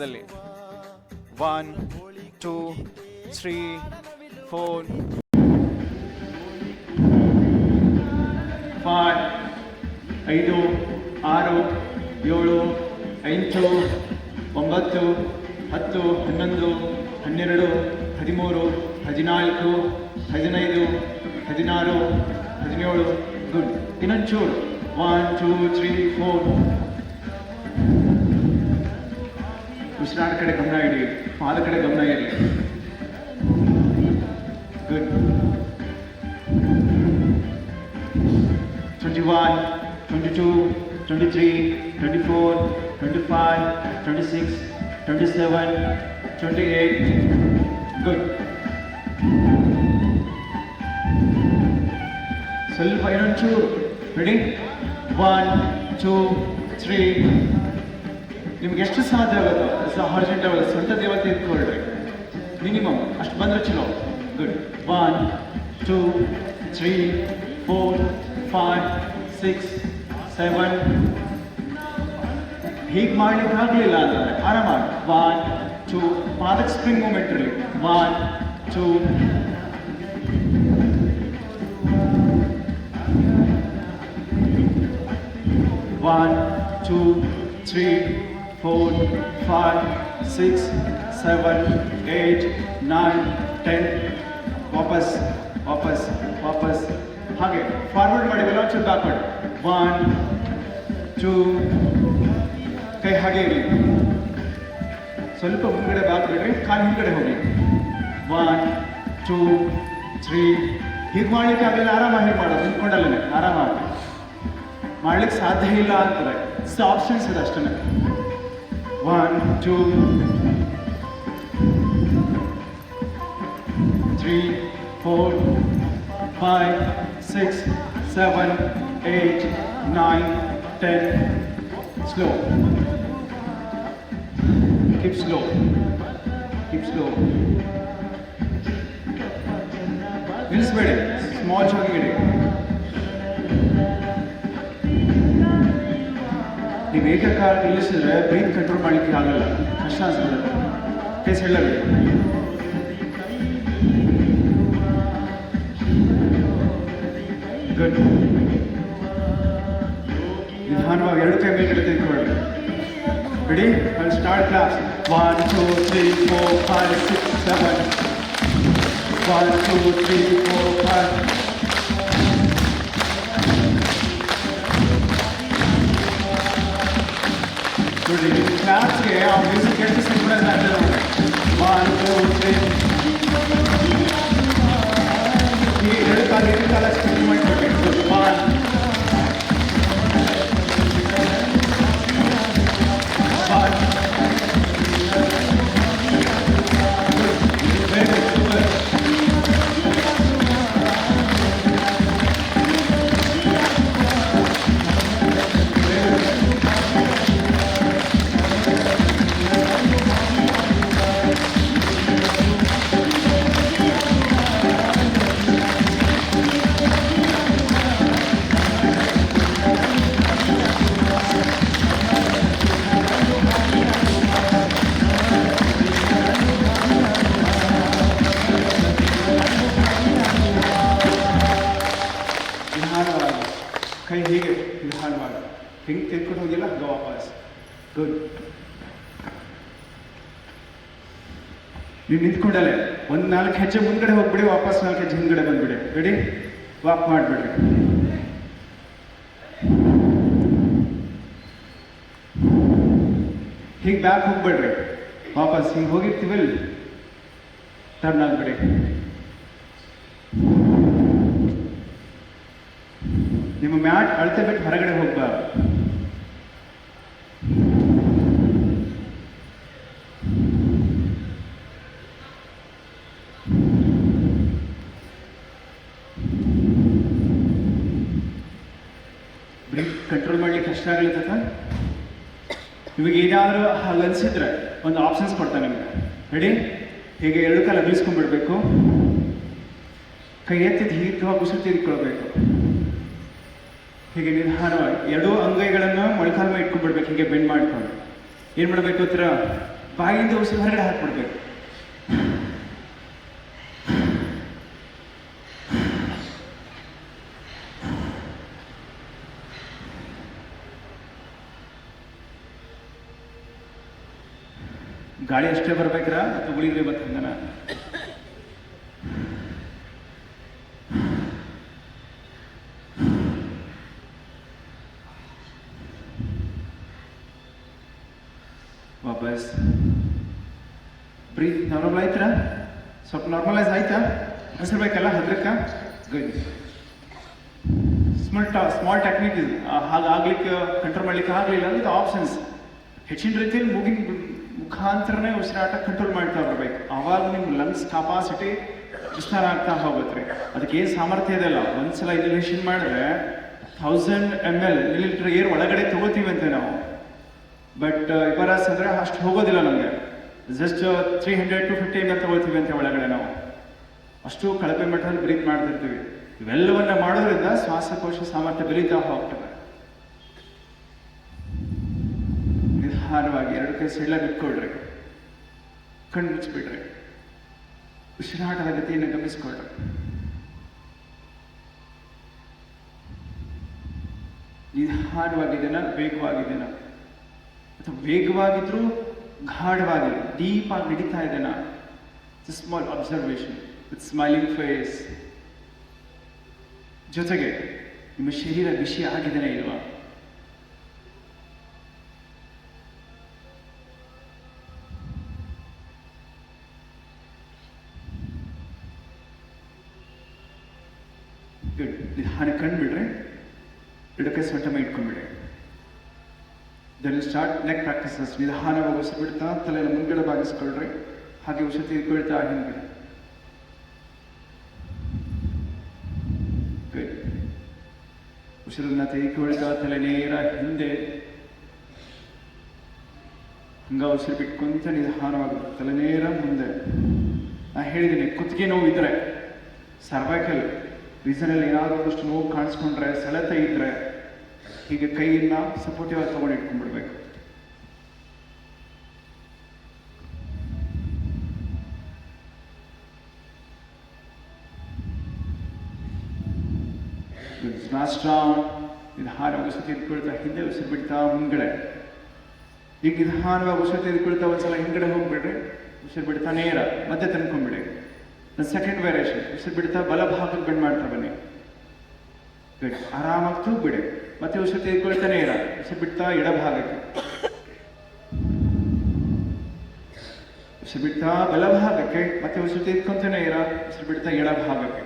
ವೇಗದಲ್ಲಿ 1 2 3 4 5 5 6 7 8 9 10 11 12 13 14 15 16 17 ಗುಡ್. ಇನ್ನೊಂದು ಚೂರು 1 2 3 4. ಉಸಿರಾಟ ಕಡೆ ಗಮನ ಇಡಿ, ಪಾದ ಕಡೆ ಗಮನ ಇರಲಿ. ಗುಡ್. 21 22 23 24 25 26 27 28. ಗುಡ್. ಸ್ವಲ್ಪ ಇನ್ನೊಂಚೂರು. ರೆಡಿ? 1 2 3. ನಿಮ್ಗೆ ಎಷ್ಟು ಸಾಧ್ಯ ಆಗುತ್ತೋ ಹಾರ್ಜೆಂಟ್ ಆಗೋದು ಸ್ವಂತ ದೇವತೆ ಇಟ್ಕೊಳ್ರಿ. ಮಿನಿಮಮ್ ಅಷ್ಟು ಬಂದರೆ ಚಲೋ. ಗುಡ್. 1 2 3 4 5 6 7. ಹೀಗೆ ಮಾಡ್ಲಿಕ್ಕೆ ಆಗಲಿಲ್ಲ ಅಂದರೆ ಆರಾಮಾಗಿ 1 2. ಪಾದಕ್ಕೆ ಸ್ಪ್ರಿಂಗ್ ಮೂಮೆಂಟ್ ಇರಲಿ. 1 2 1 2 3 4 5 6 7 8 9 10. ವಾಪಸ್ ವಾಪಸ್ ವಾಪಸ್. ಹಾಗೆ ಫಾರ್ವರ್ಡ್ ಮಾಡಿ, ಒಂಚೂರು ಬ್ಯಾಕ್ವರ್ಡ್. 1 2. ಕೈ ಹಾಗೆ ಇರಲಿ. ಸ್ವಲ್ಪ ಮುಂದ್ಗಡೆ ಬ್ಯಾಕ್ ಬಿಡ್ರಿ, ಕಾಲು ಹಿಂದ್ಗಡೆ ಹೋಗಿ. 1 2 3. ಹೀಗೆ ಮಾಡ್ಲಿಕ್ಕೆ ಆಗಲಿಲ್ಲ ಆರಾಮಾಗಿ ಹೀಗೆ ಮಾಡೋದು, ನಿಂತ್ಕೊಂಡಲ್ಲೇ ಆರಾಮಾಗಿ. ಮಾಡ್ಲಿಕ್ಕೆ ಸಾಧ್ಯ ಇಲ್ಲ ಅಂತಾರೆ, ಆಪ್ಷನ್ಸ್ ಇದೆ ಅಷ್ಟೇ. 1 2 3 4 5 6 7 8 9 10. Slow. Keep slow. Keep slow. ನಿಲ್ಲಿಸ್ಬೇಡಿ, ಸ್ಮಾಲ್ ಜಾಗಿಂಗ್ ಇಡಿ. ನೀವು ಏಕಕಾಲ ನಿಲ್ಲಿಸಿದ್ರೆ ಬ್ರೀತ್ ಕಂಟ್ರೋಲ್ ಮಾಡಲಿಕ್ಕೆ ಆಗಲ್ಲ, ಕಷ್ಟ ಅನ್ಸುತ್ತೆ. ಕೇಸ್ ಹೇಳಬೇಡಿ. ಗುಡ್. ನಿಧಾನವಾಗಿ ಎರಡು ಕೈ ಮೇಲ್ಗಡೆ ತೆಗೆದುಕೊಳ್ಳಿ. ರೆಡಿ? I start class. 1 2 3 4 5 6 7. 1 2 3 4 5. ನೋಡಿ, ನಿಮ್ಮ ಕ್ಲಾಸ್ಗೆ ಆ ಮ್ಯೂಸಿಕ್ ಎಷ್ಟು ಸಿಂಕ್ರೈಸ್ ಆಗ್ತದೆ ನೋಡಿ. 1 2 3. ಈ ಎರಡು ಕಾಲ ಸ್ಪಿನ್ ಮಾಡಿಕೊಡ್ಬೇಕು. 1 ಕೈ ಹೀಗೆ ನಿಧಾನವಾಗಿ ಹಿಂಗೆ ತೆಗೆದುಕೊಂಡು ಹೋಗಿಲ್ಲ, ವಾಪಸ್. ಗುಡ್. ನೀವು ನಿಂತ್ಕೊಂಡಲ್ಲೇ ಒಂದು 4 ಹೆಜ್ಜೆ ಮುಂದ್ಗಡೆ ಹೋಗ್ಬಿಡಿ, ವಾಪಸ್ 4 ಹೆಜ್ಜೆ ಹಿಂದ್ಗಡೆ ಬಂದ್ಬಿಡಿ. ರೆಡಿ? ವಾಕ್ ಮಾಡಿಬಿಡ್ರಿ. ಹೀಗೆ ಬ್ಯಾಕ್ ಹೋಗ್ಬೇಡ್ರಿ, ವಾಪಸ್ ಹಿಂಗೆ ಹೋಗಿರ್ತೀವಲ್ಲಿ ಟರ್ನ್ ಆಗ್ಬಿಡಿ. ನಿಮ್ಮ ಮ್ಯಾಟ್ ಅಳತೆ ಬಿಟ್ಟು ಹೊರಗಡೆ ಹೋಗ್ಬಾರ್ದು. ಬ್ರೀತ್ ಕಂಟ್ರೋಲ್ ಮಾಡ್ಲಿಕ್ಕೆ ಕಷ್ಟ ಆಗ್ಲಿಕ್ಕ ನಿಮಗೆ ಏನಾದರೂ ಹಾಗೆ ಅನಿಸಿದ್ರೆ ಒಂದು ಆಪ್ಷನ್ಸ್ ಕೊಡ್ತಾನೆ ನಿಮಗೆ. ರೆಡಿ? ಹೀಗೆ ಎರಡು ಕಾಲ ಬೀಸ್ಕೊಂಡ್ಬಿಡ್ಬೇಕು, ಕೈ ಎತ್ತಿದ್ದು ದೀರ್ಘವಾಗಿ ಉಸಿರು ತೀರಿಕೊಳ್ಬೇಕು. ಹೀಗೆ ನಿಧಾನವಾಗಿ ಎರಡೂ ಅಂಗೈಗಳನ್ನು ಮೊಳಕಾಲ ಮೇಲೆ ಇಟ್ಕೊಂಡ್ಬಿಡ್ಬೇಕು, ಹೀಗೆ ಬೆಂಡ್ ಮಾಡ್ಕೊಂಡು. ಏನು ಮಾಡಬೇಕು ಹತ್ರ ಬಾಯಿಂದ ಉಸಿರು ಹೊರಗಡೆ ಹಾಕ್ಬಿಡ್ಬೇಕು. ಗಾಳಿ ಅಷ್ಟೇ ಬರ್ಬೇಕ್ರ ಅಥವಾ ಉಳಿದ್ರೆ ಬರ್ತಂಗನ? ವಾಪಸ್ ಬ್ರೀತ್ ನಾರ್ಮಲ್ ಆಯ್ತಾ? ಸ್ವಲ್ಪ ನಾರ್ಮಲೈಸ್ ಆಯ್ತಾ? ಅನಿಸಿರ್ಬೇಕಲ್ಲ ಹದ್ರಕ್ಕ? ಗುಡ್. ಸ್ಮಾಲ್ ಟೆಕ್ನಿಕ್ ಇದು. ಹಾಗಾಗ್ಲಿಕ್ಕೆ ಕಂಟ್ರೋಲ್ ಮಾಡ್ಲಿಕ್ಕೆ ಆಗಲಿಲ್ಲ ಅಂದ್ರೆ ಆಪ್ಷನ್ಸ್ ಹೆಚ್ಚಿನ ರೀತಿಯಲ್ಲಿ ಮುಖಾಂತರನೇ ಉಸಿರಾಟ ಕಂಟ್ರೋಲ್ ಮಾಡ್ತಾ ಬರ್ಬೇಕು. ಆವಾಗ ನಿಮ್ಮ ಲಂಗ್ಸ್ ಕೆಪಾಸಿಟಿ ವಿಸ್ತಾರ ಆಗ್ತಾ ಹೋಗುತ್ತೆ. ಅದಕ್ಕೆ ಏನು ಸಾಮರ್ಥ್ಯ ಇದೆಯಲ್ಲ, ಒಂದ್ಸಲ ಇನ್ಹಲೇಷನ್ ಮಾಡಿದ್ರೆ 1000 ml ಮಿಲಿಲೀಟರ್ ಏರ್ ಒಳಗಡೆ ತಗೋತೀವಿ ಅಂತ ನಾವು. ಬಟ್ ಇಬರಾಸ್ ಅಂದರೆ ಅಷ್ಟು ಹೋಗೋದಿಲ್ಲ ನಮಗೆ. ಜಸ್ಟ್ 300 to 50 ml ತಗೋತೀವಿ ಅಂತ ಒಳಗಡೆ ನಾವು. ಅಷ್ಟು ಕಳಪೆ ಮಟ್ಟದಲ್ಲಿ ಬ್ರೀತ್ ಮಾಡ್ತಿರ್ತೀವಿ. ಇವೆಲ್ಲವನ್ನ ಮಾಡೋದ್ರಿಂದ ಶ್ವಾಸಕೋಶ ಸಾಮರ್ಥ್ಯ ಬೆಳೀತಾ ಹೋಗ್ತದೆ. ನಿಧಾನವಾಗಿ 2 ಕೈ ಸೈಡ್ಲ ಬಿಟ್ಕೊಳ್ರಿ, ಕಣ್ಣು ಮುಚ್ಚಿಬಿಡ್ರಿ, ಉಸಿರಾಟದ ಗತಿಯನ್ನು ಗಮನಿಸ್ಕೊಳ್ರಿ. ನಿಧಾನವಾಗಿದ್ದೇನ, ವೇಗವಾಗಿದ್ದೇನ, ಅಥವಾ ವೇಗವಾಗಿದ್ರೂ ಗಾಢವಾಗಿ ಡೀಪ್ ಆಗಿ ನಡೀತಾ ಇದ್ದೇನಾ? Small observation with smiling face. ಜೊತೆಗೆ ನಿಮ್ಮ ಶರೀರ ಬಿಸಿ ಆಗಿದ್ದೇನೆ ಇಲ್ವಾ? ಗುಡ್. ನಿಧಾನ ಕಂಡುಬಿಡ್ರಿ, ಎಡಕ್ಕೆ ಸೊಂಟ ಇಟ್ಕೊಂಡ್ಬಿಡ್ರಿ. Then start neck practices. ನಿಧಾನವಾಗಿ ಉಸಿರು ಬಿಡ್ತಾ ತಲೆಯನ್ನು ಮುಂದ್ಗಡೆ ಬಾಗಿಸ್ಕೊಳ್ರಿ. ಹಾಗೆ ಉಸಿರು ತೆಗೆದುಕೊಳ್ತಾ ಹಿಂದ್ಗಡೆ. ಗುಡ್. ಉಸಿರನ್ನ ತೆಗೆದುಕೊಳ್ತಾ ತಲೆ ನೇರ ಹಿಂದೆ. ಹಂಗ ಉಸಿರು ಬಿಟ್ಕೊಂತ ನಿಧಾನವಾಗಿ ತಲೆ ನೇರ ಮುಂದೆ. ನಾ ಹೇಳಿದ್ದೀನಿ, ಕುತ್ತಿಗೆ ನೋವು ಇದ್ರೆ, ಸರ್ವೈಕಲ್ ರೀಸನಲ್ಲಿ ಏನಾದರೂ ಒಂದಷ್ಟು ನೋವು ಕಾಣಿಸ್ಕೊಂಡ್ರೆ, ಸೆಳೆತ ಇದ್ರೆ, ಹೀಗೆ ಕೈಯನ್ನ ಸಪೋರ್ಟಿವ್ ಆಗಿ ತಗೊಂಡು ಇಟ್ಕೊಂಡ್ಬಿಡ್ಬೇಕು. ನಿಧಾನವಾಗಿ ಉಸಿರು ತೆಗೆದುಕೊಳ್ತಾ ಹಿಂದೆ, ಉಸಿರು ಬಿಡ್ತಾ ಮುಂದ್ಗಡೆ. ಈಗ ನಿಧಾನವಾಗಿ ಉಸಿರು ತೆಗೆದುಕೊಳ್ತಾ ಒಂದ್ಸಲ ಹಿಂದ್ಗಡೆ ಹೋಗ್ಬಿಡ್ರಿ. ಉಸಿರು ಬಿಡ್ತಾ ನೇರ ಮತ್ತೆ ತಂದ್ಕೊಂಡ್ಬಿಡಿ. ಸೆಕೆಂಡ್ ವೇರಿಯೇಷನ್, ಉಸಿರು ಬಿಡ್ತಾ ಬಲ ಭಾಗಕ್ಕೆ ಬೆಂಡ್ ಮಾಡ್ತಾ ಬನ್ನಿ. ಗುಡ್. ಆರಾಮಾಗಿ ತೂಗ್ಬಿಡಿ. ಮತ್ತೆ ಉಸಿರು ತೆಗೆದುಕೊಳ್ತಾ ನೇರ, ಉಸಿರು ಬಿಡ್ತಾ ಎಡಭಾಗಕ್ಕೆ. ಉಸಿರು ಬಿಡ್ತಾ ಬಲಭಾಗಕ್ಕೆ, ಮತ್ತೆ ಉಸಿರು ತೆಗೆದುಕೊಂತ ನೇರ, ಉಸಿರು ಬಿಡ್ತಾ ಎಡಭಾಗಕ್ಕೆ.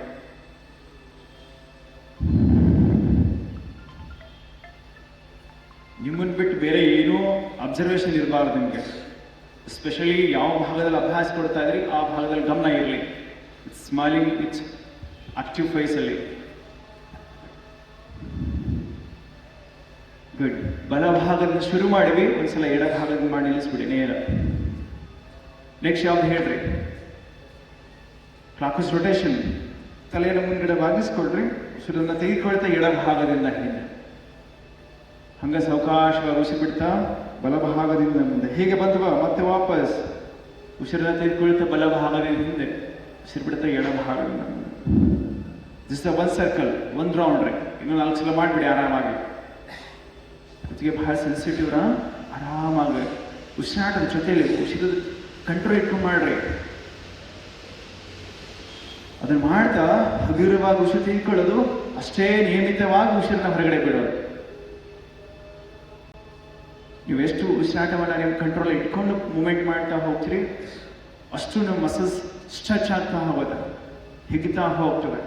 ನಿಮ್ಮನ್ನು ಬಿಟ್ಟು ಬೇರೆ ಏನೂ ಅಬ್ಸರ್ವೇಷನ್ ಇರಬಾರ್ದು ನಿಮಗೆ. ಎಸ್ಪೆಷಲಿ ಯಾವ ಭಾಗದಲ್ಲಿ ಅಭ್ಯಾಸ ಕೊಡ್ತಾ ಇದ್ರಿ ಆ ಭಾಗದಲ್ಲಿ ಗಮನ ಇರಲಿ. ಸ್ಮೈಲಿಂಗ್ ವಿತ್ ಆಕ್ಟಿವ್ ಫೇಸಲ್ಲಿ. ಗುಡ್. ಬಲಭಾಗದಿಂದ ಶುರು ಮಾಡಿವಿ, ಒಂದ್ಸಲ ಎಡಭಾಗದಿಂದ ಮಾಡಿ ನಿಲ್ಲಿಸ್ಬಿಡಿ ನೇರ. ನೆಕ್ಸ್ಟ್ ಯಾವ್ದು ಹೇಳ್ರಿ? Clockwise rotation. ತಲೆಯನ್ನು ಮುಂದ್ಗಡೆ ಬಾಗಿಸ್ಕೊಳ್ರಿ. ಉಸಿರನ್ನ ತೆಗೆದುಕೊಳ್ತಾ ಎಡಭಾಗದಿಂದ ಹಿಂದೆ. ಹಂಗ ಸಾವಕಾಶವಾಗಿ ಉಸಿರು ಬಿಡ್ತಾ ಬಲಭಾಗದಿಂದ ಮುಂದೆ. ಹೇಗೆ ಬಂತವ ಮತ್ತೆ ವಾಪಸ್ ಉಸಿರನ್ನ ತೆಗೆದುಕೊಳ್ತಾ ಬಲಭಾಗದಿಂದ ಹಿಂದೆ, ಉಸಿರು ಬಿಡ್ತಾ ಎಡಭಾಗದಿಂದ ಮುಂದೆ. ದಿಸ್ ದ 1 ಸರ್ಕಲ್, 1 ರೌಂಡ್ ರೀ. ಇನ್ನೂ 4 ಸಲ ಮಾಡಿಬಿಡಿ ಆರಾಮಾಗಿ. ಜೊತೆಗೆ ಬಹಳ ಸೆನ್ಸಿಟಿವ್ರ, ಆರಾಮಾಗಿ ಉಸಿರಾಟದ ಜೊತೆಯಲ್ಲಿ ಉಸಿರು ಕಂಟ್ರೋಲ್ ಇಟ್ಕೊಂಡು ಮಾಡ್ರಿ. ಅದನ್ನು ಮಾಡ್ತಾ ಹಗುರವಾಗಿ ಉಸಿರು ತೆಗೆದುಕೊಳ್ಳೋದು, ಅಷ್ಟೇ ನಿಯಮಿತವಾಗಿ ಉಸಿರನ್ನ ಹೊರಗಡೆ ಬಿಡೋದು. ನೀವು ಎಷ್ಟು ಉಸಿರಾಟವನ್ನು ನೀವು ಕಂಟ್ರೋಲ್ ಇಟ್ಕೊಂಡು ಮೂವ್ಮೆಂಟ್ ಮಾಡ್ತಾ ಹೋಗ್ತೀರಿ, ಅಷ್ಟು ನಮ್ಮ ಮಸಲ್ಸ್ ಸ್ಟ್ರೆಚ್ ಆಗ್ತಾ ಹೋಗುತ್ತೆ, ಹಿಗ್ತಾ ಹೋಗ್ತವೆ.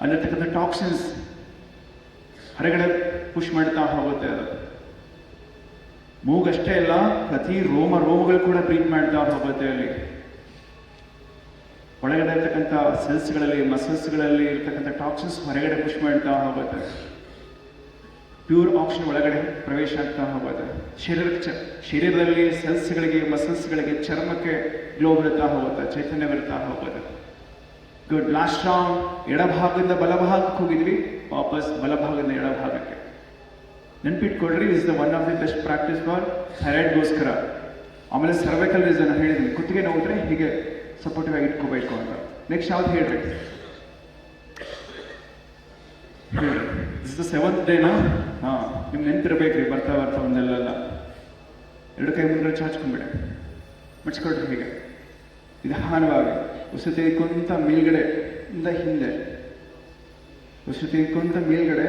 ಅಲ್ಲಿರ್ತಕ್ಕಂಥ ಟಾಕ್ಸಿನ್ಸ್ ಹೊರಗಡೆ ಪುಷ್ ಮಾಡ್ತಾ ಹೋಗುತ್ತೆ. ಅದು ಮೂಗಷ್ಟೇ ಅಲ್ಲ, ಪ್ರತಿ ರೋಮಗಳು ಕೂಡ ಬ್ರೀತ್ ಮಾಡ್ತಾ ಹೋಗುತ್ತೆ. ಅಲ್ಲಿ ಒಳಗಡೆ ಇರ್ತಕ್ಕಂಥ ಸೆಲ್ಸ್ಗಳಲ್ಲಿ, ಮಸಲ್ಸ್ಗಳಲ್ಲಿ ಇರ್ತಕ್ಕಂಥ ಟಾಕ್ಸಿನ್ಸ್ ಹೊರಗಡೆ ಪುಷ್ ಮಾಡ್ತಾ ಹೋಗುತ್ತೆ. ಪ್ಯೂರ್ ಆಕ್ಸಿಜನ್ ಒಳಗಡೆ ಪ್ರವೇಶ ಆಗ್ತಾ ಹೋಗುತ್ತೆ. ಶರೀರದಲ್ಲಿ ಸೆಲ್ಸ್ಗಳಿಗೆ, ಮಸಲ್ಸ್ಗಳಿಗೆ, ಚರ್ಮಕ್ಕೆ ಗ್ಲೋ ಬೀಳ್ತಾ ಹೋಗುತ್ತೆ, ಚೈತನ್ಯ ಬೀಳ್ತಾ ಹೋಗುತ್ತೆ. ಗುಡ್. Last round. ಎಡಭಾಗದಿಂದ ಬಲಭಾಗಕ್ಕೆ ಹೋಗಿದ್ವಿ, ವಾಪಸ್ ಬಲಭಾಗದಿಂದ ಎಡಭಾಗಕ್ಕೆ. ನೆನ್ಪಿಟ್ಕೊಳ್ರಿ, is the one of the best practice for ಥೈರಾಯ್ಡ್ಗೋಸ್ಕರ. ಆಮೇಲೆ ಸರ್ವೈಕಲ್ ರೀಸನ್ ಹೇಳಿದ್ದೀನಿ, ಕುತ್ತಿಗೆ ನೋಡಿದ್ರೆ ಹೀಗೆ ಸಪೋರ್ಟಿವ್ ಆಗಿ ಇಟ್ಕೋಬೇಕು ಅಂತ. ನೆಕ್ಸ್ಟ್ ಯಾವ್ದು ಹೇಳ್ರಿ? ದಿಸ್ ದ 7th ಡೇನಾ? ಹಾಂ, ನಿಮ್ಗೆ ನೆನ್ಪಿರ್ಬೇಕ್ರಿ. ಬರ್ತಾ ಬರ್ತಾ ಒಂದೆಲ್ಲ ಎರಡು ಕೈ ಮುಂದೆ ಚಾಚ್ಕೊಂಡ್ಬಿಡಿ, ಮಡ್ಚ್ಕೊಳ್ರಿ ಹೀಗೆ ನಿಧಾನವಾಗಿ. ಉಸಿರು ತೆಗೆದುಕೊಂತ ಮೇಲ್ಗಡೆ ಇಂದ ಹಿಂದೆ, ಉಸಿರು ತೆಗೆದುಕೊಂತ ಮೇಲ್ಗಡೆ,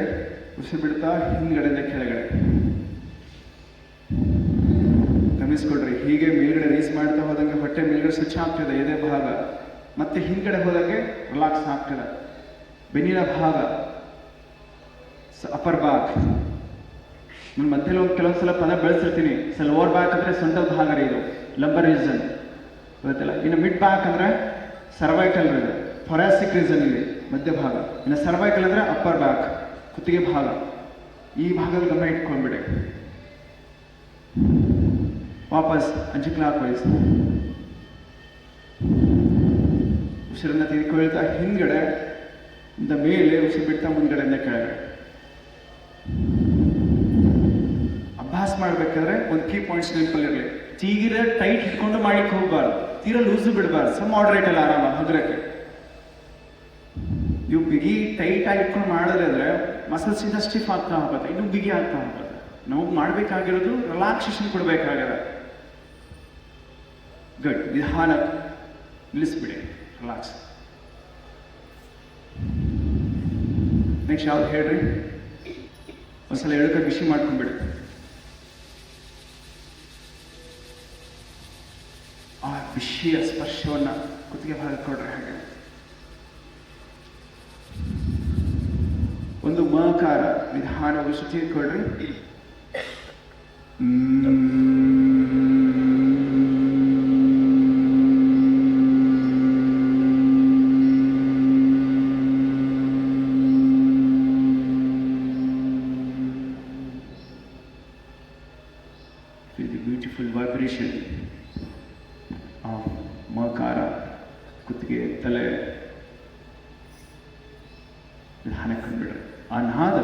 ಉಸಿರು ಬಿಡ್ತಾ ಹಿಂದ್ಗಡೆಯಿಂದ ಕೆಳಗಡೆ. ಗಮನಿಸ್ಕೊಳ್ರಿ, ಹೀಗೆ ಮೇಲ್ಗಡೆ ರೈಸ್ ಮಾಡ್ತಾ ಹೋದಂಗೆ ಹೊಟ್ಟೆ ಮೇಲ್ಗಡೆ ಸ್ವಿಚ್ ಆಗ್ತಿದೆ, ಎದೆ ಭಾಗ. ಮತ್ತೆ ಹಿಂದ್ಗಡೆ ಹೋದಂಗೆ ರಿಲಾಕ್ಸ್ ಆಗ್ತಿದೆ. ಬೆನ್ನಿನ ಭಾಗ, ಅಪ್ಪರ್ ಬ್ಯಾಕ್. ನಾನು ಮಧ್ಯದಲ್ಲಿ ಒಂದು ಕೆಲವೊಂದ್ಸಲ ಪದ ಬೆಳೆಸಿರ್ತೀನಿ. ಲೋವರ್ ಬ್ಯಾಕ್ ಅಂದರೆ ಸೊಂಟದ ಭಾಗ ರೀ, ಇದು ಲಂಬರ್ ರೀಸನ್ ಗೊತ್ತಿಲ್ಲ. ಇನ್ನು ಮಿಡ್ ಬ್ಯಾಕ್ ಅಂದರೆ ಸರ್ವೈಕಲ್ ರೀಸನ್, ಥೊರಾಸಿಕ್ ರೀಸನ್ ಇದೆ ಮಧ್ಯಭಾಗ. ಇನ್ನು ಸರ್ವೈಕಲ್ ಅಂದರೆ ಅಪ್ಪರ್ ಬ್ಯಾಕ್, ಕುತ್ತಿಗೆ ಭಾಗ. ಈ ಭಾಗದಲ್ಲಿ ಗಮನ ಇಟ್ಕೊಂಡ್ಬಿಡಿ. ವಾಪಸ್ ಅಂಚು ಕ್ಲಾಕ್ ವೈಸ್ ಉಸಿರನ್ನ ತೆಗೆದುಕೊಳ್ತಾ ಹಿಂದ್ಗಡೆ ಇಂದ ಮೇಲೆ, ಉಸಿರು ಬಿಡ್ತಾ ಮುಂದ್ಗಡೆಯಿಂದ ಕೆಳಗಡೆ. ಅಭ್ಯಾಸ ಮಾಡ್ಬೇಕಾದ್ರೆ ಒಂದು ಕೀ ಪಾಯಿಂಟ್ಸ್ ನೆನಪಲ್ಲಿರಲಿ. ತೀರ ಟೈಟ್ ಇಟ್ಕೊಂಡು ಮಾಡಿಕ್ಕೆ ಹೋಗ್ಬಾರ್ದು, ತೀರಾ ಲೂಸು ಬಿಡಬಾರ್ದು. ಸಮ್ ಮಾಡರೇಟ್ ಅಲ್ಲ, ಆರಾಮ ಹಗುರಕ್ಕೆ. ಇವು ಬಿಗಿ ಟೈಟ್ ಆಗಿ ಇಟ್ಕೊಂಡು ಮಾಡಿದ್ರೆ ಮಸಲ್ಸ್ ಇಂದ ಸ್ಟಿಫ್ ಆಗ್ತಾ ಹೋಗುತ್ತೆ, ಇನ್ನೂ ಬಿಗಿ ಆಗ್ತಾ ಹೋಗುತ್ತೆ. ನಾವು ಮಾಡಬೇಕಾಗಿರೋದು ರಿಲ್ಯಾಕ್ಸೇಷನ್ ಕೊಡಬೇಕಾಗಿದೆ. ಗುಡ್. ನಿಧಾನ ನಿಲ್ಲಿಸ್ಬಿಡಿ, ರಿಲ್ಯಾಕ್ಸ್. ನೆಕ್ಸ್ಟ್ ಯಾವ್ದು ಹೇಳ್ರಿ? ಒಂದ್ಸಲ ಎಡಕ್ಕೆ ಬಿಸಿ ಮಾಡ್ಕೊಂಡ್ಬಿಡಿ. ಆ ಬಿಸಿಯ ಸ್ಪರ್ಶವನ್ನು ಕುತ್ತಿಗೆ ಭಾಗ ಕೊಡ್ರಿ. ಹಾಗೆ ಒಂದು ಮಕಾರ ನಿಧಾನವಾಗಿ ಶುಚಿ ಕೊಡ್ರಿ. ಬ್ಯೂಟಿಫುಲ್ ವೈಬ್ರೇಷನ್ ಮಕಾರ, ಕುತ್ತಿಗೆ, ತಲೆ ನಿಧಾನಕ್ಕೆ ಕಂಡುಬಿಡ್ರಿ. ಆ ನಾದ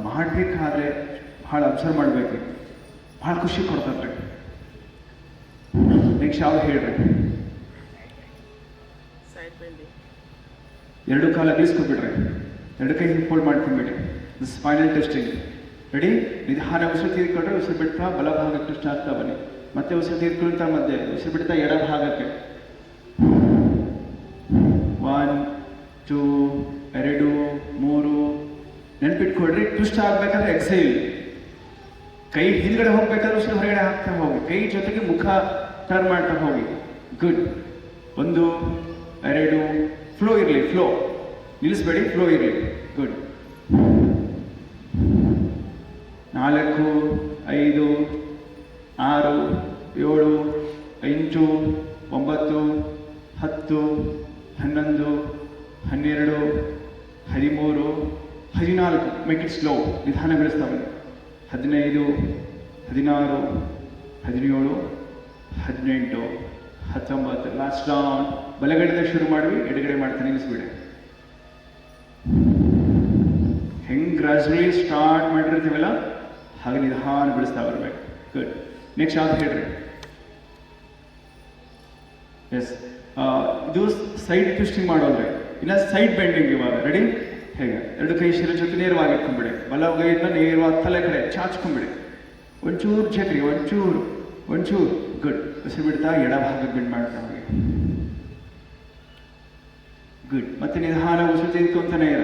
ಮಾಡಬೇಕಾದ್ರೆ ಭಾಳ ಅಬ್ಸರ್ವ್ ಮಾಡಬೇಕು, ಭಾಳ ಖುಷಿ ಕೊಡ್ತದ್ರಿ. ನೆಕ್ಸ್ಟ್ ಯಾವ್ದು ಹೇಳ್ರಿ? ಎರಡು ಕಾಲ ಬೀಸ್ಕೊಂಡ್ಬಿಡ್ರಿ, ಎರಡು ಕೈ ಫೋಲ್ಡ್ ಮಾಡ್ಕೊಂಡ್ಬಿಡ್ರಿ. Spinal testing ready. ನಿಧಾನ ಉಸಿರು ತೀರ್ಕೊಂಡ್ರೆ ಉಸಿರು ಬಿಡ್ತಾ ಬಲಭಾಗಕ್ಕೆ ಟೆಸ್ಟ್ ಆಗ್ತಾ ಬನ್ನಿ. ಮತ್ತೆ ಉಸಿರು ತೀರ್ಕೊಳ್ತಾ ಮಧ್ಯೆ, ಉಸಿರು ಬಿಡ್ತಾ ಎಡ ಭಾಗಕ್ಕೆ. 1 2 2 3. ನೆನ್ಪಿಟ್ಕೊಡ್ರಿ, ಟ್ವಿಸ್ಟ್ ಆಗ್ಬೇಕಾದ್ರೆ ಎಕ್ಸೈಲ್. ಕೈ ಹಿಂದ್ಗಡೆ ಹೋಗ್ಬೇಕಾದ್ರೆ ಉಸಿರು ಹೊರಗಡೆ ಹಾಕ್ತಾ ಹೋಗಿ, ಕೈ ಜೊತೆಗೆ ಮುಖ ಟರ್ನ್ ಮಾಡ್ತಾ ಹೋಗಿ. ಗುಡ್. 1 2. ಫ್ಲೋ ಇರಲಿ, ಫ್ಲೋ ನಿಲ್ಲಿಸ್ಬೇಡಿ, ಫ್ಲೋ ಇರಲಿ. ಗುಡ್. 4 5 6 7 8 9 10 11 12 13 14. ಮೇಕ್ ಇಟ್ ಸ್ಲೋ, ನಿಧಾನ ಬೆಳೆಸ್ತಾ ಬನ್ನಿ. 15 16 17 18 19. Last down. ಬಲಗಡೆಯಿಂದ ಶುರು ಮಾಡಿ ಎಡಗಡೆ ಮಾಡ್ತಾ ನಿಲ್ಲಿಸ್ಬಿಡಿ. ಹೆಂಗೆ ಗ್ರಾಜುವಲಿ ಸ್ಟಾರ್ಟ್ ಮಾಡಿರ್ತೀವಲ್ಲ ಹಾಗೆ ನಿಧಾನ ಬೆಳೆಸ್ತಾ ಬರಬೇಕು. ಗುಡ್. ನೆಕ್ಸ್ಟ್ ಯಾವ್ದು ಹೇಳ್ರಿ? ಎಸ್, ಇದು ಸೈಡ್ ಟ್ವಿಸ್ಟಿಂಗ್ ಮಾಡೋದ್ರೆ, ಇಲ್ಲ ಸೈಡ್ ಬೆಂಡಿಂಗ್. ಇವಾಗ ರೆಡಿ? ಹೇಗೆ? ಎರಡು ಕೈ ಶಿರ ಜೊತೆ ನೇರವಾಗಿ ಇಟ್ಕೊಂಡ್ಬಿಡಿ. ಬಲಗೈಯಿಂದ ನೇರವಾಗಿ ತಲೆ ಕಡೆ ಚಾಚ್ಕೊಂಡ್ಬಿಡಿ. ಒಂಚೂರು ಜಗ್ರಿ, ಒಂಚೂರು. ಗುಡ್. ಉಸಿರು ಬಿಡ್ತಾ ಎಡ ಭಾಗಕ್ಕೆ ಬೆಂಡ್ ಮಾಡ್ತಾ ಹೋಗಿ. ಗುಡ್. ಮತ್ತೆ ನಿಧಾನ ಉಸಿರು ತೆಗೆದುಕೊಂತಾನೆ ಇರ.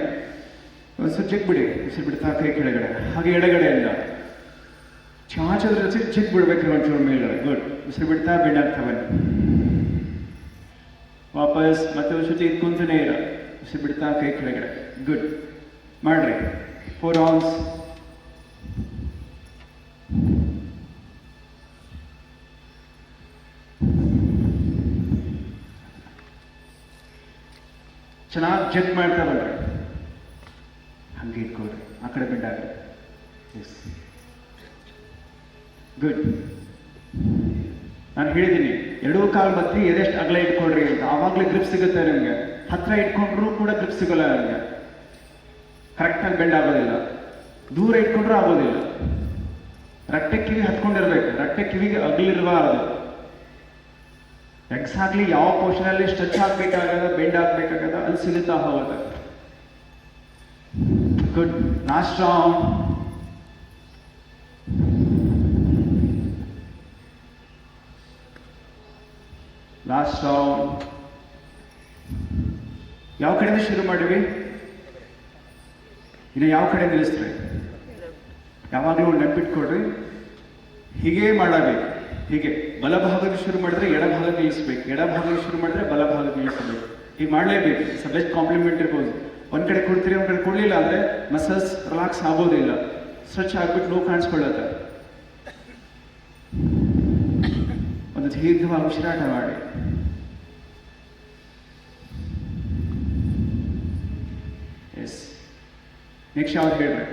ಉಸಿರು ಜಗ್ಬಿಡಿ, ಉಸಿರು ಬಿಡ್ತಾ ಕೈ ಕೆಳಗಡೆ. ಹಾಗೆ ಎಡಗಡೆಯಿಂದ ಚಾಚೋದ್ರ ಜೊತೆ ಜಗ್ ಬಿಡ್ಬೇಕ್ರಿ ಒಂಚೂರು ಮೇಲ್ಗಡೆ. ಗುಡ್. ಉಸಿರು ಬಿಡ್ತಾ ಬೆಂಡ್ ಆಗ್ತಾ ಬನ್ನಿ. ವಾಪಸ್ ಮತ್ತೆ ಉಸಿರು ತೆಗೆದುಕೊಂತಾನೆ ಇರ. ಉಸಿರು ಬಿಡ್ತಾ ಕೈ ಕೆಳಗಡೆ. ಗುಡ್. ಮಾಡ್ರಿ. 4 ರೌಂಡ್ಸ್. ಚೆನ್ನಾಗಿ ಜಗ್ ಮಾಡ್ತಾ ಬನ್ರಿ. ಹಂಗೆ ಇಟ್ಕೊಳ್ರಿ, ಆ ಕಡೆ ಬೆಂಡ್ ಆಗ್ರಿ. ಎಸ್. ಗುಡ್. ನಾನು ಹೇಳಿದ್ದೀನಿ, ಎರಡೂ ಕಾಲು ಮಧ್ಯೆ ಎದೆಷ್ಟು ಅಗಲ ಇಟ್ಕೊಳ್ರಿ ಅಂತ. ಆವಾಗಲೇ ಗ್ರಿಪ್ ಸಿಗುತ್ತೆ ನಿಮಗೆ. ಹತ್ರ ಇಟ್ಕೊಂಡ್ರೂ ಕೂಡ ಗ್ರಿಪ್ ಸಿಗೋಲ್ಲ ನಿಮಗೆ. ಕರೆಕ್ಟಾಗಿ ಬೆಂಡ್ ಆಗೋದಿಲ್ಲ. ದೂರ ಇಟ್ಕೊಂಡ್ರೂ ಆಗೋದಿಲ್ಲ. ರಟ್ಟೆ ಕಿವಿ ಹತ್ಕೊಂಡಿರ್ಬೇಕು, ರಟ್ಟೆ ಕಿವಿಗೆ ಅಗಲಿರಬಾರದು. ಎಕ್ಸಾಕ್ಟ್ಲಿ ಯಾವ ಪೋರ್ಷನಲ್ಲಿ ಸ್ಟ್ರೆಚ್ ಆಗ್ಬೇಕಾಗದ, ಬೆಂಡ್ ಆಗ್ಬೇಕಾಗದ ಅಲ್ಲಿ ಸಿಗುತ್ತಾ ಹೋಗುತ್ತೆ. Good. Last round. Last round. ಯಾವ ಕಡೆಯಿಂದ ಶುರು ಮಾಡಿವಿ? ಇನ್ನು ಯಾವ ಕಡೆ ನಿಲ್ಲಿಸ್ತೀವಿ? ಯಾವಾಗಲೂ ನೆನಪಿಟ್ಕೊಡ್ರಿ, ಹೀಗೆ ಮಾಡಬೇಕು. ಹೀಗೆ ಬಲಭಾಗದ ಶುರು ಮಾಡಿದ್ರೆ ಎಡಭಾಗ ನಿಲ್ಲಿಸ್ಬೇಕು, ಎಡಭಾಗಕ್ಕೆ ಶುರು ಮಾಡಿದ್ರೆ ಬಲಭಾಗ ನಿಲ್ಲಿಸಬೇಕು. ಹೀಗೆ ಮಾಡಲೇಬೇಕು. Subject complementary pose. ಒಂದ್ ಕಡೆ ಕೊಡ್ತೀರಿ, ಒಂದ್ ಕಡೆ ಕೊಡ್ಲಿಲ್ಲ ಅಂದ್ರೆ ಮಸಲ್ಸ್ ರಿಲಾಕ್ಸ್ ಆಗೋದಿಲ್ಲ, ಸ್ಟ್ರೆಚ್ ಆಗ್ಬಿಟ್ಟು ನೋವು ಕಾಣಿಸ್ಕೊಳ್ಳುತ್ತೆ. ಒಂದು ದೀರ್ಘವಾಗಿ ಉಸಿರಾಟ ಮಾಡಿ. ಎಸ್. ನೆಕ್ಸ್ಟ್ ಯಾವ್ದು ಹೇಳ್ರಿ?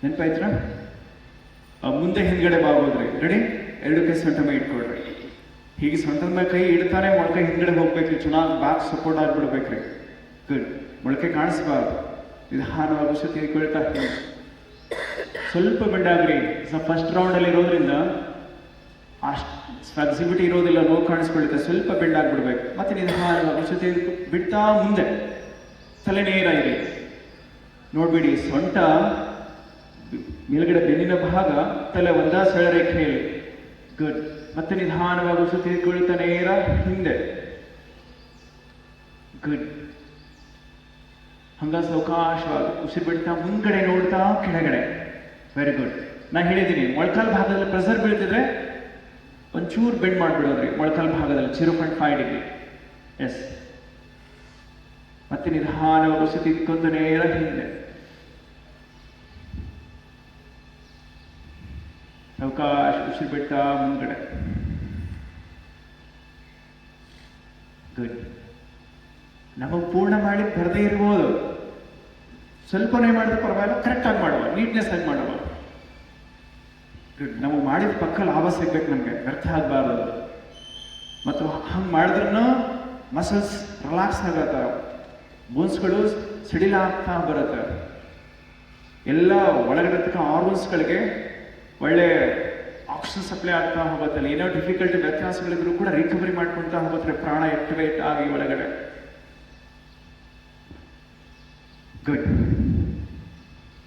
ನೆನಪಾಯ್ತ್ರ? ಮುಂದೆ ಹಿಂದ್ಗಡೆ ಬಾಗೋದ್ರಿ. ರೆಡಿ? ಎರಡು ಕೈ ಸೊಂಟ ಮೇಲೆ ಇಟ್ಕೊಡ್ರಿ. ಹೀಗೆ ಸೊಂಟದ ಮೇಲೆ ಕೈ ಇಡ್ತಾನೆ ಮೊಳಕೆ ಹಿಂದ್ಗಡೆ ಹೋಗ್ಬೇಕ್ರಿ, ಚೆನ್ನಾಗಿ ಬ್ಯಾಕ್ ಸಪೋರ್ಟ್ ಆಗ್ಬಿಡ್ಬೇಕ್ರಿ. ಗುಡ್. ಮೊಳಕೆ ಕಾಣಿಸ್ಬಾರ್ದು. ನಿಧಾನವಾಗಿ ಉಸಿರು ತೆಗೆದುಕೊಳ್ತಾ ಸ್ವಲ್ಪ ಬೆಂಡಾಗ್ರಿ. ಫಸ್ಟ್ ರೌಂಡಲ್ಲಿ ಇರೋದ್ರಿಂದ ಅಷ್ಟು ಫ್ಲೆಕ್ಸಿಬಿಲಿಟಿ ಇರೋದಿಲ್ಲ, ನೋವು ಕಾಣಿಸ್ಕೊಳ್ಳುತ್ತೆ. ಸ್ವಲ್ಪ ಬೆಂಡಾಗ್ಬಿಡ್ಬೇಕು. ಮತ್ತೆ ನಿಧಾನವಾಗಿ ಉಸಿರು ತೆಗೆದು ಬಿಡ್ತಾ ಮುಂದೆ ತಲೆ ನೇರ ಇರಿ. ನೋಡ್ಬಿಡಿ, ಸೊಂಟ ಮೇಲ್ಗಡೆ ಬೆನ್ನಿನ ಭಾಗ, ತಲೆ ಒಂದಾ ಸೆಳರೇಖೆಯಲ್ಲಿ. ಗುಡ್. ಮತ್ತೆ ನಿಧಾನವಾಗಿ ಉಸಿರು ತೆಗೆದುಕೊಳ್ತಾ ನೇರ ಹಿಂದೆ. ಗುಡ್. ಹಂಗ ಸಾವಕಾಶವಾಗಿ ಉಸಿರು ಬಿಡ್ತಾ ಮುಂದ್ಗಡೆ ನೋಡ್ತಾ ಕೆಳಗಡೆ. Very good. ನಾ ಹೇಳಿದ್ದೀನಿ, ಮೊಳಕಾಲ್ ಭಾಗದಲ್ಲಿ ಪ್ರೆಸರ್ ಬೀಳ್ತಿದ್ರೆ ಒಂಚೂರು ಬೆಂಡ್ ಮಾಡಿಬಿಡೋದ್ರಿ. ಮೊಳಕಾಲ್ ಭಾಗದಲ್ಲಿ 0.5 ಡಿಗ್ರಿ. ಎಸ್. ಮತ್ತೆ ನಿಧಾನವಾಗಿ ಉಸಿರು ತೆಗೆದುಕೊಂಡು ನೇರ ಹಿಂದೆ. ಸಾವಕಾಶ ಉಸಿರು ಬಿಡ್ತಾ ಮುಂದ್ಗಡೆ. ಗುಡ್. ನಮಗೆ ಪೂರ್ಣ ಮಾಡಿ ಬರದೇ ಇರ್ಬೋದು, ಸ್ವಲ್ಪನೇ ಮಾಡಿದ್ರೆ ಪರವಾಗಿಲ್ಲ, ಕರೆಕ್ಟ್ ಆಗಿ ಮಾಡುವ, ನೀಟ್ನೆಸ್ ಆಗಿ ಮಾಡುವ. ಗುಡ್. ನಮಗೆ ಮಾಡಿದ ಪಕ್ಕ ಲಾಭ ಸಿಗ್ಬೇಕು, ನಮಗೆ ವ್ಯರ್ಥ ಆಗಬಾರ್ದು. ಮತ್ತು ಹಂಗೆ ಮಾಡಿದ್ರೂ ಮಸಲ್ಸ್ ರಿಲಾಕ್ಸ್ ಆಗತ್ತ, ಬೋನ್ಸ್ಗಳು ಸಿಡಿಲಾಗ್ತಾ ಬರುತ್ತೆ. ಎಲ್ಲ ಒಳಗಡೆ ಆರ್ಗನ್ಸ್ಗಳಿಗೆ ಒಳ್ಳೆ ಆಕ್ಸಿಜನ್ ಸಪ್ಲೈ ಆಗ್ತಾ ಹೋಗುತ್ತೆ. ಏನೋ ಡಿಫಿಕಲ್ಟಿ ವ್ಯತ್ಯಾಸಗಳಿದ್ರು ಕೂಡ ರಿಕವರಿ ಮಾಡ್ಕೊಳ್ತಾ ಹೋಗುತ್ತೆ, ಪ್ರಾಣ ಆಕ್ಟಿವೇಟ್ ಆಗಿ ಒಳಗಡೆ. ಗುಡ್.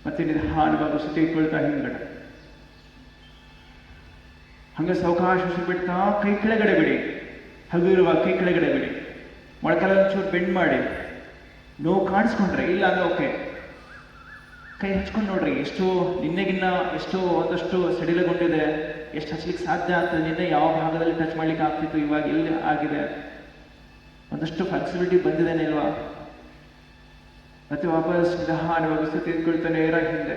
ಮತ್ತೆ ನಿಧಾನವಾಗಿ ಉಸಿರು ತೆಗೆದುಕೊಳ್ತಾ ಹಿಂದ್ಗಡೆ. ಹಂಗೆ ಸಾವಕಾಶ ಉಸಿರು ಬಿಡ್ತಾ ಕೈ ಕೆಳಗಡೆ ಬಿಡಿ. ಹಗುರವಾಗಿ ಕೈ ಕೆಳಗಡೆ ಬಿಡಿ. ಮೊಳಕಾಲಲ್ಲಿ ಚೂರು ಬೆಂಡ್ ಮಾಡಿ. ನೋವು ಕಾಣಿಸ್ಕೊಂಡ್ರೆ, ಇಲ್ಲ ಅಂದ್ರೆ ಓಕೆ. ಕೈ ಹಚ್ಕೊಂಡು ನೋಡ್ರಿ, ಎಷ್ಟು ನಿನ್ನೆಗಿನ್ನ ಎಷ್ಟು ಒಂದಷ್ಟು ಸಡಿಲಗೊಂಡಿದೆ, ಎಷ್ಟು ಹಚ್ಲಿಕ್ಕೆ ಸಾಧ್ಯ ಆಗ್ತದೆ. ನಿನ್ನೆ ಯಾವ ಭಾಗದಲ್ಲಿ ಟಚ್ ಮಾಡ್ಲಿಕ್ಕೆ ಆಗ್ತಿತ್ತು, ಇವಾಗ ಎಲ್ಲಿ ಆಗಿದೆ, ಒಂದಷ್ಟು ಫ್ಲೆಕ್ಸಿಬಿಲಿಟಿ ಬಂದಿದ್ದೇನೆ ಇಲ್ವಾ? ಮತ್ತೆ ವಾಪಸ್ ನಿಧಾನವಾಗಿ ಉಸಿರು ತೆಗೆದುಕೊಳ್ತಾ ನೇರ ಹಿಂದೆ.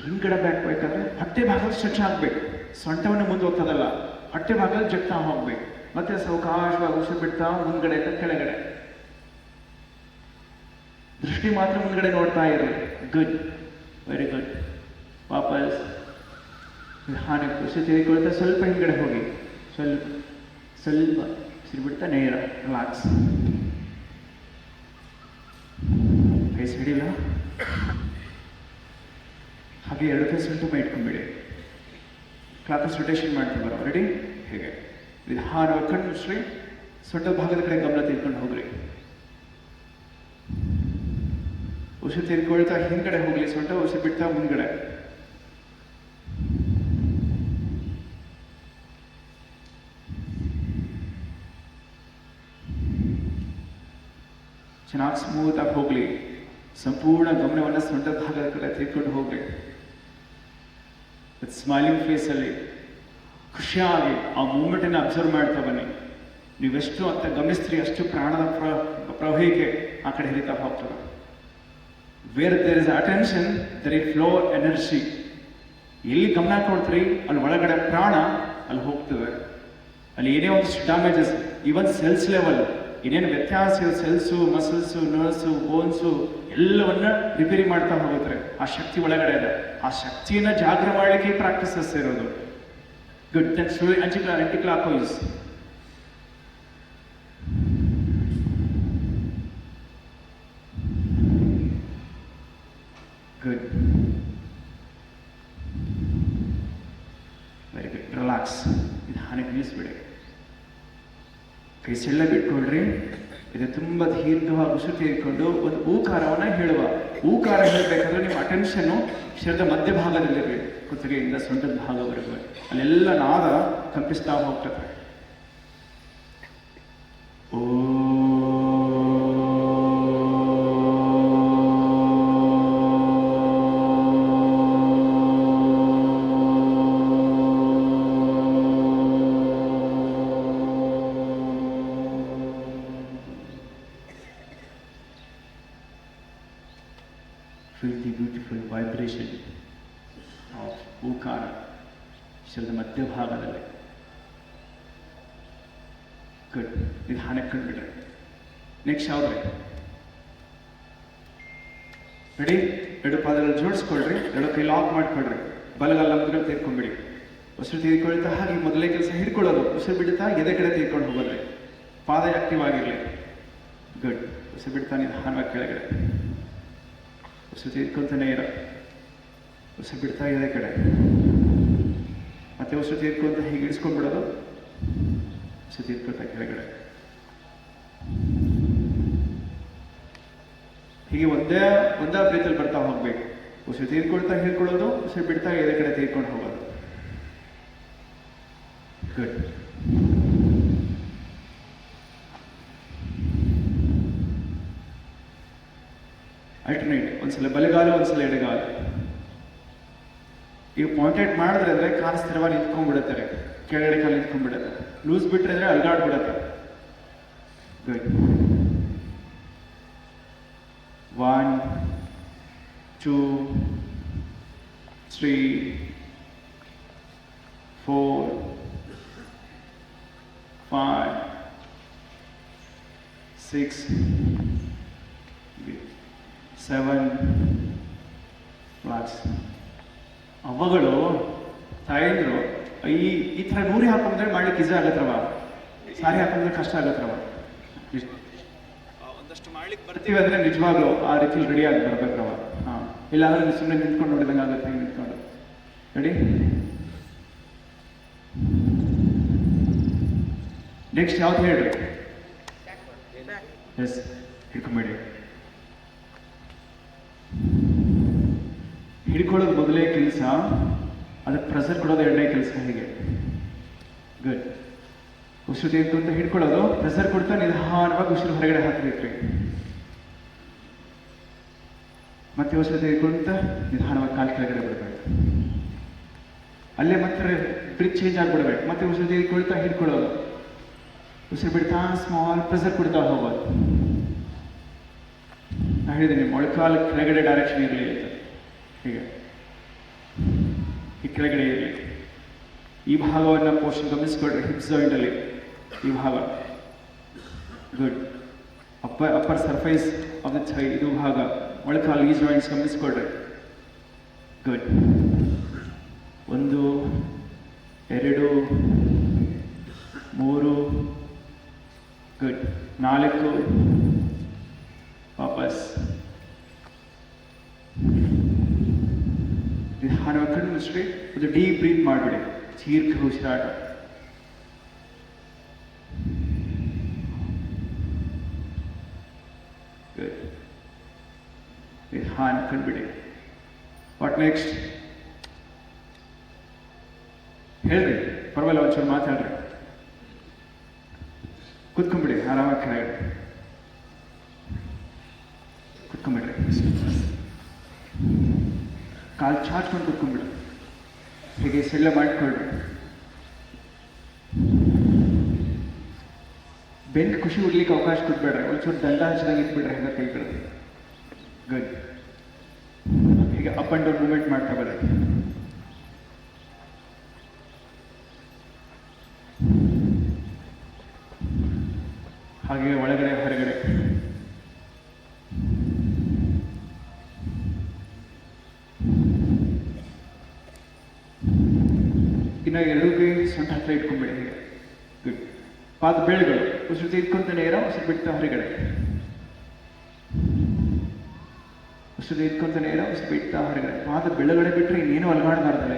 ಹಿಂದ್ಗಡೆ ಬೇಕಂದ್ರೆ ಹೊಟ್ಟೆ ಭಾಗದಲ್ಲಿ ಸ್ಟ್ರೆಚ್ ಆಗ್ಬೇಕು, ಸೊಂಟವನ್ನು ಮುಂದೆ ಹೋಗ್ತದಲ್ಲ, ಹೊಟ್ಟೆ ಭಾಗದಲ್ಲಿ ಜಗ್ತಾ ಹೋಗ್ಬೇಕು. ಮತ್ತೆ ಸಾವಕಾಶವಾಗಿ ಉಸಿರು ಬಿಡ್ತಾ ಮುಂದ್ಗಡೆ ಕೆಳಗಡೆ. ದೃಷ್ಟಿ ಮಾತ್ರ ಮುಂದ್ಗಡೆ ನೋಡ್ತಾ ಇರಿ. ಗುಡ್. Very good. ವಾಪಸ್ ನಿಧಾನಕ್ಕೆ ಉಸಿರು ತೆಗೆದುಕೊಳ್ತಾ ಸ್ವಲ್ಪ ಹಿಂದ್ಗಡೆ ಹೋಗಿ. ಸ್ವಲ್ಪ ಉಸಿರು ಬಿಡ್ತಾ ನೇರ ರಿಲಾಕ್ಸ್. ಕೈ ಸಿಡಿಲ್ಲ. ಹಾಗೆ ಎರಡು ಕೈ ಸೊಂಟ ಮೈ ಇಟ್ಕೊಂಡ್ಬಿಡಿ. ಕ್ಲಾಪಸ್ ರೊಟೇಷನ್ ಮಾಡ್ತೀವಿ ಬರೋ. ರೆಡಿ? ಹೇಗೆ ನಿಧಾನವಾಗಿ ಕಣ್ಣು ಮುಚ್ಚ್ರಿ. ಸೊಂಟ ಭಾಗದ ಕಡೆ ಗಮನ ತೆಗೆದುಕೊಂಡು ಹೋಗ್ರಿ. ಉಸಿರು ತೆಗೆದುಕೊಳ್ತಾ ಹಿಂದ್ಗಡೆ ಹೋಗ್ಲಿ ಸೊಂಟ, ಉಸಿರು ಬಿಡ್ತಾ ಮುಂದ್ಗಡೆ. ಚೆನ್ನಾಗಿ ಸ್ಮೂತ್ ಆಗಿ ಹೋಗ್ಲಿ. ಸಂಪೂರ್ಣ ಗಮನವನ್ನು ಸೊಂಟ ಭಾಗದ ಕಡೆ ತೆಗೆದುಕೊಂಡು ಹೋಗ್ಲಿ. ಸ್ಮೈಲಿಂಗ್ ಫೇಸಲ್ಲಿ ಖುಷಿಯಾಗಿ ಆ ಮೂಮೆಂಟನ್ನು ಅಬ್ಸರ್ವ್ ಮಾಡ್ತಾ ಬನ್ನಿ. ನೀವೆಷ್ಟು ಅಂತ ಗಮನಿಸ್ತೀರಿ, ಅಷ್ಟು ಪ್ರಾಣದ ಪ್ರವಹಿಕೆ ಆ ಕಡೆ ಹರಿತಾ ಹೋಗ್ತದೆ. Where there is attention there is flow energy. ಎಲ್ಲಿ ಗಮನ ಕೊಡ್ತೀರಿ ಅಲ್ಲಿ ಒಳಗಡೆ ಪ್ರಾಣ ಅಲ್ಲಿ ಹೋಗ್ತದೆ. ಅಲ್ಲಿ ಏನೇ ಒಂದಷ್ಟು ಡ್ಯಾಮೇಜಸ್, ಈವನ್ ಸೆಲ್ಸ್ ಲೆವೆಲ್ ಏನೇನು ವ್ಯತ್ಯಾಸ ಇದೆ, ಸೆಲ್ಸು, ಮಸಲ್ಸು, ನರ್ವ್ಸು, ಬೋನ್ಸು ಎಲ್ಲವನ್ನ ರಿಪೇರಿ ಮಾಡ್ತಾ ಹೋಗುತ್ತೆ. ಆ ಶಕ್ತಿ ಒಳಗಡೆ ಇದೆ. ಆ ಶಕ್ತಿಯನ್ನ ಜಾಗೃತ ಮಾಡಲಿಕ್ಕೆ ಪ್ರಾಕ್ಟೀಸಸ್ ಇರೋದು. Good. Aunty-clockwise. Good. Very good. Relax. ನಿಧಾನಕ್ಕೆ ನಿಲ್ಲಿಸ್ಬಿಡಿ. ಕೈ ಸೆಳ್ಳ ಬಿಟ್ಕೊಳ್ರಿ. ಇದು ತುಂಬ ದೀರ್ಘವಾಗಿ ಉಸಿರು ತೆಗೆದುಕೊಂಡು ಒಂದು ಊಕಾರವನ್ನು ಹೇಳುವ. ಊಕಾರ ಹೇಳಬೇಕಾದ್ರೆ ನಿಮ್ಮ ಅಟೆನ್ಷನ್ನು ಶರೀರದ ಮಧ್ಯಭಾಗದಲ್ಲಿರಬೇಕು. ಕುತ್ತಿಗೆಯಿಂದ ಸೊಂಟದ ಭಾಗವರೆಗೂ ಅಲ್ಲೆಲ್ಲ ನಾದ ಕಂಪಿಸ್ತಾ ಹೋಗ್ತದೆ. ಓ feel the beautiful vibration of ಓಂಕಾರ ಶರೀರದ ಮಧ್ಯಭಾಗದಲ್ಲಿ. ಗುಡ್. ನಿಧಾನಕ್ಕೆ ಕಂಡುಬಿಡ್ರಿ. ನೆಕ್ಸ್ಟ್ ಯಾವ್ದ್ರಿ? ರೆಡಿ? ಎರಡು ಪಾದಗಳು ಜೋಡಿಸ್ಕೊಳ್ರಿ. ಎರಡು ಕೈ ಲಾಕ್ ಮಾಡ್ಕೊಳ್ರಿ. ಬಲಗಲ್ಲ ಮುಂದ್ಗಡೆ ತೆಗೆದುಕೊಂಡ್ಬಿಡಿ. ಉಸಿರು ತೆಗೆದುಕೊಳ್ತಾ ಹಾಗೆ ಮೊದಲೇ ಕೆಲಸ ಹಿಡ್ಕೊಳ್ಳೋದು. ಉಸಿರು ಬಿಡ್ತಾ ಎದೆ ಕಡೆ ತೆಗೆದುಕೊಂಡು ಹೋಗೋದ್ರಿ. ಪಾದ ಆಕ್ಟಿವ್ ಆಗಿರಲಿ. ಗುಡ್. ಉಸಿರು ಬಿಡ್ತಾ ನಿಧಾನವಾಗಿ ಕೆಳಗಡೆ. ಉಸಿರು ತೆಗೆದುಕೊಂತಾನೆ ಇರೋ. ಉಸಿರು ಬಿಡ್ತಾ ಎದೆ ಕಡೆ. ಮತ್ತೆ ಉಸಿರು ತೆಗೆದುಕೊಂತ ಹೀಗೆ ಇಡಿಸ್ಕೊಂಡ್ಬಿಡೋದು. ಉಸಿರು ತೆಗೆದುಕೊಳ್ತಾ ಕೆಳಗಡೆ. ಹೀಗೆ ಒಂದೇ ಬ್ರೀತಲ್ಲಿ ಬರ್ತಾ ಹೋಗ್ಬೇಕು. ಉಸಿರು ತೆಗೆದುಕೊಳ್ತಾ ಹಿಡ್ಕೊಳ್ಳೋದು. ಉಸಿರು ಬಿಡ್ತಾ ಎದೆ ಕಡೆ ತೆಗೆದುಕೊಂಡು ಹೋಗೋದು. ಗುಡ್. ಅಲ್ಟರ್ನೇಟ್. ಒಂದ್ಸಲ ಬಲಗಾಲು, ಒಂದ್ಸಲ ಎಡಗಾಲು. ಈಗ ಪಾಯಿಂಟೆಡ್ ಮಾಡಿದ್ರೆ ಅಂದರೆ ಕಾಲು ಸ್ಥಿರವಾಗಿ ನಿಂತ್ಕೊಂಡ್ಬಿಡುತ್ತಾರೆ. ಕೆಳಗಡೆ ಕಾಲು ನಿಂತ್ಕೊಂಡ್ಬಿಡುತ್ತೆ. ಲೂಸ್ ಬಿಟ್ಟರೆ ಅಂದರೆ ಅಲ್ಗಾಡ್ಬಿಡುತ್ತೆ. ಗುಡ್. 1 2 3 4 5 6 7 ರಿಲ್ಯಾಕ್ಸ್. ಅವುಗಳು ತಾಯಂದ್ರು ಈ ಥರ ನೂರಿ ಹಾಕೊಂಡ್ರೆ ಮಾಡ್ಲಿಕ್ಕೆ ಈಸಿ ಆಗತ್ತವ. ಸಾರಿ ಹಾಕೊಂಡ್ರೆ ಕಷ್ಟ ಆಗತ್ತವ. ಒಂದಷ್ಟು ಮಾಡ್ಲಿಕ್ಕೆ ಬರ್ತೀವಿ ಅಂದರೆ ನಿಜವಾಗ್ಲೂ ಆ ರೀತಿ ರೆಡಿ ಆಗಿ ಬರ್ಬೇಕವ. ಹಾಂ, ಇಲ್ಲಾಂದ್ರೆ ನೀವು ಸುಮ್ಮನೆ ನಿಂತ್ಕೊಂಡು ನೋಡಿದಂಗೆ ಆಗುತ್ತೆ. ನಿಂತ್ಕೊಂಡು ರೆಡಿ. ನೆಕ್ಸ್ಟ್ ಯಾವ್ದು ಹೇಳ್ರಿ? ಎಸ್, ಹಿಡ್ಕೊಂಬೇಡಿ. ಹಿಡ್ಕೊಳ್ಳೋದು ಮೊದಲೇ ಕೆಲಸ, ಅದಕ್ಕೆ ಪ್ರೆಸರ್ ಕೊಡೋದು ಎರಡನೇ ಕೆಲಸ. ಹೀಗೆ ಗುಡ್. ಉಸಿರು ತೆಗೆದುಕೊಂತ ಹಿಡ್ಕೊಳ್ಳೋದು. ಪ್ರೆಸರ್ ಕೊಡ್ತಾ ನಿಧಾನವಾಗಿ ಉಸಿರು ಹೊರಗಡೆ ಹಾಕಬೇಕ್ರಿ. ಮತ್ತೆ ಉಸಿರು ತೆಗೆದುಕೊಂತ ನಿಧಾನವಾಗಿ ಕಾಲು ಕೆಳಗಡೆ ಬಿಡಬೇಕು. ಅಲ್ಲೇ ಮತ್ತೆ ಬ್ರೀತ್ ಚೇಂಜ್ ಆಗಿಬಿಡ್ಬೇಕು. ಮತ್ತೆ ಉಸಿರು ತೆಗೆದುಕೊಳ್ತಾ ಹಿಡ್ಕೊಳ್ಳೋದು. ಉಸಿರು ಬಿಡ್ತಾ ಸ್ಮಾಲ್ ಪ್ರೆಸರ್ ಕೊಡ್ತಾ ಹೋಗೋದು. ನಾನು ಹೇಳಿದ್ದೀನಿ ಮೊಳಕಾಲು ಕೆಳಗಡೆ ಡೈರೆಕ್ಷನ್ ಇರಲಿ ಅಂತ. ಹೀಗೆ ಈ ಕೆಳಗಡೆ ಇರಲಿ. ಈ ಭಾಗವನ್ನು ಪೋರ್ಷನ್ ಗಮನಿಸ್ಕೊಳ್ರಿ. ಹಿಪ್ಸ್ ಜಾಯಿಂಟಲ್ಲಿ ಈ ಭಾಗ. Good. Upper surface of the thigh ಇದು ಭಾಗ. ಮೊಳಕಾಲು ಈ ಜಾಯಿಂಟ್ಸ್ ಗಮನಿಸ್ಕೊಳ್ರಿ. ಗುಡ್. 1 2 3 ಗುಡ್. 4 ವಾಪಸ್. ನಿಧಾನವಾಗಿ ಕಣ್ಣು ಮುಚ್ಚಿರಿ. ಒಂದು ಡೀಪ್ ಬ್ರೀತ್ ಮಾಡಿಬಿಡಿ. ದೀರ್ಘ ಉಸಿರಾಟ. ಗುಡ್. ನಿಧಾನ ಕಂಡುಬಿಡಿ. What next? ಹೇಳ್ರಿ, ಪರವಾಗಿಲ್ಲ, ಒಂಚೂರು ಮಾತಾಡ್ರಿ. ಕುತ್ಕೊಂಡ್ಬಿಡಿ ಆರಾಮಾಗಿ ಕೆಳಗಡೆ. ಕುತ್ಕೊಂಡ್ಬಿಡ್ರಿ. ಕಾಲು ಚಾಚ್ಕೊಂಡು ಕುತ್ಕೊಂಡ್ಬಿಡು. ಹೀಗೆ ಸೆಳ್ಳ ಮಾಡಿಕೊಳ್ರಿ. ಬೆನ್ನು ಖುಷಿ ಉಡ್ಲಿಕ್ಕೆ ಅವಕಾಶ ಕೊಟ್ಬೇಡ್ರಿ. ಒಂಚೂರು ದಂಡ ಹಚ್ಚಿದಂಗೆ ಇಟ್ಬಿಡ್ರಿ. ಹಂಗೆ ಕೈ ಬಿಡೋದು. ಗುಡ್. ಹೀಗೆ ಅಪ್ ಆ್ಯಂಡ್ ಡೌನ್ ಮೂವ್ಮೆಂಟ್ ಮಾಡ್ತಾ ಬರ್ರಿ. ಹಾಗೆ ಒಳಗಡೆ ಹೊರಗಡೆ. ಇನ್ನು ಎರಡೂ ಕೈ ಸೊಂಟ ಹತ್ರ ಇಟ್ಕೊಂಡ್ಬಿಡಿ. ಹೀಗೆ ಗುಡ್. ಪಾದ ಬೆಳೆಗಳು. ಉಸಿರು ತೆಗೆದುಕೊಂತ ನೇರ, ಉಸಿರು ಬಿಡ್ತಾ ಹೊರಗಡೆ. ಉಸಿರು ಇಟ್ಕೊಂತಾನೆ ಇರೋ, ಉಸಿರು ಬಿಡ್ತಾ ಹೊರಗಡೆ. ಪಾದ ಬೆಳಗಡೆ ಬಿಟ್ಟರೆ ಇನ್ನೇನು ಅಲ್ಗಾಡಬಾರ್ದಲೆ.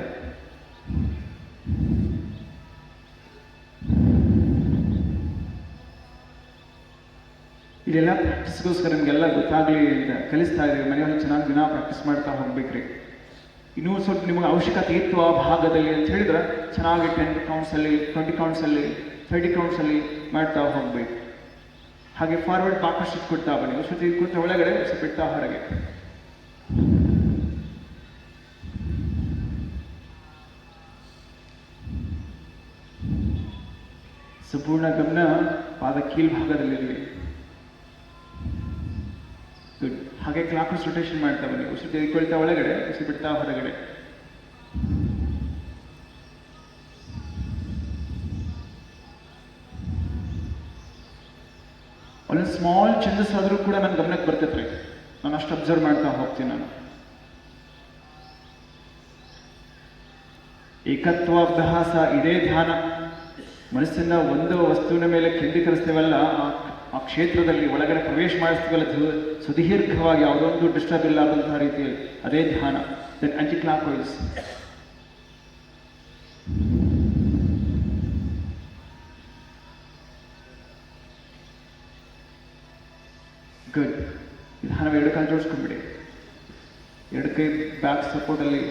ಇದೆಲ್ಲ ಪ್ರಾಕ್ಟೀಸ್ಗೋಸ್ಕರ ನಿಮಗೆಲ್ಲ ಗೊತ್ತಾಗಲಿ ಅಂತ ಕಲಿಸ್ತಾ ಇದ್ದೀವಿ. ಮನೆಯಲ್ಲಿ ಚೆನ್ನಾಗಿ ದಿನ ಪ್ರಾಕ್ಟೀಸ್ ಮಾಡ್ತಾ ಹೋಗ್ಬೇಕ್ರಿ. ಇನ್ನೂ ಸ್ವಲ್ಪ ನಿಮಗೆ ಅವಶ್ಯಕತೆ ಇತ್ತು ಆ ಭಾಗದಲ್ಲಿ ಅಂತ ಹೇಳಿದ್ರೆ ಚೆನ್ನಾಗಿ 10 ಕೌಂಟ್ಸಲ್ಲಿ, 20 ಕೌಂಟ್ಸಲ್ಲಿ, 30 ಕೌಂಟ್ಸಲ್ಲಿ ಮಾಡ್ತಾ ಹೋಗ್ಬೇಕು. ಹಾಗೆ ಫಾರ್ವರ್ಡ್ ಬಾಕಷ್ಟು ಕೊಡ್ತಾ ಬನ್ನಿ. ಉಸಿರು ಕೂತ ಒಳಗಡೆ, ಉಸಿರು ಬಿಡ್ತಾ ಹೊರಗೆ. ಸಂಪೂರ್ಣ ಗಮನ ಪಾದ ಕೀಲ್ ಭಾಗದಲ್ಲಿರಲಿ. ಗುಡ್. ಹಾಗೆ ಕ್ಲಾಕ್ ರೊಟೇಷನ್ ಮಾಡ್ತಾ ಬನ್ನಿ. ಉಸಿರು ತೆಗೆದುಕೊಳ್ತಾ ಒಳಗಡೆ, ಉಸಿರು ಬಿಡ್ತಾ ಹೊರಗಡೆ. ಒಂದೊಂದು ಸ್ಮಾಲ್ ಚೇಂಜಸ್ ಆದರೂ ಕೂಡ ನನ್ನ ಗಮನಕ್ಕೆ ಬರ್ತೈತ್ರಿ. ನಾನು ಅಷ್ಟು ಅಬ್ಸರ್ವ್ ಮಾಡ್ತಾ ಹೋಗ್ತೀನಿ. ನಾನು ಏಕತ್ವಾಭ್ಯಾಸ, ಇದೇ ಧ್ಯಾನ. ಮನಸ್ಸನ್ನ ಒಂದು ವಸ್ತುವಿನ ಮೇಲೆ ಕೇಂದ್ರೀಕರಿಸ್ತೇವಲ್ಲ, ಆ ಕ್ಷೇತ್ರದಲ್ಲಿ ಒಳಗಡೆ ಪ್ರವೇಶ ಮಾಡಿಸ್ತೀವಲ್ಲ ಸುದೀರ್ಘವಾಗಿ, ಯಾವುದೊಂದು ಡಿಸ್ಟರ್ಬ್ ಇಲ್ಲಾದಂತಹ ರೀತಿಯಲ್ಲಿ, ಅದೇ ಧ್ಯಾನ. Then anticlockwise. Good. ನಿಧಾನವಾಗಿ ಎರಡು ಕಾಲು ಜೋಡಿಸ್ಕೊಂಡ್ಬಿಡಿ. ಎರಡು ಕೈ ಬ್ಯಾಕ್ ಸಪೋರ್ಟಲ್ಲಿ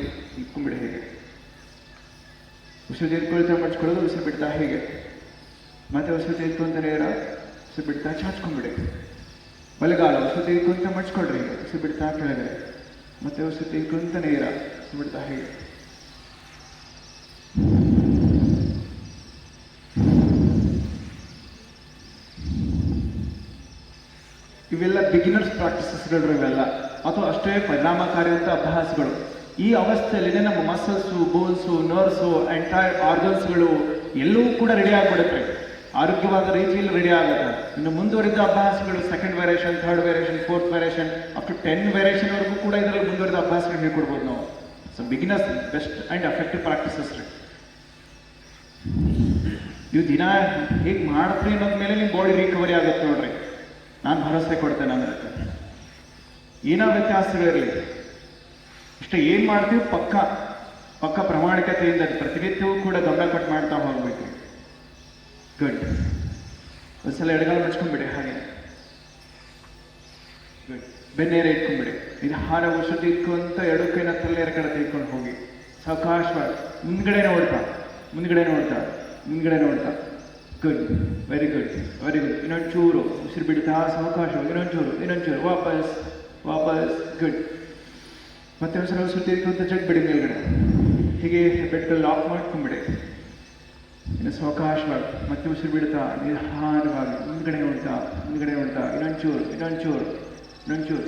ಇಟ್ಕೊಂಡ್ಬಿಡಿ. ಹೇಗೆ ಉಸಿರು ತೆಗೆದುಕೊಳ್ತಾ ಮಡ್ಚ್ಕೊಳ್ಳೋದು, ಉಸಿರು ಬಿಡ್ತಾ ಹೇಗೆ. ಮತ್ತೆ ಉಸಿರು ತೆಗೆದುಕೊಂತ ನೇರ, ಉಸಿರು ಬಿಡ್ತಾ ಚಾಚ್ಕೊಂಡ್ಬಿಡಿ. ಬಲಗಾಲ ಉಸಿರು ತೆಗೆದುಕೊಂತ ಮಡ್ಚ್ಕೊಳ್ರಿ. ಉಸಿರು ಬಿಡ್ತಾ ಕೆಳಗಡೆ. ಮತ್ತೆ ಉಸಿರು ತೆಗೆದುಕೊಂತ ನೇರ, ಉಸಿರು ಬಿಡ್ತಾ ಹೇಗೆ. ಇವೆಲ್ಲ ಬಿಗಿನರ್ಸ್ ಪ್ರಾಕ್ಟೀಸಸ್ಗಳು ಇವೆಲ್ಲ, ಅಥವಾ ಅಷ್ಟೇ ಪರಿಣಾಮಕಾರಿಯಾದ ಅಭ್ಯಾಸಗಳು. ಈ ಅವಸ್ಥೆಯಲ್ಲಿ ನಮ್ಮ ಮಸಲ್ಸು, ಬೋನ್ಸು, ನರ್ವ್ಸು, ಎಂಟೈರ್ ಆರ್ಗನ್ಸ್ಗಳು ಎಲ್ಲವೂ ಕೂಡ ರೆಡಿ ಆಗಿಬಿಡುತ್ತೆ. ಆರೋಗ್ಯವಾದ ರೀತಿಯಲ್ಲಿ ರೆಡಿ ಆಗುತ್ತೆ. ಇನ್ನು ಮುಂದುವರಿದ ಅಭ್ಯಾಸಗಳು, second variation, third variation, fourth variation, up to 10 variation ವರೆಗೂ ಕೂಡ ಇದರಲ್ಲಿ ಮುಂದುವರಿದ ಅಭ್ಯಾಸಗಳು ಹೇಳ್ಕೊಡ್ಬೋದು ನಾವು. So beginners best and effective practices ರೀ. ನೀವು ದಿನ ಹೇಗೆ ಮಾಡ್ತೀರಿ ಅನ್ನೋದ ಮೇಲೆ ನಿಮ್ಮ ಬಾಡಿ ರಿಕವರಿ ಆಗುತ್ತೆ ನೋಡ್ರಿ. ನಾನು ಭರವಸೆ ಕೊಡ್ತೇನೆ. ಅಂದ್ರೆ ಏನೋ ವ್ಯತ್ಯಾಸಗಳಿರಲಿ, ಇಷ್ಟ ಏನು ಮಾಡ್ತೀವಿ ಪಕ್ಕ ಪ್ರಾಮಾಣಿಕತೆಯಿಂದ ಪ್ರತಿನಿತ್ಯವೂ ಕೂಡ ಗಮನ ಕೊಟ್ಟು ಮಾಡ್ತಾ ಹೋಗ್ಬೇಕು. ಗುಡ್. ಒಂದ್ಸಲ ಎಡಗಾಲ ಮಚ್ಕೊಂಡ್ಬಿಡಿ. ಹಾಗೆ ಗುಡ್. ಬೆನ್ನೇರ ಇಟ್ಕೊಂಡ್ಬಿಡಿ. ನಿಧಾನ ಉಸಿರು ಇಟ್ಕೊಂತ ಎರಡು ಕೈನ ತಲೆ ಕಡೆ ತೆಗೆದುಕೊಂಡು ಹೋಗಿ ಸಾವಕಾಶವಾಗಿ ಮುಂದ್ಗಡೆ ನೋಡ್ತಾ, ಮುಂದ್ಗಡೆ ನೋಡ್ತಾ. Good. Very good, very good. ಇನ್ನೊಂದು ಚೂರು ಉಸಿರು ಬಿಡ್ತಾ ಸಾವಕಾಶವಾಗಿ. ಇನ್ನೊಂದು ಚೂರು ವಾಪಸ್. ಗುಡ್. ಮತ್ತೆ ಒಂದ್ಸಲ ಉಸಿರು ತೆಗೆದುಕೊಂತ ಜಗ್ ಬಿಡಿ ಮೇಲ್ಗಡೆ. ಹೀಗೆ ಬೆಟ್ಟು ಲಾಕ್ ಮಾಡ್ಕೊಂಡ್ಬಿಡಿ. ಇನ್ನು ಸಾವಕಾಶವಾಗಿ ಮತ್ತೆ ಉಸಿರು ಬಿಡ್ತಾ ನಿಧಾನವಾಗಿ ಮುಂದ್ಗಡೆ ನೋಡ್ತಾ. ಇನ್ನೊಂದು ಚೂರು.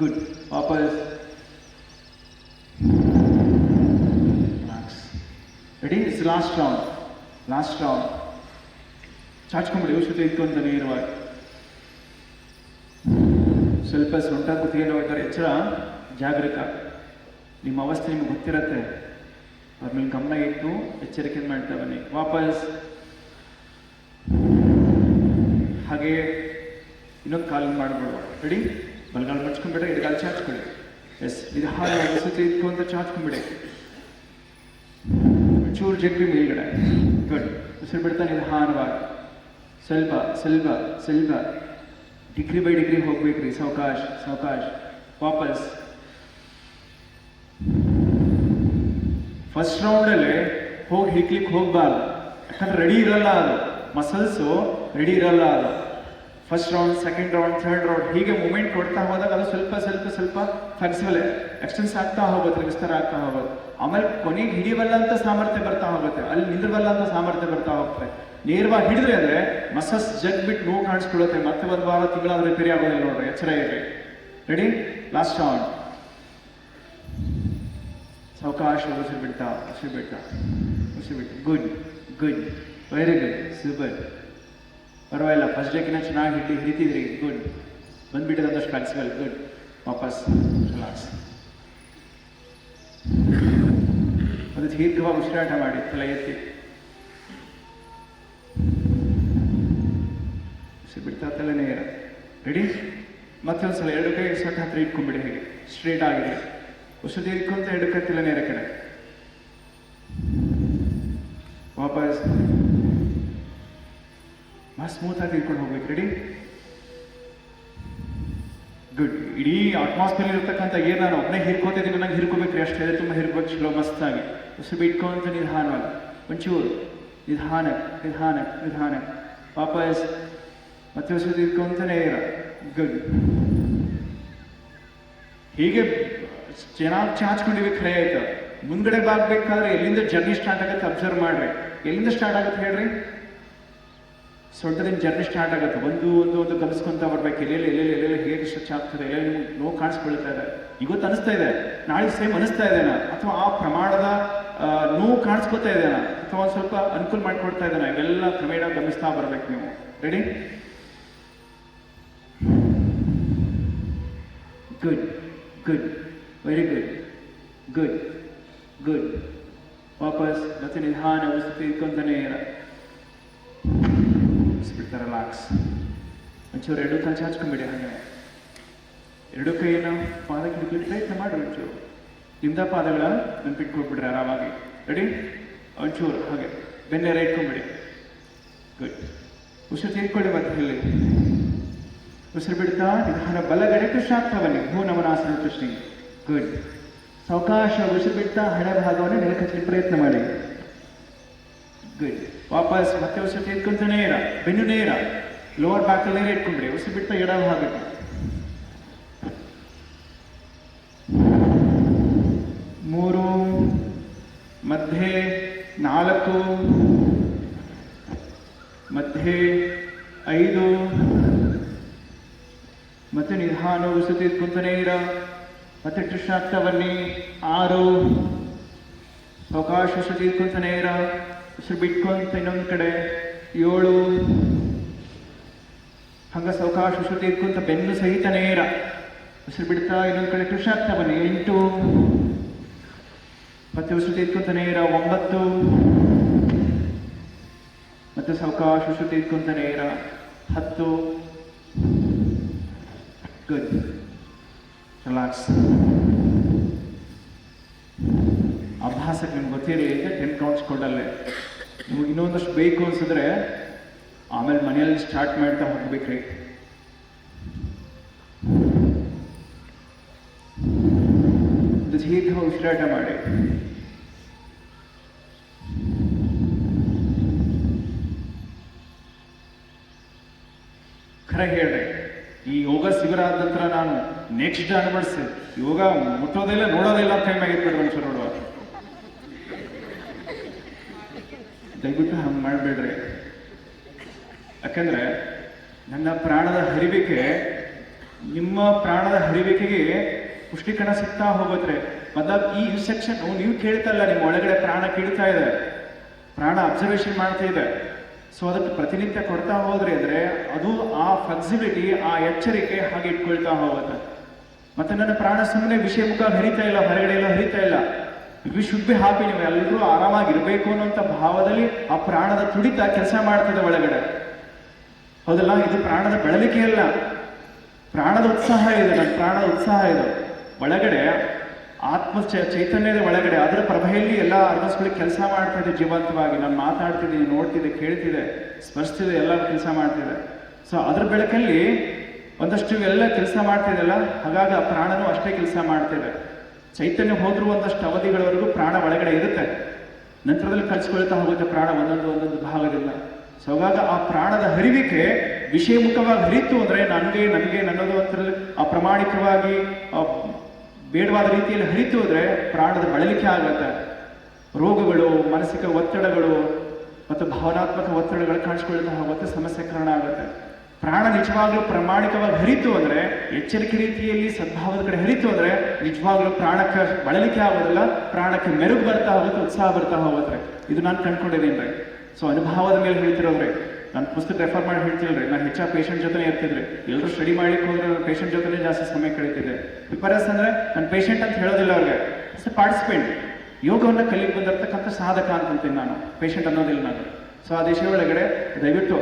ಗುಡ್. ವಾಪಸ್. ರೆಡಿ? It's last round. ಚಾಚ್ಕೊಂಡ್ಬಿಡಿ. ಉಸಿರು ತೆಗೆದುಕೊಂತ ನೇರವಾಗಿ. ಸ್ವಲ್ಪ ಸೊಂಟ ಕುತ್ತಿಗೆ ನೋಡ್ತಾರೆ. ಎಚ್ಚರ, ಜಾಗೃತ. ನಿಮ್ಮ ಅವಸ್ಥೆ ನಿಮ್ಗೆ ಗೊತ್ತಿರತ್ತೆ. ಅದ್ರ ಮೇಲೆ ಗಮನ ಇಟ್ಟು ಎಚ್ಚರಿಕೆ ಮಾಡ್ತಾ ಬನ್ನಿ. ವಾಪಸ್. ಹಾಗೆ ಇನ್ನೊಂದು ಕಾಲಿನ ಮಾಡ್ಬಿಡುವ. ರೆಡಿ? ಬಲಗಾಲ ಮಡ್ಚ್ಕೊಂಡ್ಬಿಟ್ರೆ ಎಡಗಾಲ ಚಾಚ್ಕೊಳ್ಳಿ. ಎಸ್. ಇದು ಹಾಗೆ ಉಸಿರು ತೆಗೆದುಕೊಂತ ಚಾಚ್ಕೊಂಡ್ಬಿಡಿ. ಚೂರು ಜಗ್ಗಿ ಮೇಲ್ಗಡೆ. ಗುಡ್. ಉಸಿರು ಬಿಡ್ತಾ ನಿಧಾನವಾಗಿ ಸ್ವಲ್ಪ ಡಿಗ್ರಿ ಬೈ ಡಿಗ್ರಿ ಹೋಗ್ಬೇಕ್ರಿ. ಸಾವಕಾಶ. ವಾಪಸ್. ಫಸ್ಟ್ ರೌಂಡಲ್ಲಿ ಹೋಗಿ ಹಿಕ್ಲಿಕ್ಕೆ ಹೋಗ್ಬಾರ್ದು. ಯಾಕಂದ್ರೆ ರೆಡಿ ಇರಲ್ಲ ಅದು, ಮಸಲ್ಸು ರೆಡಿ ಇರಲ್ಲ ಅದು. First round, second round, third round ಹೀಗೆ ಮೂಮೆಂಟ್ ಕೊಡ್ತಾ ಹೋದಾಗ ಅದು ಸ್ವಲ್ಪ ಫ್ಲೆಕ್ಸಿಬಲ್ ಎಕ್ಸ್ಟೆನ್ಸ್ ಆಗ್ತಾ ಹೋಗುತ್ತೆ, ವಿಸ್ತಾರ ಆಗ್ತಾ ಹೋಗುತ್ತೆ. ಆಮೇಲೆ ಕೊನೆಗೆ ಹಿಡಿಯಬಲ್ಲ ಅಂತ ಸಾಮರ್ಥ್ಯ ಬರ್ತಾ ಹೋಗುತ್ತೆ, ಅಲ್ಲಿ ನಿಂದ್ರಬಲ್ಲ ಅಂತ ಸಾಮರ್ಥ್ಯ ಬರ್ತಾ ಹೋಗ್ತದೆ. ನೇರವಾಗಿ ಹಿಡಿದ್ರೆ ಅಂದರೆ ಮಸಲ್ಸ್ ಜಗ್ ಬಿಟ್ಟು ನೋವು ಕಾಣಿಸ್ಕೊಳ್ಳುತ್ತೆ. ಮತ್ತೆ ಒಂದು ವಾರ ತಿಂಗಳಾದ್ರೆ ರಿಪೇರಿ ಆಗೋದಿಲ್ಲ ನೋಡ್ರಿ. ಎಚ್ಚರ ಇರ್ರಿ. ರೆಡಿ? Last round. ಸಾವಕಾಶ ಉಸಿರು ಬಿಡ್ತಾ. ಗುಡ್. Very good. ಸೂಪರ್. ಪರವಾಗಿಲ್ಲ. ಫಸ್ಟ್ ಡೇಕಿನ ಚೆನ್ನಾಗಿ ಹಿಡಿತಿದ್ರಿ. ಗುಡ್. ಬಂದ್ಬಿಟ್ಟಿದಂದಷ್ಟು ಫ್ಲೆಕ್ಸಿಬಲ್. ಗುಡ್. ವಾಪಸ್. ರಿಲಾಕ್ಸ್. ಅದು ದೀರ್ಘವಾಗಿ ಉಸಿರಾಟ ಮಾಡಿ. ತಲೆ ಎತ್ತಿ ಉಸಿರು ಬಿಡ್ತಾ ತಲೆ ನೇರ. ರೆಡಿ? ಮತ್ತೊಂದ್ಸಲ ಎರಡು ಕೈ ಸೊಟ್ಟ ಹತ್ರ ಇಟ್ಕೊಂಡ್ಬಿಡಿ. ಹೇಗೆ ಸ್ಟ್ರೇಟ್ ಆಗಿರಲಿ. ಉಸಿರು ತೀರ್ಕೊಂತ ಎಡಕತ್ತಿಲ್ಲ ನೇರ ಕಡೆ. ವಾಪಸ್ ಸ್ಮೂತ್ ಆಗಿ ಇಟ್ಕೊಂಡು ಹೋಗ್ಬೇಕು. ರೆಡಿ? ಗುಡ್. ಇಡೀ ಅಟ್ಮಾಸ್ಫಿಯರ್ ಇರ್ತಕ್ಕಂಥ ಏನು ನಾನು ಒಬ್ಬನೇ ಹಿರ್ಕೋತಿದ್ದೀನಿ, ನಂಗೆ ಹಿರ್ಕೋಬೇಕ್ರಿ ಅಷ್ಟೇ, ತುಂಬ ಹಿರ್ಬೇಕು ಚಲೋ ಮಸ್ತಾಗಿ. ಉಸಿರು ಬಿಟ್ಕೊಂತ ನಿಧಾನವಾಗಿ, ಒಂಚೂರು ನಿಧಾನಕ್ಕೆ ನಿಧಾನಕ್ಕೆ ನಿಧಾನಕ್ಕೆ ವಾಪಸ್ ಮತ್ತೆ ಉಸಿರು ತೀರ್ಕೊಂತಾನೆ ಇರ. ಗುಡ್. ಹೀಗೆ ಚೆನ್ನಾಗಿ ಚಾಚ್ಕೊಂಡಿವಿ ಖರೆ ಆಯ್ತು. ಮುಂದ್ಗಡೆ ಬಾಗ್ಬೇಕಾದ್ರೆ ಎಲ್ಲಿಂದ ಜರ್ನಿ ಸ್ಟಾರ್ಟ್ ಆಗುತ್ತೆ ಅಬ್ಸರ್ವ್ ಮಾಡ್ರಿ. ಎಲ್ಲಿಂದ ಸ್ಟಾರ್ಟ್ ಆಗುತ್ತೆ ಹೇಳ್ರಿ? ಸೊಂಟದಿಂದ ಜರ್ನಿ ಸ್ಟಾರ್ಟ್ ಆಗುತ್ತೆ. ಒಂದು ಒಂದು ಒಂದು ಗಮನಿಸ್ಕೊಂತ ಬರ್ಬೇಕು. ಎಲ್ಲೆಲ್ಲಿ ಹೇಗೆ ಸ್ಟ್ರೆಚ್ ಆಗ್ತದೆ, ಎಲ್ಲ ನಿಮ್ಗೆ ನೋವು ಕಾಣಿಸ್ಕೊಳ್ತಾ ಇದೆ, ಇವತ್ತು ಅನಿಸ್ತಾ ಇದೆ, ನಾಳೆ ಸೇಮ್ ಅನಿಸ್ತಾ ಇದ್ದೇನಾ, ಅಥವಾ ಆ ಪ್ರಮಾಣದ ನೋವು ಕಾಣಿಸ್ಕೊತಾ ಇದ್ದೇನಾ, ಅಥವಾ ಒಂದು ಸ್ವಲ್ಪ ಅನುಕೂಲ ಮಾಡಿಕೊಡ್ತಾ ಇದ್ದೇನಾ, ಇವೆಲ್ಲ ಕ್ರಮೇಣ ಗಮನಿಸ್ತಾ ಬರ್ಬೇಕು ನೀವು. Ready? Good good, very good, good good. ವಾಪಸ್ ಮತ್ತೆ ನಿಧಾನ ಉಸಿರು ತೀರ್ಕೊಂತಾನೆ ಇರ. ಬಿಡ್ತಾರೆ ರಿಲ್ಯಾಕ್ಸ್. ಒಂಚೂರು ಎರಡು ಕಾಲು ಚಾಚ್ಕೊಂಡ್ಬಿಡಿ. ಹಾಗೆ ಎರಡು ಕೈಯನ್ನು ಪಾದಕ್ಕೆ ಹಿಡಿದು ಪ್ರಯತ್ನ ಮಾಡಿ. ಒಂಚೂರು ನಿಮ್ದ ಪಾದಗಳ ನೆನ್ಪಿಟ್ಕೊಳ್ಬಿಡ್ರಿ ಆರಾಮಾಗಿ. ರೆಡಿ? ಒಂಚೂರು ಹಾಗೆ ಬೆನ್ನೆರ ಇಟ್ಕೊಂಡ್ಬಿಡಿ. ಗುಡ್. ಉಸಿರು ತೀರ್ಕೊಳ್ಳಿ. ಮತ್ತೆ ಇಲ್ಲಿ ಉಸಿರು ಬಿಡ್ತಾ ನಿಧಾನ ಬಲಗಡೆ ಕೃಷ್ಣಾರ್ಥ ಬನ್ನಿ. ಭೂನಮನಾಸನ ಕೃಷ್ಣಿಗೆ. ಗುಡ್. ಸಾವಕಾಶ ಉಸಿರು ಬಿಡ್ತಾ ಹಣೆ ಭಾಗವನ್ನು ನೆಲಕಚ್ಚಲಿಕ್ಕೆ ಪ್ರಯತ್ನ ಮಾಡಿ. ಗುಡ್. ವಾಪಸ್ ಮತ್ತೆ ಉಸಿರು ತೀರ್ಕೊಂತ ನೇರ, ಬೆನ್ನು ನೇರ, ಲೋವರ್ ಬ್ಯಾಕಲ್ಲಿ ನೇರ ಇಟ್ಕೊಂಡ್ರಿ. ಉಸಿರು ಬಿಡ್ತಾ ಎಡ ಭಾಗಕ್ಕೆ. 3 ಮಧ್ಯೆ 4 ಮಧ್ಯೆ 5 ಮತ್ತೆ ನಿಧಾನ ಉಸಿರು ತೀರ್ಕೊಂತ ನೇರ, ಮತ್ತೆ ಕೃಷ್ಣಾರ್ಥ ಬನ್ನಿ. 6 ಸಾವಕಾಶ ಉಸಿರು ತೀರ್ಕೊಂತ ನೇರ, ಉಸಿರು ಬಿಟ್ಕೊಂತ ಇನ್ನೊಂದು ಕಡೆ. 7 ಹಂಗ ಸಾವಕಾಶ ಉಸಿರು ತೀರ್ಕೊಂತ ಬೆನ್ನು ಸಹಿತ ನೇರ, ಉಸಿರು ಬಿಡ್ತಾ ಇನ್ನೊಂದು ಕಡೆ ಕೃಷ್ಣಾರ್ಥ ಬನ್ನಿ. 8 ಮತ್ತೆ ಉಸಿರು ತೀರ್ಕೊಂತ ನೇರ. 9 ಮತ್ತೆ ಸಾವಕಾಶ ಉಸಿರು ತೀರ್ಕೊಂತ ನೇರ. 10. ಗುಡ್. ರಿಲ್ಯಾಕ್ಸ್. ಅಭ್ಯಾಸಕ್ಕೆ ನಿಮ್ಗೆ ಗೊತ್ತಿರಲಿ ಅಂತ 10 ಕೌಂಟ್ಸ್ ಕೊಡಲ್ಲೇ. ನಿಮ್ಗೆ ಇನ್ನೊಂದಷ್ಟು ಬೇಕು ಅನ್ಸಿದ್ರೆ ಆಮೇಲೆ ಮನೆಯಲ್ಲಿ ಸ್ಟಾರ್ಟ್ ಮಾಡ್ತಾ ಹೋಗ್ಬೇಕ್ರಿ. ದೀರ್ಘ ಉಸಿರಾಟ ಮಾಡಿ. ಖರೆ ಹೇಳ್ರಿ, ಈ ಯೋಗ ಶಿಬಿರ ಆದ ನಂತರ ನಾನು ನೆಕ್ಸ್ಟ್ ಅನ್ಬಡಿಸಿ ಯೋಗ ಮುಟ್ಟೋದಿಲ್ಲ ನೋಡೋದಿಲ್ಲ ಅಂತ ಟೈಮ್ ಆಗಿರ್ಬೇಡಿ. ಮನುಷ್ಯ ನೋಡುವ ದಯವಿಟ್ಟು ಹಂಗೆ ಮಾಡಬೇಡ್ರಿ. ಯಾಕಂದ್ರೆ ನನ್ನ ಪ್ರಾಣದ ಹರಿವಿಕೆ ನಿಮ್ಮ ಪ್ರಾಣದ ಹರಿವಿಕೆಗೆ ಪುಷ್ಟೀಕರಣ ಸಿಗ್ತಾ ಹೋಗುತ್ತೆ. ಮೊದಲ ಈ ಇನ್ಸ್ಟ್ರಕ್ಷನ್ ನೀವು ಕೇಳ್ತಲ್ಲ, ನಿಮ್ಮ ಒಳಗಡೆ ಪ್ರಾಣ ಕೀಳ್ತಾ ಇದೆ, ಪ್ರಾಣ ಅಬ್ಸರ್ವೇಷನ್ ಮಾಡ್ತಾ ಇದೆ. ಸೊ ಅದಕ್ಕೆ ಪ್ರತಿನಿತ್ಯ ಕೊಡ್ತಾ ಹೋದ್ರಿ ಅಂದ್ರೆ ಅದು ಆ ಫ್ಲೆಕ್ಸಿಬಿಲಿಟಿ, ಆ ಎಚ್ಚರಿಕೆ ಹಾಗೆ ಇಟ್ಕೊಳ್ತಾ ಹೋಗುತ್ತೆ. ಮತ್ತೆ ನನ್ನ ಪ್ರಾಣ ಸುಮ್ಮನೆ ವಿಷಯ ಮುಖ ಹರಿತಾ ಇಲ್ಲ, ಹೊರಗಡೆ ಎಲ್ಲ ಹರಿತಾ ಇಲ್ಲ. We should be happy. ನೀವು ಎಲ್ಲರೂ ಆರಾಮಾಗಿರ್ಬೇಕು ಅನ್ನೋಂಥ ಭಾವದಲ್ಲಿ ಆ ಪ್ರಾಣದ ತುಡಿತ ಕೆಲಸ ಮಾಡ್ತದೆ ಒಳಗಡೆ. ಹೌದಲ್ಲ? ಇದು ಪ್ರಾಣದ ಬೆಳಲಿಕೆ ಅಲ್ಲ, ಪ್ರಾಣದ ಉತ್ಸಾಹ ಇದೆ. ನನ್ನ ಪ್ರಾಣದ ಉತ್ಸಾಹ ಇದೆ ಒಳಗಡೆ, ಆತ್ಮ ಚೈತನ್ಯದ ಒಳಗಡೆ. ಅದರ ಪ್ರಭೆಯಲ್ಲಿ ಎಲ್ಲ ಆರ್ಗನ್ಸ್ಗಳಿಗೆ ಕೆಲಸ ಮಾಡ್ತಾ ಇದೆ ಜೀವಂತವಾಗಿ. ನಾನು ಮಾತಾಡ್ತಿದ್ದೀನಿ, ನೋಡ್ತಿದ್ದೆ, ಕೇಳ್ತಿದೆ, ಸ್ಪರ್ಶಿಸಿದೆ, ಎಲ್ಲ ಕೆಲಸ ಮಾಡ್ತಿದೆ. ಸೊ ಅದ್ರ ಬೆಳಕಲ್ಲಿ ಒಂದಷ್ಟು ಎಲ್ಲ ಕೆಲಸ ಮಾಡ್ತಿದೆಲ್ಲ, ಹಾಗಾಗಿ ಆ ಪ್ರಾಣನೂ ಅಷ್ಟೇ ಕೆಲಸ ಮಾಡ್ತಿದೆ. ಚೈತನ್ಯ ಹೋದ್ರೂ ಒಂದಷ್ಟು ಅವಧಿಗಳವರೆಗೂ ಪ್ರಾಣ ಒಳಗಡೆ ಇರುತ್ತೆ, ನಂತರದಲ್ಲಿ ಕಳ್ಸಿಕೊಳ್ತಾ ಹೋಗುತ್ತೆ ಪ್ರಾಣ ಒಂದೊಂದು ಭಾಗದಿಂದ. ಸೊ ಹಾಗಾಗಿ ಆ ಪ್ರಾಣದ ಹರಿವಿಕೆ ವಿಷಯಮುಖವಾಗಿ ಹರಿತು ಅಂದರೆ ನಮಗೆ ನನ್ನದು ಅಂತರಲ್ಲಿ ಆ ಪ್ರಾಮಾಣಿಕವಾಗಿ ಬೇಡವಾದ ರೀತಿಯಲ್ಲಿ ಹರಿತು ಹೋದರೆ ಪ್ರಾಣದ ಬಳಲಿಕೆ ಆಗುತ್ತೆ. ರೋಗಗಳು, ಮಾನಸಿಕ ಒತ್ತಡಗಳು ಮತ್ತು ಭಾವನಾತ್ಮಕ ಒತ್ತಡಗಳು ಕಾಣಿಸ್ಕೊಳ್ತಾ ಹೋಗುತ್ತೆ, ಸಮಸ್ಯೆ ಕಾರಣ ಆಗುತ್ತೆ. ಪ್ರಾಣ ನಿಜವಾಗ್ಲೂ ಪ್ರಾಮಾಣಿಕವಾಗಿ ಹರಿತು ಅಂದರೆ, ಎಚ್ಚರಿಕೆ ರೀತಿಯಲ್ಲಿ ಸದ್ಭಾವದ ಕಡೆ ಹರಿತು ಅಂದರೆ ನಿಜವಾಗ್ಲೂ ಪ್ರಾಣಕ್ಕೆ ಬಳಲಿಕೆ ಆಗೋದಿಲ್ಲ, ಪ್ರಾಣಕ್ಕೆ ಮೆರುಗು ಬರ್ತಾ ಹೋಗುತ್ತೆ, ಉತ್ಸಾಹ ಬರ್ತಾ ಹೋಗುತ್ತೆ. ಇದು ನಾನು ಕಂಡ್ಕೊಂಡಿದ್ದೀನಿ ರೀ. ಸೊ ಅನುಭವದ ಮೇಲೆ ಹೇಳ್ತಿರೋದ್ರಿ. ನಾನು ಪುಸ್ತಕ ರೆಫರ್ ಮಾಡಿ ಹೇಳ್ತಿಲ್ರಿ, ನಾನು ಹೆಚ್ಚಾಗಿ ಪೇಷಂಟ್ ಜೊತೆ ಇರ್ತಿದ್ರಿ. ಎಲ್ಲರೂ ಸ್ಟಡಿ ಮಾಡ್ಲಿಕ್ಕೆ ಹೋದ್ರೆ ನಾನು ಪೇಷಂಟ್ ಜೊತೆ ಜಾಸ್ತಿ ಸಮಯ ಕಳೀತಿದ್ದೆ. ಪ್ರಿಪರೇಸ್ ಅಂದರೆ ನಾನು ಪೇಷಂಟ್ ಅಂತ ಹೇಳೋದಿಲ್ಲ ಅವ್ರಿಗೆ, ಅಷ್ಟೇ ಪಾರ್ಟಿಸಿಪೇಂಟ್. ಯೋಗವನ್ನು ಕಲಿಗೆ ಬಂದಿರ್ತಕ್ಕಂಥ ಸಾಧಕ ಅಂತಂತೀನಿ ನಾನು, ಪೇಷಂಟ್ ಅನ್ನೋದಿಲ್ಲ ನಾನು. ಸೊ ಆ ದೇಶ ಒಳಗಡೆ ದಯವಿಟ್ಟು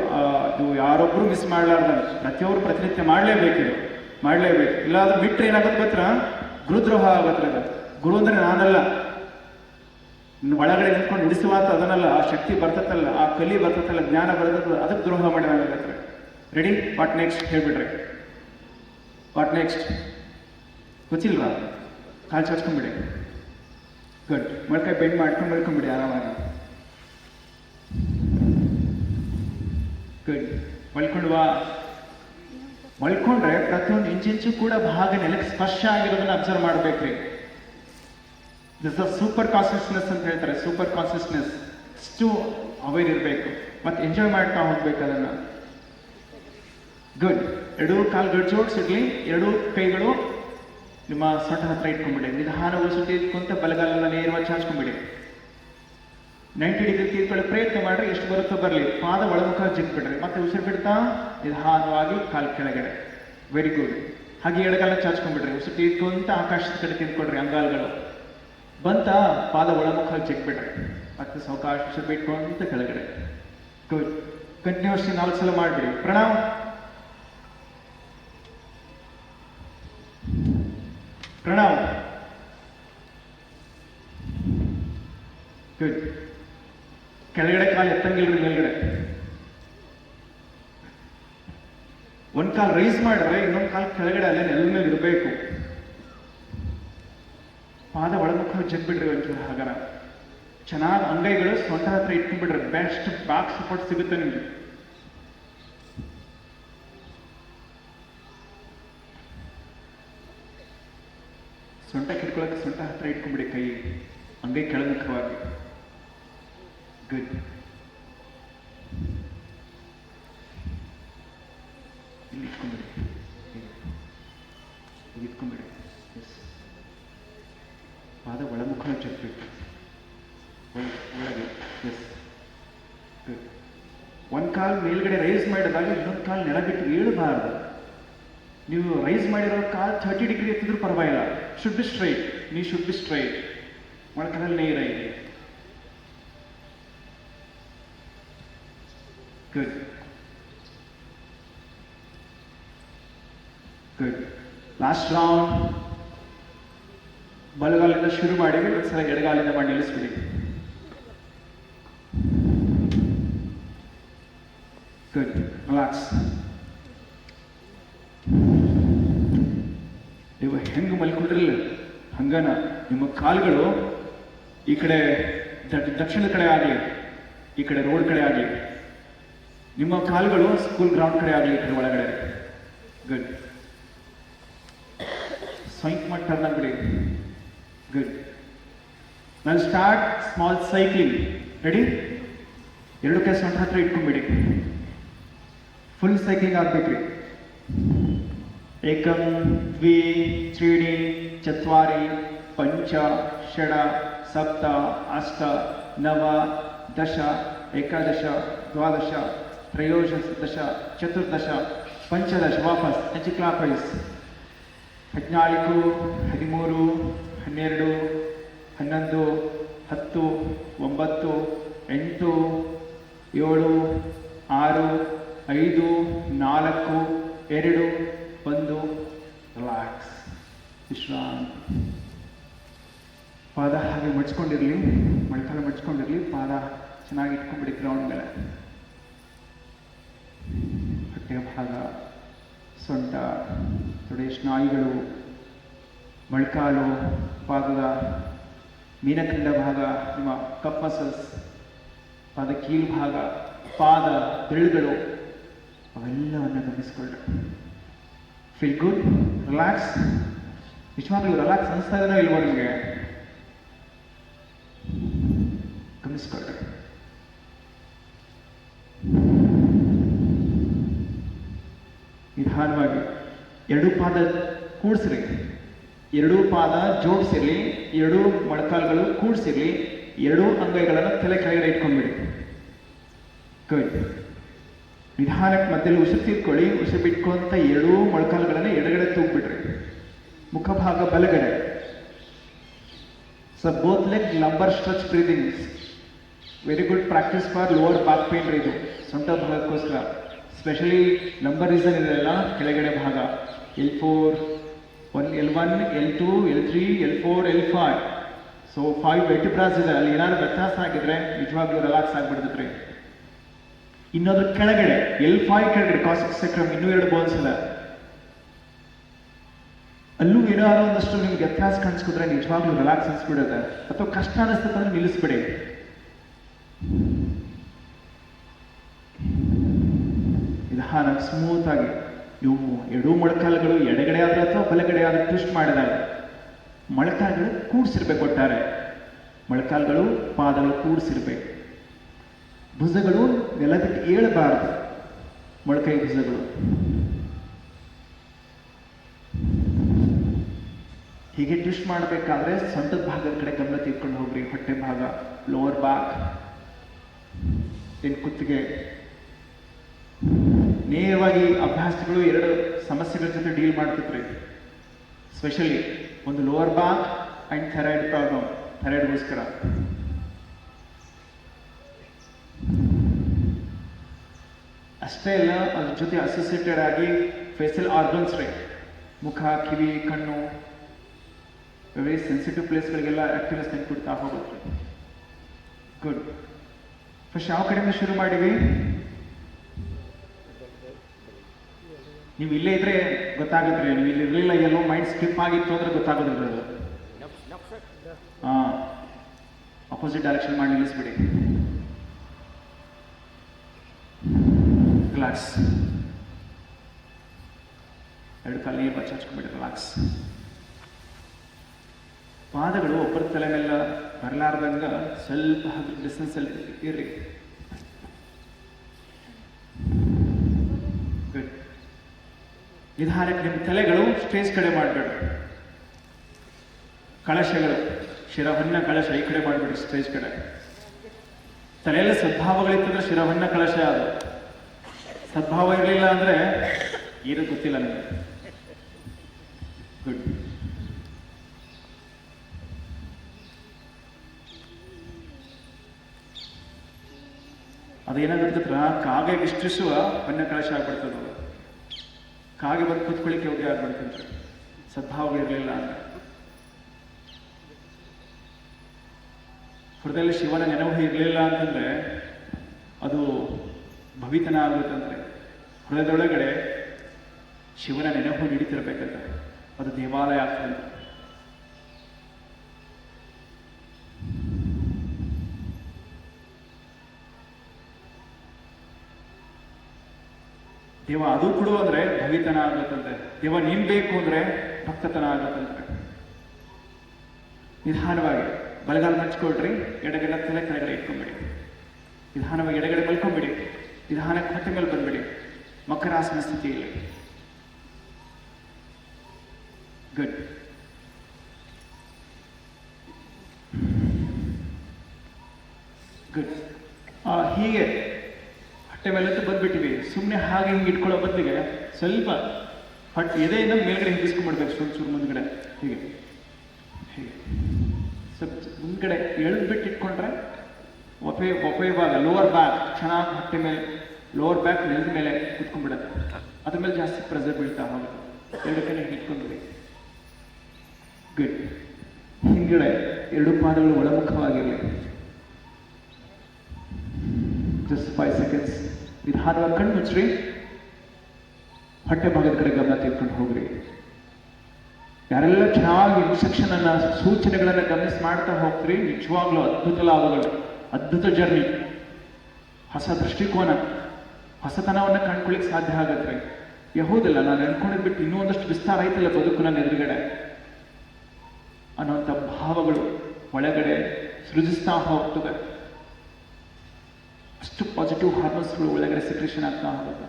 ನೀವು ಯಾರೊಬ್ಬರು ಮಿಸ್ ಮಾಡಲಾರ್ದ ಪ್ರತಿಯೊಬ್ಬರು ಪ್ರತಿನಿತ್ಯ ಮಾಡಲೇಬೇಕು, ಮಾಡಲೇಬೇಕು. ಇಲ್ಲಾದ್ರೂ ಬಿಟ್ಟರೆ ಏನಾಗುತ್ತೆ ಗೊತ್ತಾ, ಗುರುದ್ರೋಹ ಆಗತ್ತಲ್ಲ. ಗುರು ಅಂದರೆ ನಾನಲ್ಲ, ಒಳಗಡೆ ನಿಂತ್ಕೊಂಡು ಹಿಡಿಸುವಾತ ಅದನ್ನಲ್ಲ, ಆ ಶಕ್ತಿ ಬರ್ತತಲ್ಲ, ಆ ಕಲಿ ಬರ್ತತಲ್ಲ, ಜ್ಞಾನ ಬರ್ತದಲ್ಲ, ಅದಕ್ಕೆ ದ್ರೋಹ ಮಾಡಿದಾಗತ್ತೆ. ರೆಡಿ? ವಾಟ್ ನೆಕ್ಸ್ಟ್ ಹೇಳ್ಬಿಡ್ರಿ. ವಾಟ್ ನೆಕ್ಸ್ಟ್ ಗೊತ್ತಿಲ್ವಾ? ಕಾಲು ಚಾಚ್ಕೊಂಡ್ಬಿಡಿ. ಗುಡ್. ಮೊಳಕಾಯಿ ಬೆಂಡ್ ಮಾಡ್ಕೊಂಡು ಮಲ್ಕೊಂಡ್ಬಿಡಿ ಆರಾಮಾಗಿ. ಗುಡ್. ಮಲ್ಕೊಂಡ್ವಾ? ಮಲ್ಕೊಂಡ್ರೆ ಪ್ರತಿಯೊಂದು ಇಂಚಿಂಚು ಕೂಡ ಭಾಗ ನೆಲಕ್ಕೆ ಸ್ಪರ್ಶ ಆಗಿರೋದನ್ನ ಅಬ್ಸರ್ವ್ ಮಾಡ್ಬೇಕ್ರಿ. ದಿಸ್ ಆರ್ ಸೂಪರ್ ಕಾನ್ಸಿಯಸ್ನೆಸ್ ಅಂತ ಹೇಳ್ತಾರೆ. ಸೂಪರ್ ಕಾನ್ಸಿಯಸ್ನೆಸ್ ಅಷ್ಟು ಅವೇರ್ ಇರಬೇಕು ಮತ್ತೆ ಎಂಜಾಯ್ ಮಾಡ್ತಾ ಹೋಗ್ಬೇಕು ಅದನ್ನ. ಗುಡ್. ಎರಡೂ ಕಾಲು ಜೋಡಿಸಿರ್ಲಿ, ಎರಡೂ ಕೈಗಳು ನಿಮ್ಮ ಸೊಂಟ ಹತ್ರ ಇಟ್ಕೊಂಡ್ಬಿಡಿ. ನಿಧಾನವಾಗಿ ಸುತ್ತಿ ಇಟ್ಕೊಂತ ಬಲಗಾಲೆಲ್ಲ ನೇರವಾಗಿ ಚಾಚ್ಕೊಂಡ್ಬಿಡಿ. 90 ಡಿಗ್ರಿ ತೀರ್ಕೊಳ್ಳೋ ಪ್ರಯತ್ನ ಮಾಡ್ರಿ, ಎಷ್ಟು ಬರುತ್ತೋ ಬರಲಿ. ಪಾದ ಒಳಮುಖ ಜಿಗ್ಬಿಡ್ರಿ, ಮತ್ತೆ ಉಸಿರು ಬಿಡ್ತಾ ನಿಧಾನವಾಗಿ ಕಾಲು ಕೆಳಗಡೆ. Very good. ಹಾಗೆ ಎಡಗಾಲ ಚಾಚ್ಕೊಂಡ್ಬಿಡ್ರಿ, ಉಸಿರು ತೀರ್ಕೊಂತ ಆಕಾಶದ ಕಡೆ ತಿಳ್ಕೊಡ್ರಿ. ಅಂಗಾಲ್ಗಳು ಬಂತ, ಪಾದ ಒಳಮುಖ ಜಿಗ್ಬಿಡ್ರಿ, ಮತ್ತೆ ಸಾವಕಾಶ ಉಸಿರು ಬಿಟ್ಕೊಂತ ಕೆಳಗಡೆ. ಗುಡ್. ಕಂಟಿನ್ಯೂಸ್ಲಿ 4 ಸಲ ಮಾಡ್ಬಿಡಿ. ಪ್ರಣಾಮ್. ಪ್ರಣಾಮ್. ಗುಡ್. ಕೆಳಗಡೆ ಕಾಲು ಎತ್ತಂಗಿಲ್ರಿ, ಮೇಲ್ಗಡೆ. ಒಂದ್ ಕಾಲು ರೈಸ್ ಮಾಡಿದ್ರೆ ಇನ್ನೊಂದು ಕಾಲು ಕೆಳಗಡೆ ಅಲ್ಲೇ ನೆಲ ಮೇಲೆ ಇರಬೇಕು. ಪಾದ ಒಳಮುಖ ಜಗ್ಬಿಡ್ರಿ ಒಂಚೂರು ಹಾಗರ. ಚೆನ್ನಾಗಿ ಅಂಗೈಗಳು ಸೊಂಟ ಹತ್ರ ಇಟ್ಕೊಂಡ್ಬಿಡ್ರಿ. ಬೆಸ್ಟ್ ಬ್ಯಾಕ್ ಸಪೋರ್ಟ್ ಸಿಗುತ್ತೆ ನಿಮ್ಗೆ. ಸೊಂಟ ಕಿಟ್ಕೊಳಕ್ಕೆ ಸೊಂಟ ಹತ್ರ ಇಟ್ಕೊಂಡ್ಬಿಡಿ, ಕೈ ಅಂಗೈ ಕೆಳಮುಖವಾಗಿ. ಗುಡ್. ಇಲ್ಲಿ ಇಟ್ಕೊಂಡ್ಬಿಡಿ, ಇಟ್ಕೊಂಡ್ಬಿಡಿ. ಎಸ್. ಪಾದ ಒಳಮುಖ ಜಗ್ಬಿಟ್ಟು ಒಳಗೆ. ಎಸ್. ಗುಡ್. ಒಂದು ಕಾಲು ಮೇಲ್ಗಡೆ ರೈಸ್ ಮಾಡಿದಾಗ ಇನ್ನೊಂದು ಕಾಲು ನೆಲ ಬಿಟ್ಟು ಏಳಬಾರ್ದು. ನೀವು ರೈಸ್ ಮಾಡಿರೋ ಕಾಲು 30 ಡಿಗ್ರಿ ಎತ್ತಿದ್ರೂ ಪರವಾಗಿಲ್ಲ. Should be straight. Knee should be straight. ಮೊಳಕಲ್ಲಿ ನೇರ ಇದೆ. ಗುಡ್. ಗುಡ್. Last round. ಬಲಗಾಲಿಂದ ಶುರು ಮಾಡಿ ಒಂದ್ಸಲ ಎಡಗಾಲಿಂದ ಮಾಡಿ ನಿಲ್ಲಿಸ್ಬಿಡಿ. ಗುಡ್. ರಿಲ್ಯಾಕ್ಸ್. ನೀವು ಹೆಂಗೆ ಮಲ್ಕೊಂಡ್ರಿಲ್ಲ ಹಂಗನ ನಿಮ್ಮ ಕಾಲುಗಳು ಈ ಕಡೆ ದಕ್ಷಿಣದ ಕಡೆ ಆಗಲಿ, ಈ ಕಡೆ ರೋಡ್ ಕಡೆ ಆಗಲಿ, ನಿಮ್ಮ ಕಾಲುಗಳು ಸ್ಕೂಲ್ ಗ್ರೌಂಡ್ ಕಡೆ ಆಗಲಿ, ಈ ಕಡೆ ಒಳಗಡೆ. ಗುಡ್. ಸ್ವೈಂಕ್ ಮಾಡಿ ಟರ್ನ್ ಆಗ್ಬಿಡಿ. ಗುಡ್. ನಾನು ಸ್ಟಾರ್ಟ್ ಸ್ಮಾಲ್ ಸೈಕ್ಲಿಂಗ್. ರೆಡಿ? ಎರಡು ಕೈ ಸೊಂಟ ಹತ್ರ ಇಟ್ಕೊಂಡ್ಬಿಡಿ. Full cycling ಆಗ್ಬೇಕ್ರಿ. ಏಕಂ ದ್ವಿ ತ್ರೀಣಿ ಚತ್ವಾರಿ ಪಂಚ ಷಡ ಸಪ್ತ ಅಷ್ಟ ನವ ದಶ ಏಕಾದಶ ದ್ವಾದಶ ತ್ರಯೋದಶ ಚತುರ್ದಶ ಪಂಚದಶ. ವಾಪಸ್ ಆಂಟಿ ಕ್ಲಾಕ್ ವೈಸ್. 14 13 12 11 10 9 8 7 6 5 4 2 1. ರಿಲ್ಯಾಕ್ಸ್. ವಿಶ್ರಾಂತಿ. ಪಾದ ಹಾಗೆ ಮಡ್ಚ್ಕೊಂಡಿರಲಿ, ಮೊಳಕಾಲು ಮಡ್ಚ್ಕೊಂಡಿರಲಿ. ಪಾದ ಚೆನ್ನಾಗಿ ಇಟ್ಕೊಂಡ್ಬಿಡಿ ಗ್ರೌಂಡ್ ಮೇಲೆ. ಹೊಟ್ಟೆಯ ಭಾಗ, ಸೊಂಟ, ತೊಡೆಯ ಸ್ನಾಯುಗಳು, ಮೊಳಕಾಲು, ಪಾದದ ಮೀನಖಂಡ ಭಾಗ, ನಿಮ್ಮ ಕಪ್ ಮಸಲ್ಸ್, ಪಾದ ಕೀಲು ಭಾಗ, ಪಾದ ಬೆರಳುಗಳು, ಅವೆಲ್ಲವನ್ನು ಗಮನಿಸ್ಕೊಳ್ಳಿ. Feel good. ರಿಲ್ಯಾಕ್ಸ್. ನಿಜವಾಗ್ಲೂ ರಿಲ್ಯಾಕ್ಸ್ ಅನಿಸ್ತಾ ಇದೆನೋ ಇಲ್ವೋ ನಿಮಗೆ? ಗಮನಿಸ್ಕೊಳ್ಳಿ. ನಿಧಾನವಾಗಿ ಎರಡೂ ಪಾದ ಕೂಡಿಸ್ರಿ, ಎರಡೂ ಪಾದ ಜೋಡಿಸಿರ್ಲಿ, ಎರಡೂ ಮೊಳಕಾಲುಗಳು ಕೂಡಿಸಿರ್ಲಿ, ಎರಡೂ ಅಂಗೈಗಳನ್ನು ತಲೆ ಕೆಳಗಡೆ ಇಟ್ಕೊಂಡ್ಬಿಡಿ. ಗುಡ್. ನಿಧಾನಕ್ಕೆ ಮಧ್ಯದಲ್ಲಿ ಉಸಿರು ತೀರ್ಕೊಳ್ಳಿ. ಉಸಿರು ಬಿಟ್ಕೊಂತ ಎರಡೂ ಮೊಳಕಾಲುಗಳನ್ನು ಎಡಗಡೆ ತೂಗ್ಬಿಡ್ರಿ. ಮುಖಭಾಗ ಬಲಗಡೆ. So both leg lumbar stretch breathing. Very good practice for lower back pain ಇದು, ಸೊಂಟ ಭಾಗಕ್ಕೋಸ್ಕರ. ಸ್ಪೆಷಲಿ ಲಂಬರ್ ರೀಸನ್ ಇದೆಲ್ಲ ಕೆಳಗಡೆ ಭಾಗ. L4 L1, L2, L3, L4, L5. So 5 vertebrae ಇದೆ. ಅಲ್ಲಿ ಏನಾದ್ರು ವ್ಯತ್ಯಾಸ ಆಗಿದ್ರೆ ನಿಜವಾಗ್ಲೂ ರಿಲ್ಯಾಕ್ಸ್ ಆಗಿಬಿಡ್ತೈತ್ರಿ. ಇನ್ನೊಂದು ಕೆಳಗಡೆ L5 ಕೆಳಗಡೆ ಕಾಸಿಕ್ ಸೆಕ್ರಮ್ ಇನ್ನೂ 2 ಬೋನ್ಸ್ ಇದೆ. ಅಲ್ಲೂ ಏನಾದ್ರು ಒಂದಷ್ಟು ನಿಮ್ಗೆ ವ್ಯತ್ಯಾಸ ಕಾಣಿಸ್ಕೊಂಡ್ರೆ ನಿಜವಾಗ್ಲೂ ರಿಲ್ಯಾಕ್ಸ್ ಅನ್ಸ್ಬಿಡುತ್ತೆ. ಅಥವಾ ಕಷ್ಟ ಅನಿಸ್ತಂದ್ರೆ ನಿಲ್ಲಿಸ್ಬಿಡಿ. ನಿಧಾನ ಸ್ಮೂತ್ ಆಗಿ ನೀವು ಎಡೂ ಮೊಳಕಾಲುಗಳು ಎಡಗಡೆ ಆದ್ರೆ ಅಥವಾ ಬಲಗಡೆ ಆದ್ರೆ ಟ್ವಿಸ್ಟ್ ಮಾಡಿದಾಗ ಮೊಳಕಾಲುಗಳು ಕೂಡಿಸಿರ್ಬೇಕು. ಒಟ್ಟಾರೆ ಮೊಳಕಾಲುಗಳು ಪಾದಗಳು ಕೂಡಿಸಿರ್ಬೇಕು. ಭುಜಗಳು ನೆಲದಕ್ಕೆ ಏಳಬಾರದು. ಮೊಳಕೈ ಭುಜಗಳು ಹೀಗೆ ಟ್ವಿಸ್ಟ್ ಮಾಡಬೇಕಾದ್ರೆ ಸೊಂಟದ ಭಾಗದ ಕಡೆ ಗಮನ ತೆಗೆದುಕೊಂಡು ಹೋಗ್ರಿ. ಹೊಟ್ಟೆ ಭಾಗ, ಲೋವರ್ ಬ್ಯಾಕ್, ಕುತ್ತಿಗೆ. ನೇರವಾಗಿ ಅಭ್ಯಾಸಗಳು 2 ಸಮಸ್ಯೆಗಳ ಜೊತೆ ಡೀಲ್ ಮಾಡ್ತಿದ್ರಿ. ಸ್ಪೆಷಲಿ ಒಂದು lower back and thyroid problem, ಥೈರಾಯ್ಡ್ಗೋಸ್ಕರ. ಅಷ್ಟೇ ಅಲ್ಲ, ಅದ್ರ ಜೊತೆ ಅಸೋಸಿಯೇಟೆಡ್ ಆಗಿ ಫೇಸಿಯಲ್ ಆರ್ಗನ್ಸ್ ರೀ, ಮುಖ, ಕಿವಿ, ಕಣ್ಣು, ವೆರಿ ಸೆನ್ಸಿಟಿವ್ ಪ್ಲೇಸ್ಗಳಿಗೆಲ್ಲ ಆಕ್ಟಿವ್ನೆಸ್ ಕೊಡ್ತಾ ಹೋಗುತ್ತೆ. ಗುಡ್. ಫಸ್ಟ್ ಯಾವ ಕಡೆಯಿಂದ ಶುರು ಮಾಡಿವಿ? ನೀವು ಇಲ್ಲೇ ಇದ್ರೆ ಗೊತ್ತಾಗುತ್ತೆ. ನೀವು ಇಲ್ಲಿ ಇರಲಿಲ್ಲ, ಎಲ್ಲೋ ಮೈಂಡ್ ಸ್ಕಿಪ್ ಆಗಿತ್ತು ಅಂದ್ರೆ ಗೊತ್ತಾಗೋದಿಲ್ಲ ಅದು. ಅಪೋಸಿಟ್ ಡೈರೆಕ್ಷನ್ ಮಾಡಿ ನಿಲ್ಲಿಸ್ಬಿಡಿ. ರಿಲ್ಯಾಕ್ಸ್. 2 ಕಾಲು ನೀರು ಬಚ್ಚ ಹಚ್ಕೊಂಡ್ಬಿಡಿ. ರಿಲ್ಯಾಕ್ಸ್. ಪಾದಗಳು ಒಬ್ಬರ ತಲೆ ಮೇಲೆ ಬರಲಾರ್ದಂಗ ಸ್ವಲ್ಪ ಡಿಸ್ಟೆನ್ಸ್ ಅಲ್ಲಿ ಇರ್ರಿ. ಗುಡ್. ನಿಧಾನಕ್ಕೆ ನಿಮ್ಮ ತಲೆಗಳು ಸ್ಟೇಜ್ ಕಡೆ ಮಾಡಬೇಡಿ. ಕಳಶಗಳು, ಶಿರವನ್ನ ಕಳಶ ಈ ಕಡೆ ಮಾಡಿಬಿಡಿ, ಸ್ಟೇಜ್ ಕಡೆ. ತಲೆಯಲ್ಲಿ ಸದ್ಭಾವಗಳಿತ್ತಂದ್ರೆ ಶಿರವನ್ನ ಕಳಶ ಅದು. ಸದ್ಭಾವ ಇರಲಿಲ್ಲ ಅಂದ್ರೆ ಏನು ಗೊತ್ತಿಲ್ಲ ನಿಮಗೆ. ಗುಡ್. ಅದೇನಾಗಿರ್ತದ್ರ ಕಾಗೆ ವಿಷ್ಟಿಸುವ ವನ್ಯ ಕಳಶ ಆಗ್ಬಿಡ್ತದ. ಕಾಗೆ ಬಂದು ಕೂತ್ಕೊಳ್ಳಿಕ್ಕೆ ಯೋಗ್ಯ ಆಗ್ಬಿಡ್ತಂದ್ರೆ ಸದ್ಭಾವ ಇರಲಿಲ್ಲ ಅಂದ್ರೆ. ಹೃದಯದಲ್ಲಿ ಶಿವನ ನೆನಪು ಇರಲಿಲ್ಲ ಅಂತಂದ್ರೆ ಅದು ಭವಿತನ ಆಗುತ್ತಂದ್ರೆ. ಹೃದಯದೊಳಗಡೆ ಶಿವನ ನೆನಪು ನಡೀತಿರ್ಬೇಕಂತ ಅದು ದೇವಾಲಯ ಆಗ್ತದೆ. ದೇವ ಅದು ಕೊಡು ಅಂದ್ರೆ ಭವಿತನ ಆಗುತ್ತಂತೆ. ದೇವ ನೀನ್ ಬೇಕು ಅಂದ್ರೆ ಭಕ್ತತನ ಆಗುತ್ತಂತೆ. ನಿಧಾನವಾಗಿ ಬಲಗಾಲ ಮಚ್ಕೊಳ್ರಿ. ಎಡಗಡೆ ತಲೆ ಕೆಳಗಡೆ ಇಟ್ಕೊಂಡ್ಬಿಡಿ. ನಿಧಾನವಾಗಿ ಎಡಗಡೆ ಮಲ್ಕೊಂಡ್ಬಿಡಿ. ನಿಧಾನಕ್ಕೆ ಹೊಟ್ಟೆ ಮೇಲೆ ಬಂದ್ಬಿಡಿ. ಮಕರಾಸನ ಸ್ಥಿತಿಯಲ್ಲಿ. ಗುಡ್. ಗುಡ್. ಹೀಗೆ ಹೊಟ್ಟೆ ಮೇಲಂತೂ ಬಂದ್ಬಿಟ್ಟಿವಿ. ಸುಮ್ಮನೆ ಹಾಗೆ ಹಿಂಗೆ ಇಟ್ಕೊಳ್ಳೋ ಬದಲಿಗೆ ಸ್ವಲ್ಪ ಎದೆಯಿಂದ ಮೇಲ್ಗಡೆ ಹಿಂಗಿಸ್ಕೊಂಡ್ಬಿಡ್ಬೇಕು. ಚೂರು ಮುಂದ್ಗಡೆ ಹೀಗೆ ಹೀಗೆ ಸ್ವಲ್ಪ ಮುಂದ್ಗಡೆ ಎಳೆದ್ಬಿಟ್ಟು ಇಟ್ಕೊಂಡ್ರೆ ಒಪೆ ಭಾಗ ಲೋವರ್ ಬ್ಯಾಕ್ ಚೆನ್ನಾಗಿ ಹೊಟ್ಟೆ ಮೇಲೆ, ಲೋವರ್ ಬ್ಯಾಕ್ ನೆಲದ ಮೇಲೆ ಕುತ್ಕೊಂಡ್ಬಿಡುತ್ತೆ. ಅದ್ರ ಮೇಲೆ ಜಾಸ್ತಿ ಪ್ರೆಸರ್ ಬೀಳ್ತಾ ಹೋಗುತ್ತೆ. 2 ಕಡೆ ಇಟ್ಕೊಂಡ್ಬಿಡಿ. ಗುಡ್. ಹಿಂದ್ಗಡೆ 2 ಪಾದಗಳು ಒಳಮುಖವಾಗಿರಲಿ. Just 5 seconds. ನಿಧಾನವಾಗಿ ಕಣ್ಣು ಮುಚ್ಚ್ರಿ. ಹೊಟ್ಟೆ ಭಾಗದ ಕಡೆ ಗಮನ ತೆಗೆದುಕೊಂಡು ಹೋಗ್ರಿ. ಯಾರೆಲ್ಲ ಚೆನ್ನಾಗಿ ಇನ್ಸ್ಟ್ರಕ್ಷನ್ ಅನ್ನ, ಸೂಚನೆಗಳನ್ನ ಗಮನಿಸಿ ಮಾಡ್ತಾ ಹೋಗ್ತೀರಿ, ನಿಜವಾಗ್ಲೂ ಅದ್ಭುತ ಲಾಭಗಳು, ಅದ್ಭುತ ಜರ್ನಿ, ಹೊಸ ದೃಷ್ಟಿಕೋನ, ಹೊಸತನವನ್ನ ಕಂಡ್ಕೊಳ್ಳಿಕ್ಕೆ ಸಾಧ್ಯ ಆಗತ್ತೆ. ಯಹೋದಿಲ್ಲ, ನಾನು ಅನ್ಕೊಂಡಿದ್ ಬಿಟ್ಟು ಇನ್ನೂ ಒಂದಷ್ಟು ವಿಸ್ತಾರ ಐತಲ್ಲ ಬದುಕು ನನ್ನ ಎದುರುಗಡೆ ಅನ್ನೋಂಥ ಭಾವಗಳು ಒಳಗಡೆ ಸೃಜಿಸ್ತಾ ಹೋಗ್ತದೆ. ಅಷ್ಟು ಪಾಸಿಟಿವ್ ಹಾರ್ಮೋನ್ಸ್ಗಳು ಒಳಗಡೆ ಸೆಕ್ರೇಷನ್ ಆಗ್ತಾ ಹೋಗುತ್ತೆ.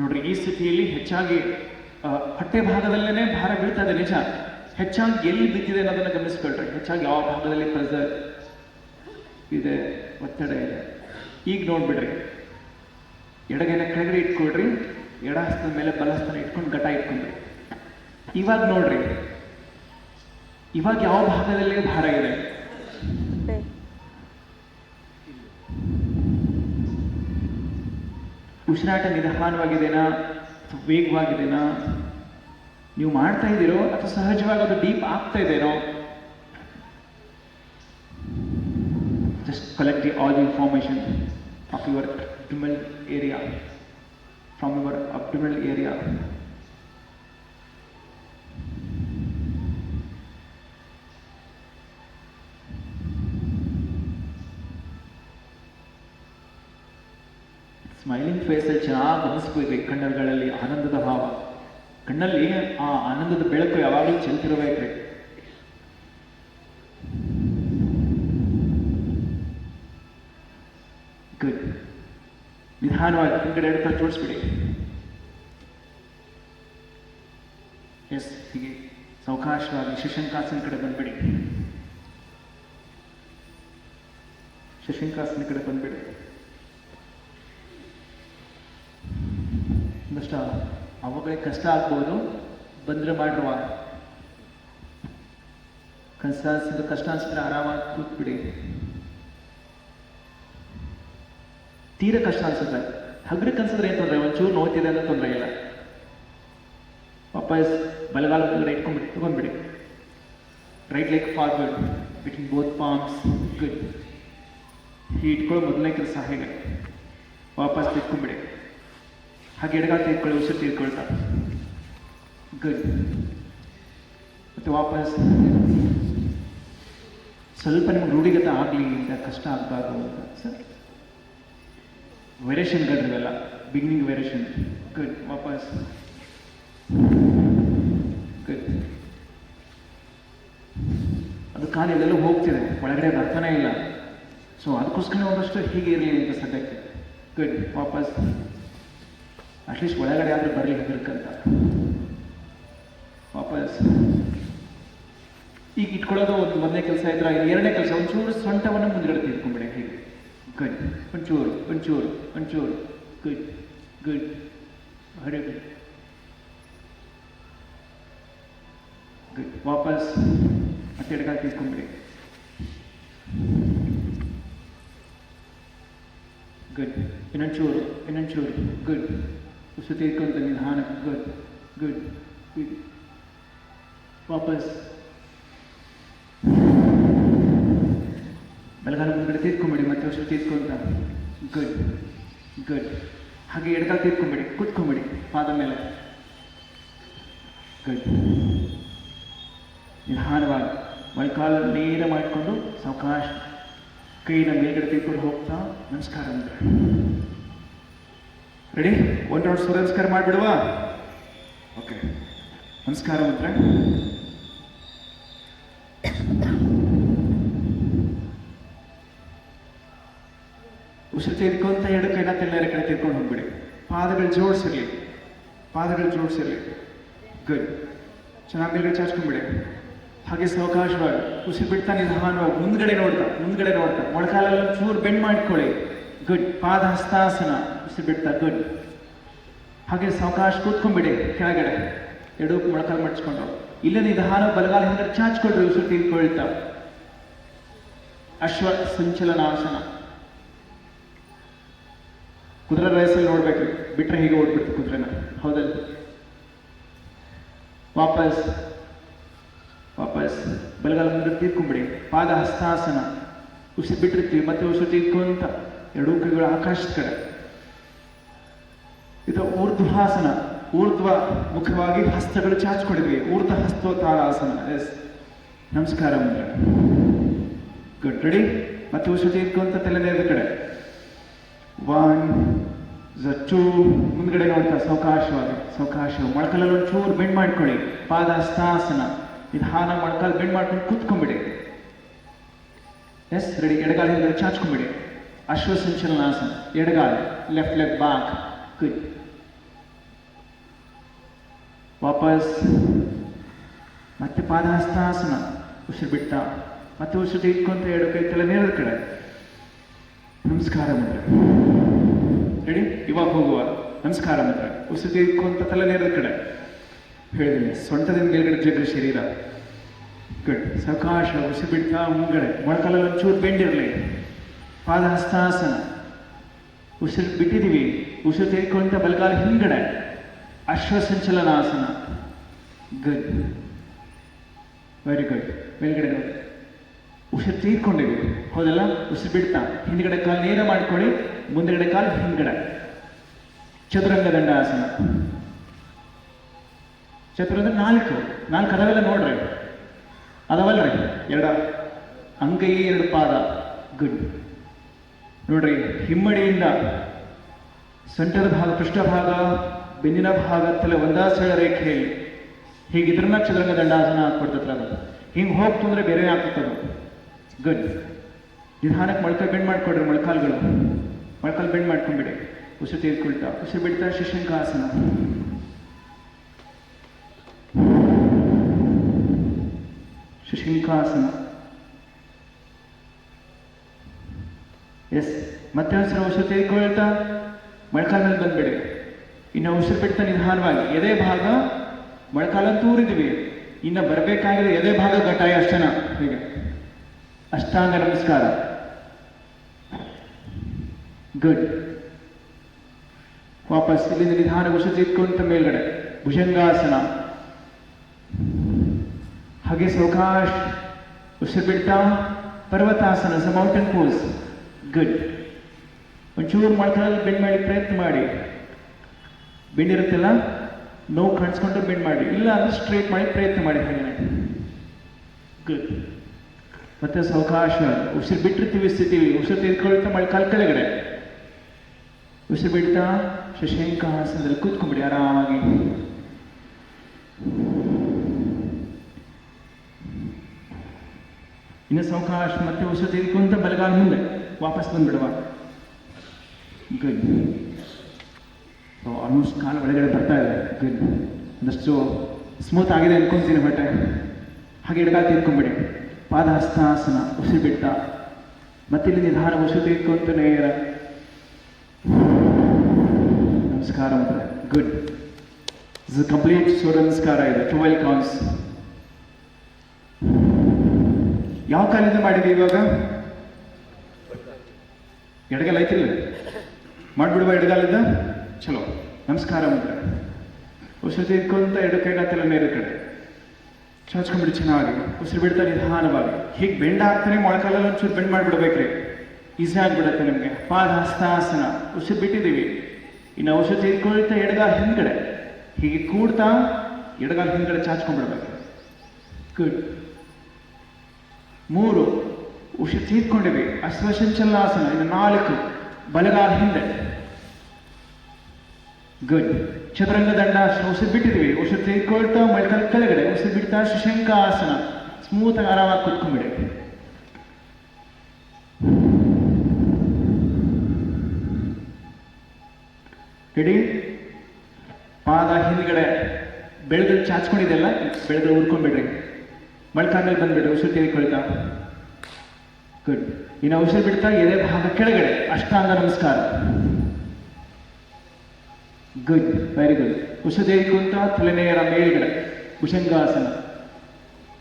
ನೋಡ್ರಿ, ಈ ಸ್ಥಿತಿಯಲ್ಲಿ ಹೆಚ್ಚಾಗಿ ಹೊಟ್ಟೆ ಭಾಗದಲ್ಲೇನೆ ಭಾರ ಬೀಳ್ತಾ ಇದೆ ನಿಜ. ಹೆಚ್ಚಾಗಿ ಎಲ್ಲಿ ಬಿದ್ದಿದೆ ಅನ್ನೋದನ್ನ ಗಮನಿಸ್ಕೊಳ್ರಿ. ಹೆಚ್ಚಾಗಿ ಯಾವ ಭಾಗದಲ್ಲಿ ಪ್ರೆಸರ್ ಇದೆ, ಒತ್ತಡ ಇದೆ. ಈಗ ನೋಡ್ಬಿಡ್ರಿ, ಎಡಗೈನ ಕೆಳಗಡೆ ಇಟ್ಕೊಳ್ರಿ. ಎಡ ಹಸ್ತದ ಮೇಲೆ ಬಲ ಹಸ್ತನ ಇಟ್ಕೊಂಡು ಘಟ ಇಟ್ಕೊಂಡ್ರಿ. ಇವಾಗ ನೋಡ್ರಿ, ಇವಾಗ ಯಾವ ಭಾಗದಲ್ಲಿ ಭಾರ ಇದೆ? ಉಸಿರಾಟ ನಿಧಾನವಾಗಿದೆನಾ ಅಥವಾ ವೇಗವಾಗಿದೆನಾ, ನೀವು ಮಾಡ್ತಾ ಇದ್ದೀರೋ ಅಥವಾ ಸಹಜವಾಗಿ ಅದು ಡೀಪ್ ಆಗ್ತಾ ಇದೆನೋ. Just collect all the information of your abdominal area, from your abdominal area. Smiling ಫೇಸಲ್ಲಿ ಚೆನ್ನಾಗಿ ಅನಿಸ್ಬೇಕು. ಕಣ್ಣುಗಳಲ್ಲಿ ಆನಂದದ ಭಾವ, ಕಣ್ಣಲ್ಲಿ ಆ ಆನಂದದ ಬೆಳಕು ಯಾವಾಗಲೂ ಚೆಲ್ತಿರಬೇಕ್ರಿ. ಗುಡ್. ನಿಧಾನವಾಗಿ ಹಿಂಗಡೆ ಎರಡು ಕೈ ಜೋಡಿಸ್ಬಿಡಿ. ಎಸ್, ಹೀಗೆ ಸಾವಕಾಶವಾಗಿ ಶಶಂಕಾಸನ ಕಡೆ ಬಂದ್ಬಿಡಿ. ಶಶಂಕಾಸನ ಕಡೆ ಬಂದ್ಬಿಡಿ. ಒಂದಷ್ಟು ಅವುಗಳಿಗೆ ಕಷ್ಟ ಆಗ್ಬೋದು, ಬಂದರೆ ಮಾಡಿರುವ. ಕಷ್ಟ ಅನ್ಸಿದ್ರೆ ಆರಾಮಾಗಿ ಕೂತ್ಬಿಡಿ. ತೀರ ಕಷ್ಟ ಅನ್ಸುತ್ತೆ, ಹಗ್ರಕ್ಕೆ ಅನ್ಸಿದ್ರೆ ಏನು ತೊಂದರೆ, ಒಂಚೂರು ನೋಯ್ತಿದೆ ಅನ್ನೋ ತೊಂದರೆ ಇಲ್ಲ. ವಾಪಸ್ ಬಲಗಾಲ ಮುಂದೆ ತಗೊಂಡ್ಬಿಡಿ. Right leg forward between both palms. Good. ಇಟ್ಕೊಳ್ಳೋ ಮೊದಲನೇ ಕೆಲಸ ಹೇಗೆ, ವಾಪಸ್ ತಿಳ್ಕೊಂಡ್ಬಿಡಿ. ಹಾಗೆ ಎಡಗಾಲ ತೀರ್ಕೊಳ್ಳಿ, ಉಸಿರು ತೀರ್ಕೊಳ್ತಾ. ಗುಡ್. ಮತ್ತು ವಾಪಸ್ ಸ್ವಲ್ಪ ನಿಮ್ಗೆ ರೂಢಿಗತ ಆಗಲಿ ಅಂತ, ಕಷ್ಟ ಆಗಬಾರ್ದು ಅಂತ. ಸರಿ, ವೇರಿಯೇಷನ್ಗಳಿವೆಲ್ಲ, ಬಿಗಿನಿಂಗ್ ವೇರಿಯೇಷನ್. ಗುಡ್. ವಾಪಸ್. ಗುಡ್. ಅದು ಕಾಲು ಎಲ್ಲೆಲ್ಲೂ ಹೋಗ್ತಿದೆ, ಒಳಗಡೆ ಅದು ಅರ್ಥನೇ ಇಲ್ಲ. ಸೊ ಅದಕ್ಕೋಸ್ಕರ ಒಂದಷ್ಟು ಹೀಗೆ ಇರಲಿ ಅಂತ ಸದ್ಯಕ್ಕೆ. ಗುಡ್. ವಾಪಸ್. ಅಟ್ಲೀಸ್ಟ್ ಒಳಗಡೆ ಆದರೂ ಬರಲಿ ಹೆದರ್ಕಂತ. ವಾಪಸ್. ಈಗ ಇಟ್ಕೊಳ್ಳೋದು ಒಂದು ಮೊದಲನೇ ಕೆಲಸ ಇದ್ರೆ, ಎರಡನೇ ಕೆಲಸ ಒಂಚೂರು ಸೊಂಟವನ್ನು ಮುಂದ್ಗಡೆ ತಿಳ್ಕೊಂಬಿಡಿ. ಹೀಗೆ. ಗುಡ್. ಒಂಚೂರು ಒಂಚೂರು ಒಂಚೂರು. Good. Good. Very good. Good. ವಾಪಸ್ ಮತ್ತೆ ಎಡಗಾಲ ತಿಳ್ಕೊಂಬಿಡಿ. ಗುಡ್. ಇನ್ನೊಂಚೂರು ಇನ್ನೊಂಚೂರು. ಗುಡ್. ಉಸಿರು ತೀರ್ಕೊಂತ ನಿಧಾನಕ್ಕೆ. ಗುಡ್. ಗುಡ್. ಗುಡ್. ವಾಪಸ್ ಬಲಗಾಲ ಮುಂದ್ಗಡೆ ತೀರ್ಕೊಂಬಿಡಿ, ಮತ್ತೆ ಉಸಿರು ತೀರ್ಕೊಂತ. ಗುಡ್. ಗುಡ್. ಹಾಗೆ ಎಡಗಾಲ ತೀರ್ಕೊಂಬಿಡಿ, ಕೂತ್ಕೊಂಬಿಡಿ ಪಾದ ಮೇಲೆ. ಗುಡ್. ನಿಧಾನವಾಗಿ ಮೊಳಕಾಲ ನೇರ ಮಾಡಿಕೊಂಡು ಸಾವಕಾಶ ಕೈನ ಮೇಲ್ಗಡೆ ತೀರ್ಕೊಂಡು ಹೋಗ್ತಾ ನಮಸ್ಕಾರ ಅಂದ್ರೆ. ರೆಡಿ? ಒಂದು ರೌಂಡ್ ಸೂರ್ಯ ನಮಸ್ಕಾರ ಮಾಡಿಬಿಡುವ. ಓಕೆ, ನಮಸ್ಕಾರ ಮಂತ್ರ. ಉಸಿರು ತೆಗೆದುಕೊಂತ ಎರಡು ಕೈನ ತೆಳ್ಳರ ಕಡೆ ತಿರ್ಕೊಂಡು ಹೋಗ್ಬಿಡಿ. ಪಾದಗಳು ಜೋಡಿಸಿರ್ಲಿ, ಪಾದಗಳು ಜೋಡಿಸಿರ್ಲಿ. ಗುಡ್. ಚೆನ್ನಾಗಿ ಮೇಲ್ಗಡೆ ಚಾಚ್ಕೊಂಡ್ಬಿಡಿ. ಹಾಗೆ ಸಾವಕಾಶವಾಗಿ ಉಸಿರು ಬಿಡ್ತಾ ನಿಧಾನವಾಗಿ ಮುಂದ್ಗಡೆ ನೋಡ್ತಾ ಮುಂದ್ಗಡೆ ನೋಡ್ತಾ ಮೊಳಕಾಲೆಲ್ಲ ಚೂರು ಬೆಂಡ್ ಮಾಡ್ಕೊಳ್ಳಿ. ಗುಡ್. ಪಾದ ಹಸ್ತಾಸನ. ಉಸಿರು ಬಿಡ್ತಾ. ಗುಡ್. ಹಾಗೆ ಸಾವಕಾಶ ಕೂತ್ಕೊಂಡ್ಬಿಡಿ ಕೆಳಗಡೆ, ಎರಡು ಮೊಳಕಾಲು ಮಡಿಸ್ಕೊಂಡು. ಇಲ್ಲೇ ನಿಧಾನ ಬಲಗಾಲ ಹಿಂದ್ಗಡೆ ಚಾಚ್ಕೊಳ್ರಿ, ಉಸಿರು ತೀರ್ಕೊಳ್ತಾ. ಅಶ್ವ ಸಂಚಲನಾಸನ. ಕುದುರೆ ರೇಸಲ್ಲಿ ನೋಡ್ಬೇಕು, ಬಿಟ್ರೆ ಹೀಗೆ ಓಡ್ಬಿಡ್ತು ಕುದುರೆನ, ಹೌದಲ್ಲ? ವಾಪಸ್ ವಾಪಸ್ ಬಲಗಾಲ ಮುಂದೆ ತೀರ್ಕೊಂಡ್ಬಿಡಿ. ಪಾದ ಹಸ್ತಾಸನ. ಉಸಿರು ಬಿಟ್ಟಿರ್ತೀವಿ, ಮತ್ತೆ ಉಸಿರು ತೀರ್ಕೊಂತ ಎರಡೂ ಕೈಗಳು ಆಕಾಶದ ಕಡೆ. ಇದು ಊರ್ಧ್ವಾಸನ. ಊರ್ಧ್ವ ಮುಖವಾಗಿ ಹಸ್ತಗಳು ಚಾಚ್ಕೊಂಡಿದ್ವಿ. ಊರ್ಧ್ವ ಹಸ್ತೋತ್ತಾರಾಸನ. ಎಸ್, ನಮಸ್ಕಾರ ಮುಂದೆ. ಗುಡ್. ರೆಡಿ? ಮತ್ತೆ ಉಸಿರು ತೀರ್ಕೊಂತ ತಲೆ ನೇರದ ಕಡೆ. 1 2 ಮುಂದ್ಗಡೆ ನೋಡ್ತಾ ಸಾವಕಾಶವಾಗಿ ಸಾವಕಾಶವಾಗಿ ಮೊಳಕಲಲ್ಲಿ ಒಂಚೂರು ಬೆಂಡ್ ಮಾಡ್ಕೊಳ್ಳಿ. ಪಾದ ಹಸ್ತಾಸನ. ನಿಧಾನ ಮೊಳಕಾಲು ಬೆಂಡ್ ಮಾಡ್ಕೊಂಡು ಕೂತ್ಕೊಂಡ್ಬಿಡಿ. S, ready? ಎಡಗಾಲ ಹಿಂದೆ ಚಾಚ್ಕೊಂಡ್ಬಿಡಿ. ಅಶ್ವಸಂಚಲನಾಸನ. ಎಡಗಾಲ, ಲೆಫ್ಟ್ ಲೆಗ್ ಬ್ಯಾಕ್. ಗುಡ್. ವಾಪಸ್ ಮತ್ತೆ ಪಾದ ಹಸ್ತಾಸನ. ಉಸಿರು ಬಿಟ್ಟ ಮತ್ತೆ ಉಸಿರು ತೆಗೆದುಕೊಂತ ಎರಡು ಕೈ ತಲೆ ನೇರದ ಕಡೆ. ನಮಸ್ಕಾರ ಮಂತ್ರ. ರೆಡಿ? ಇವಾಗ ಹೋಗುವ ನಮಸ್ಕಾರ ಮಂತ್ರ. ಉಸಿರು ತೆಗೆದುಕೊಂತ ತಲೆ ನೇರದ ಕಡೆ. ಹೇಳಿದ್ದೀನಿ, ಸೊಂಟದಿಂದ ಮೇಲ್ಗಡೆ ಜಗ್ರ ಶರೀರ. ಗುಡ್. ಸಾವಕಾಶ ಉಸಿರು ಬಿಡ್ತಾ ಮುಂದ್ಗಡೆ ಮೊಳಕಾಲಲ್ಲಿ ಒಂಚೂರು ಬೆಂಡಿರಲಿ. ಪಾದ ಹಸ್ತಾಸನ. ಉಸಿರು ಬಿಟ್ಟಿದ್ದೀವಿ, ಉಸಿರು ತೆಗೆದುಕೊಂತ ಬಲಗಾಲ ಹಿಂದ್ಗಡೆ ಅಶ್ವಸಂಚಲನಾಸನ. Good, very good. ಮೇಲ್ಗಡೆ ನೋಡಿ, ಉಸಿರು ತೆಗೆದುಕೊಂಡಿವಿ ಹೌದಲ್ಲ? ಉಸಿರು ಬಿಡ್ತಾ ಹಿಂದ್ಗಡೆ ಕಾಲು ನೇರ ಮಾಡ್ಕೊಳ್ಳಿ, ಮುಂದ್ಗಡೆ ಕಾಲು ಹಿಂದ್ಗಡೆ. ಚತುರಂಗ ದಂಡಾಸನ. ಚತುರಂಗ ನಾಲ್ಕು ಅದಾವೆಲ್ಲ ನೋಡ್ರಿ, ಅದಾವಲ್ರಿ? ಅಂಗೈ 2 ಪಾದ. ಗುಡ್. ನೋಡ್ರಿ, ಹಿಮ್ಮಡಿಯಿಂದ ಸೊಂಟದ ಭಾಗ, ಪೃಷ್ಠಭಾಗ, ಬೆನ್ನಿನ ಭಾಗ, ತಲೆ ಒಂದಾ ಸರಳ ರೇಖೆಯಲ್ಲಿ ಹೀಗಿದ್ರನ್ನ ಚದುರಂಗ ದಂಡಾಸನ ಹಾಕ್ಬಿಡ್ತತ್ರ. ಅದು ಹಿಂಗೆ ಹೋಗ್ತು ಅಂದ್ರೆ ಬೇರೆ ಆಗ್ತದೆ. ಗುಡ್. ನಿಧಾನಕ್ಕೆ ಮೊಳಕಾಲು ಬೆಂಡ್ ಮಾಡ್ಕೊಡ್ರಿ, ಮೊಳಕಾಲು ಬೆಂಡ್ ಮಾಡ್ಕೊಂಡ್ಬಿಡಿ. ಉಸಿರು ತೆಗೆದುಕೊಳ್ತಾ ಉಸಿರು ಬಿಡ್ತಾ ಶಶಂಕಾಸನ. ಶಶಂಕಾಸನ. ಎಸ್. ಮತ್ತೆ ಉಸಿರು ತೆಗೆದುಕೊಳ್ತಾ ಮೊಳಕಾಲ ಮೇಲೆ ಬಂದ್ಬಿಡಿ. ಇನ್ನು ಉಸಿರು ಬಿಡ್ತಾ ನಿಧಾನವಾಗಿ ಎದೆ ಭಾಗ, ಮೊಳಕಾಲಂತೂ ಊರಿದ್ವಿ, ಇನ್ನು ಬರಬೇಕಾಗಿದೆ ಎದೆ ಭಾಗ ಗಟಾಯ ಅಷ್ಟೇನ. ಹೀಗೆ ಅಷ್ಟಾಂಗ ನಮಸ್ಕಾರ. ಗುಡ್. ವಾಪಸ್ ಇಲ್ಲಿಂದ ನಿಧಾನ ಉಸಿರು ತೆಗೆದುಕೊಂತ ಮೇಲ್ಗಡೆ ಭುಜಂಗಾಸನ. ಹಾಗೆ ಸಾವಕಾಶ ಉಸಿರು ಬಿಡ್ತಾ ಪರ್ವತಾಸನ, ಮೌಂಟೇನ್ ಪೋಸ್. ಗುಡ್. ಒಂಚೂರು ಮೊಳಕಾಲಲ್ಲಿ ಬೆಂಡ್ ಮಾಡಿ ಪ್ರಯತ್ನ ಮಾಡಿ. ಬೆಂಡ್ ಇರುತ್ತಲ್ಲ, ನೋವು ಕಾಣಿಸ್ಕೊಂಡು ಬೆಂಡ್ ಮಾಡಿ, ಇಲ್ಲ ಅಂದ್ರೆ ಸ್ಟ್ರೇಟ್ ಮಾಡಿ ಪ್ರಯತ್ನ ಮಾಡಿ. ಹಾಗೆ ಗುಡ್. ಮತ್ತೆ ಸಾವಕಾಶ ಉಸಿರು ಬಿಟ್ಟಿರ್ತೀವಿ, ಸ್ಥಿತಿವಿ. ಉಸಿರು ತೆಗೆದುಕೊಳ್ತಾ ಮೊಳಕಾಲು ಕೆಳಗಡೆ, ಉಸಿರು ಬಿಡ್ತಾ ಶಶಂಕಾಸನದಲ್ಲಿ ಕೂತ್ಕೊಂಡ್ಬಿಡಿ ಆರಾಮಾಗಿ. ಇನ್ನು ಸಾವಕಾಶ ಮತ್ತೆ ಉಸಿರು ತೆಗೆದುಕೊಂತ ಬಲಗಾಲ ಮುಂದೆ ವಾಪಸ್ ಬಂದ್ಬಿಡುವ. ಗುಡ್. ಆಲ್ಮೋಸ್ಟ್ ಕಾಲು ಒಳಗಡೆ ಬರ್ತಾ ಇದೆ. ಗುಡ್. ಒಂದಷ್ಟು ಸ್ಮೂತ್ ಆಗಿದೆ ಅನ್ಕೊಂತೀನಿ ಬಟ್ಟೆ. ಹಾಗೆ ಎಡಗಾಲ ತೆಗೆದುಕೊಂಡ್ಬಿಡಿ. ಪಾದಹಸ್ತಾಸನ. ಉಸಿರು ಬಿಡ್ತಾ ಮತ್ತೆ ಇಲ್ಲಿ ನಿಧಾನ ಉಸಿರು ತೆಗೆದುಕೊಂತ ನೇರ ನಮಸ್ಕಾರ ಮಾತ್ರ. ಗುಡ್. ಇದು ಕಂಪ್ಲೀಟ್ ಸೂರ್ಯ ನಮಸ್ಕಾರ ಇದೆ. 12 ಕೌಂಟ್ಸ್. ಯಾವ ಕಾಲಿಂದ ಮಾಡಿದ್ವಿ ಇವಾಗ? ಎಡಗಾಲ ಐತಿಲ್ಲ, ಮಾಡ್ಬಿಡುವ ಎಡಗಾಲಿಂದ. ಚಲೋ. ನಮಸ್ಕಾರ ಮಾತ್ರ. ಉಸಿರು ತೆಗೆದುಕೊಂತ ಎಡ ಕೈನ ತಲೆ ನೇರ ಕಡೆ ಚಾಚ್ಕೊಂಡ್ಬಿಡಿ ಚೆನ್ನಾಗಿ. ಉಸಿರು ಬಿಡ್ತಾ ನಿಧಾನವಾಗಿ ಹೀಗೆ ಬೆಂಡ್ ಆಗ್ತಾನೆ ಮೊಳಕಾಲಲ್ಲಿ ಒಂಚೂರು ಬೆಂಡ್ ಮಾಡಿಬಿಡ್ಬೇಕ್ರಿ, ಈಸಿ ಆಗಿಬಿಡುತ್ತೆ ನಿಮಗೆ. ಪಾದಹಸ್ತಾಸನ. ಉಸಿರು ಬಿಟ್ಟಿದ್ದೀವಿ. ಇನ್ನು ಉಸಿರು ತೆಗೆದುಕೊಳ್ತಾ ಎಡಗಾಲ ಹಿಂದ್ಗಡೆ ಹೀಗೆ ಕೂಡ್ತಾ ಎಡಗಾಲ ಹಿಂದ್ಗಡೆ ಚಾಚ್ಕೊಂಡ್ಬಿಡ್ಬೇಕು. ಗುಡ್. 3 ಉಸಿರು ತೆಗೆದುಕೊಂಡಿವಿ. ಅಶ್ವಸಂಚಲನಾಸನ. ಇನ್ನು 4 ಬಲಗಾಲ ಹಿಂದೆ. ಗುಡ್. ಚದುರಂಗ ದಂಡಾಸನ. ಉಸಿರು ಬಿಟ್ಟಿದ್ದೀವಿ. ಉಸಿರು ತೆಗೆದುಕೊಳ್ತಾ ಮೊಳಕಾಲು ಕೆಳಗಡೆ, ಉಸಿರು ಬಿಡ್ತಾ ಶಶಂಕಾಸನ. ಸ್ಮೂತ್ ಆಗಿ ಆರಾಮಾಗಿ ಕೂತ್ಕೊಂಡ್ಬಿಡಿ. ರೆಡಿ? ಪಾದ ಹಿಂದ್ಗಡೆ ಬೆಳೆದಲ್ಲಿ ಚಾಚ್ಕೊಂಡಿದೆಲ್ಲ, ಬೆಳೆದಲ್ಲಿ ಉರ್ಕೊಂಡ್ಬಿಡ್ರಿ. ಮೊಳಕಾಲ ಮೇಲೆ ಬಂದ್ಬಿಡ್ರಿ. ಉಸಿರು ತೆಗೆದುಕೊಳ್ತಾ. ಗುಡ್. ಇನ್ನು ಉಸಿರು ಬಿಡ್ತಾ ಎದೆ ಭಾಗ ಕೆಳಗಡೆ ಅಷ್ಟಾಂಗ ನಮಸ್ಕಾರ. ಗುಡ್. Very good. ಉಸಿರು ತೆಗೆದುಕೊಂತ ತಲೆ ನೇರ ಮೇಲ್ಗಡೆ ಭುಜಂಗಾಸನ.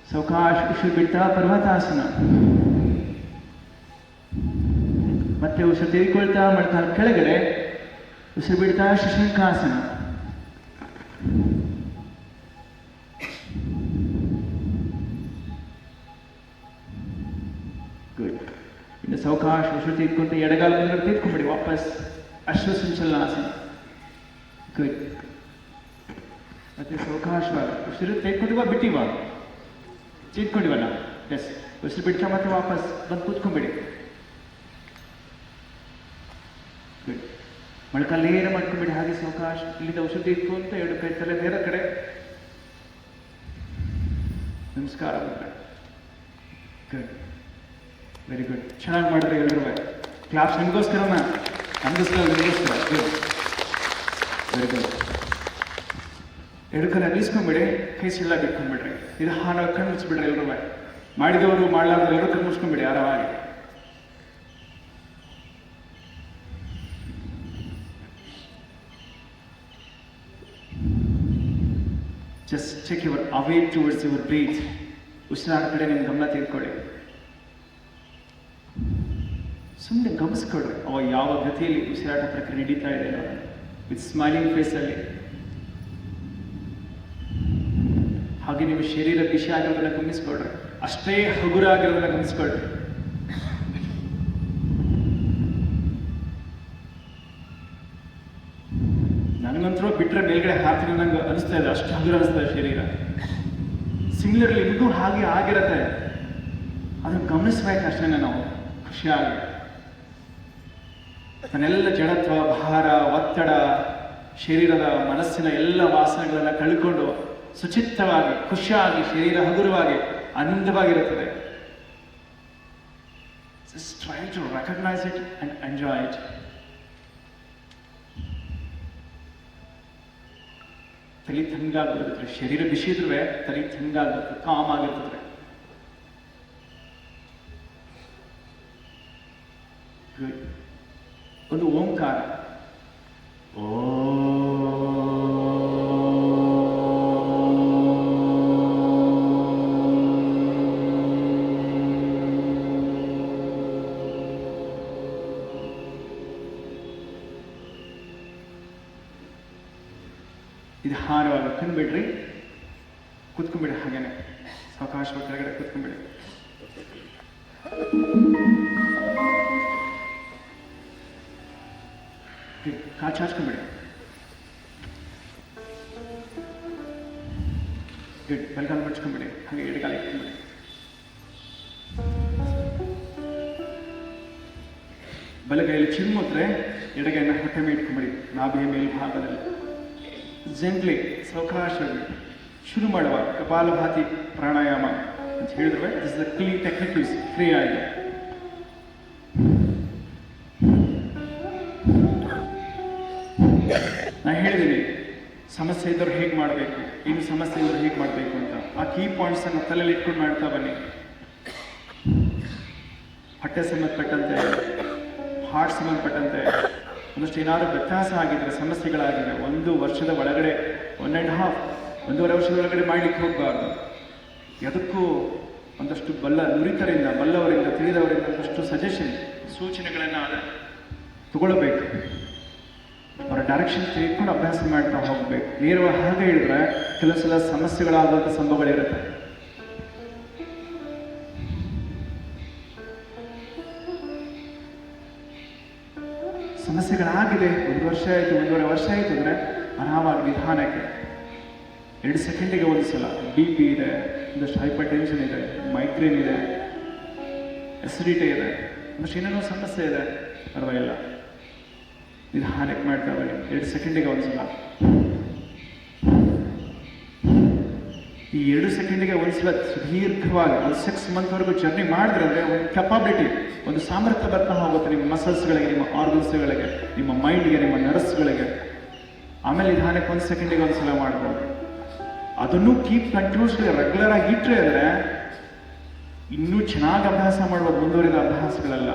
ಸಾವಕಾಶ ಉಸಿರು ಬಿಡ್ತಾ ಪರ್ವತಾಸನ. ಮತ್ತೆ ಉಸಿರು ತೆಗೆದುಕೊಳ್ತಾ ಮೊಳಕಾಲ ಕೆಳಗಡೆ, ಉಸಿರು ಬಿಡ್ತಾ ಶಶಂಕಾಸನ. ಗುಡ್. ಇನ್ನು ಸಾವಕಾಶ ಉಸಿರು ತೆಗೆದುಕೊಂತ ಎಡಗಾಲ ಮುಂದೆ ತೆಗೆದುಕೊಂಡ್ಬಿಡಿ. ವಾಪಸ್ ಅಶ್ವಸಂಚಲನಾಸನ. ಗುಡ್. ಮತ್ತೆ ಸಾವಕಾಶವಾಗಿ ಉಸಿರು ತೆಗೆದುಕೊಂಡಿವ ಬಿಟ್ಟಿವ, ತೆಗೆದುಕೊಂಡಿವಲ್ಲ. ಎಸ್. ಉಸಿರು ಬಿಡ್ತಾ ಮತ್ತೆ ವಾಪಸ್ ಬಂದು ಕೂತ್ಕೊಂಡ್ಬಿಡಿ. ಗುಡ್. ಮೊಳಕಾಲು ನೇರ ಮಾಡ್ಕೊಂಡ್ಬಿಡಿ. ಹಾಗೆ ಸಾವಕಾಶ ಇಲ್ಲಿಂದ ಉಸಿರು ತೆಗೆದುಕೊಂತ ಎರಡು ಕೈ ತಲೆ ನೇರ ಕಡೆ ನಮಸ್ಕಾರ. ಗುಡ್. Very good. ಚೆನ್ನಾಗಿ ಮಾಡಿದ್ರೆ ಎಲ್ಲರೂ ಕ್ಲಾಪ್ಸ್. ನಿಮಗೋಸ್ಕರ ನಮಗೋಸ್ಕರ. ಗುಡ್. Very good. ಎರಡು ಕೈ ಅಲ್ಲಿಸ್ಕೊಂಡ್ಬಿಡಿ. ಕೈ ಸಿಳ್ಳ ಬಿಟ್ಕೊಂಡ್ಬಿಡ್ರಿ. ಇದು ಹಾನಾಗಿ ಕಣ್ಣು ಮುಚ್ಚಿಬಿಡ್ರಿ. ಎಲ್ಲರೂ ಮಾಡಿದವರು ಮಾಡಲಾರ್ದು ಎಲ್ಲರೂ ಕಣ್ಣು ಮುಚ್ಕೊಂಡ್ಬಿಡಿ ಆರಾಮಾಗಿ. Just check your away towards your breath. ಉಸಿರಾಟ ಕಡೆ ನಿಮ್ಮ ಗಮನ ತೆಗೆದುಕೊಳ್ಳಿ. ಸುಮ್ಮನೆ ಗಮನಿಸ್ಕೊಳ್ರಿ ಅವ ಯಾವ ಗತಿಯಲ್ಲಿ ಉಸಿರಾಟ ಪ್ರಕ್ರಿಯೆ ನಡೀತಾ ಇದೆ. ವಿತ್ ಸ್ಮೈಲಿಂಗ್ ಫೇಸಲ್ಲಿ. ಹಾಗೆ ನಿಮ್ಮ ಶರೀರ ಬಿಸಿ ಆಗಿರೋದನ್ನ ಗಮನಿಸ್ಕೊಳ್ರಿ, ಅಷ್ಟೇ ಹಗುರಾಗಿರೋದನ್ನ ಗಮನಿಸ್ಕೊಳ್ರಿ. ನನಗಂತರೂ ಬಿಟ್ಟರೆ ಮೇಲ್ಗಡೆ ಹಾಕ್ತೀನಿ ನಂಗೆ ಅನಿಸ್ತಾ ಇದೆ, ಅಷ್ಟು ಹಗುರ ಅನಿಸ್ತಾ ಇದೆ ಶರೀರ. ಸಿಮಿಲರ್ಲಿ ನಿಮಗೂ ಹಾಗೆ ಆಗಿರತ್ತೆ, ಅದನ್ನು ಗಮನಿಸ್ಬೇಕು ಅಷ್ಟೇ ನಾವು ಖುಷಿಯಾಗಿ. ತನ್ನೆಲ್ಲ ಜಡತ್ವ, ಭಾರ, ಒತ್ತಡ, ಶರೀರದ ಮನಸ್ಸಿನ ಎಲ್ಲ ವಾಸನೆಗಳನ್ನು ಕಳ್ಕೊಂಡು ಸುಚಿತ್ತವಾಗಿ, ಖುಷಿಯಾಗಿ, ಶರೀರ ಹಗುರವಾಗಿ, ಆನಂದವಾಗಿರುತ್ತದೆ. Just try to recognize it and enjoy it. ತಲೆ ತಣ್ಣಗಾಗ್ಬಿಡುತ್ತೆ, ಶರೀರ ಬಿಸಿ ಇದ್ರೆ ತಲೆ ತಣ್ಣಗಾಗುತ್ತೆ, ಕಾಮ್ ಆಗಿರ್ತದೆ. ಒಂದು ಓಂಕಾರ, ಓ ಇದು ಹಾರವಾಗಿ ಕಂಡ್ಬಿಡ್ರಿ, ಕೂತ್ಕೊಂಡ್ಬಿಡಿ, ಹಾಗೇನೆ ಸಾವಕಾಶವಾಗಿ ಕೆಳಗಡೆ ಕೂತ್ಕೊಂಡ್ಬಿಡಿ. ಕಾಲು ಚಾಚ್ಕೊಂಡ್ಬಿಡಿ. ಬಲಗಾಲ ಮಡ್ಚ್ಕೊಂಡ್ಬಿಡಿ, ಹಾಗೆ ಎಡಗಾಲ ಇಟ್ಕೊಂಡ್ಬಿಡಿ. ಬಲಗೈಯಲ್ಲಿ ಚಿಮ್ಮುತ್ರೆ ಎಡಗೈನ ಹೊಟ್ಟೆ ಮೇಲೆ ಇಟ್ಕೊಂಡ್ಬಿಡಿ, ನಾಭಿಯ ಮೇಲ್ಭಾಗದಲ್ಲಿ. ಜೆಂಟ್ಲಿ ಸಾವಕಾಶವಾಗಿ ಶುರು ಮಾಡುವ ಕಪಾಲಭಾತಿ ಪ್ರಾಣಾಯಾಮ ಅಂತ ಹೇಳಿದ್ರೆ, this is the clean technique, free ಆಗಿದೆ. ನಾ ಹೇಳಿದ್ದೀನಿ ಸಮಸ್ಯೆ ಇದ್ದವ್ರು ಹೇಗೆ ಮಾಡಬೇಕು, ಇನ್ನು ಸಮಸ್ಯೆ ಇದ್ದವ್ರು ಹೇಗೆ ಮಾಡಬೇಕು ಅಂತ. ಆ ಕೀ ಪಾಯಿಂಟ್ಸ್ ಅನ್ನು ತಲೆಯಲ್ಲಿ ಇಟ್ಕೊಂಡು ಮಾಡ್ತಾ ಬನ್ನಿ. ಹೊಟ್ಟೆ ಸಂಬಂಧಪಟ್ಟಂತೆ, ಹಾರ್ಟ್ ಸಂಬಂಧಪಟ್ಟಂತೆ ಒಂದಷ್ಟು ಏನಾದರೂ ವ್ಯತ್ಯಾಸ ಆಗಿದ್ರೆ, ಸಮಸ್ಯೆಗಳಾಗಿದ್ರೆ 1 ವರ್ಷದ ಒಳಗಡೆ, 1.5 ವರ್ಷದ ಒಳಗಡೆ ಮಾಡಲಿಕ್ಕೆ ಹೋಗಬಾರ್ದು. ಅದಕ್ಕೂ ಒಂದಷ್ಟು ಬಲ್ಲವರಿಂದ ತಿಳಿದವರಿಂದ ಒಂದಷ್ಟು ಸಜೆಷನ್, ಸೂಚನೆಗಳನ್ನು ತಗೊಳ್ಬೇಕು. ಅವರ ಡೈರೆಕ್ಷನ್ ತೆಗೆದುಕೊಂಡು ಅಭ್ಯಾಸ ಮಾಡ್ತಾ ಹೋಗ್ಬೇಕು. ನೇರವಾಗಿ ಹಾಗೆ ಹೇಳಿದ್ರೆ ಕೆಲವು ಸಲ ಸಮಸ್ಯೆಗಳಾಗುವಂಥ ಸಂಭವಗಳಿರುತ್ತೆ. ಸಮಸ್ಯೆಗಳಾಗಿದೆ, 1 ವರ್ಷ ಆಯಿತು, 1.5 ವರ್ಷ ಆಯಿತು ಅಂದರೆ ಆರಾಮಾಗಿ ನಿಧಾನಕ್ಕೆ 2 ಸೆಕೆಂಡಿಗೆ ಒಂದ್ಸಲ BP ಇದೆ, ಒಂದಷ್ಟು ಹೈಪರ್ ಟೆನ್ಷನ್ ಇದೆ, ಮೈಗ್ರೇನ್ ಇದೆ, ಎಸಿಡಿಟಿ ಇದೆ, ಒಂದಷ್ಟು ಏನೇನೋ ಸಮಸ್ಯೆ ಇದೆ, ಪರವಾಗಿಲ್ಲ, ನಿಧಾನಕ್ಕೆ ಮಾಡ್ತಾ ಬನ್ನಿ. 2 ಸೆಕೆಂಡಿಗೆ ಒಂದ್ಸಲ. ಈ 2 ಸೆಕೆಂಡಿಗೆ ಒಂದ್ಸಲ ಸುದೀರ್ಘವಾಗಿ ಒಂದು 6 ಮಂತ್ವರೆಗೂ ಜರ್ನಿ ಮಾಡಿದ್ರೆ ಅಂದರೆ ಒಂದು ಕೆಪಾಬಿಲಿಟಿ, ಒಂದು ಸಾಮರ್ಥ್ಯ ಬರ್ತಾ ಹೋಗುತ್ತೆ ನಿಮ್ಮ ಮಸಲ್ಸ್ಗಳಿಗೆ, ನಿಮ್ಮ ಆರ್ಗನ್ಸ್ಗಳಿಗೆ, ನಿಮ್ಮ ಮೈಂಡ್ಗೆ, ನಿಮ್ಮ ನರ್ವ್ಸ್ಗಳಿಗೆ. ಆಮೇಲೆ ನಿಧಾನಕ್ಕೆ 1 ಸೆಕೆಂಡಿಗೆ ಒಂದ್ಸಲ ಮಾಡ್ಬೋದು. ಅದನ್ನು ಕೀಪ್ ಕಂಟಿನ್ಯೂಸ್ಲಿ ರೆಗ್ಯುಲರ್ ಆಗಿ ಇಟ್ಟರೆ ಅಂದರೆ ಇನ್ನೂ ಚೆನ್ನಾಗಿ ಅಭ್ಯಾಸ ಮಾಡ್ಬೋದು, ಮುಂದುವರಿದ ಅಭ್ಯಾಸಗಳೆಲ್ಲ.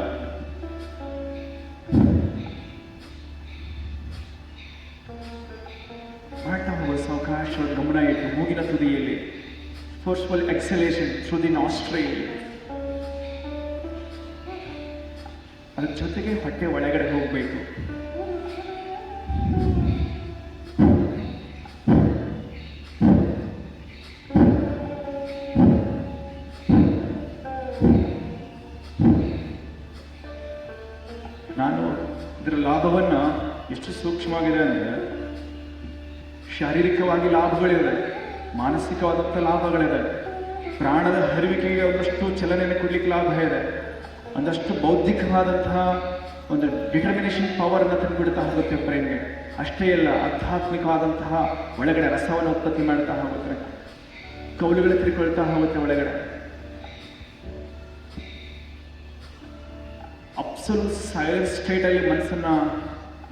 ಮಾಡ್ತಾ ಹೋಗೋದು ಸಾವಕಾಶವಾಗಿ, ಗಮನ ಇಟ್ಟು ಮೂಗಿನ ತುದಿಯಲ್ಲಿ ಫೋರ್ಸ್ಫುಲ್ ಎಕ್ಸಲೇಷನ್ ಥ್ರೂ ದಿ ನಾಸ್ಟ್ರಿಲ್. ಅದ್ರ ಜೊತೆಗೆ ಹೊಟ್ಟೆ ಒಳಗಡೆ ಹೋಗಬೇಕು. ನಾನು ಇದರ ಲಾಭವನ್ನು ಎಷ್ಟು ಸೂಕ್ಷ್ಮವಾಗಿದೆ ಅಂದರೆ, ಶಾರೀರಿಕವಾಗಿ ಲಾಭಗಳಿದೆ, ಮಾನಸಿಕವಾದಂಥ ಲಾಭಗಳಿದೆ, ಪ್ರಾಣದ ಹರಿವಿಕೆಗೆ ಒಂದಷ್ಟು ಚಲನೆಯನ್ನು ಕೊಡ್ಲಿಕ್ಕೆ ಲಾಭ ಇದೆ, ಒಂದಷ್ಟು ಬೌದ್ಧಿಕವಾದಂತಹ ಒಂದು ಡಿಟರ್ಮಿನೇಷನ್ ಪವರನ್ನು ತಂದುಬಿಡ್ತಾ ಹೋಗುತ್ತೆ ಬ್ರೈನ್ಗೆ. ಅಷ್ಟೇ ಅಲ್ಲ, ಆಧ್ಯಾತ್ಮಿಕವಾದಂತಹ ಒಳಗಡೆ ರಸವನ್ನು ಉತ್ಪತ್ತಿ ಮಾಡ್ತಾ ಹೋಗುತ್ತೆ, ಕೌಲುಗಳು ತಿರ್ಕೊಳ್ತಾ ಹೋಗುತ್ತೆ ಒಳಗಡೆ. ಅಬ್ಸಲ್ಯೂಟ್ ಸೈಲೆನ್ಸ್ ಸ್ಟೇಟಲ್ಲಿ ಮನಸ್ಸನ್ನು,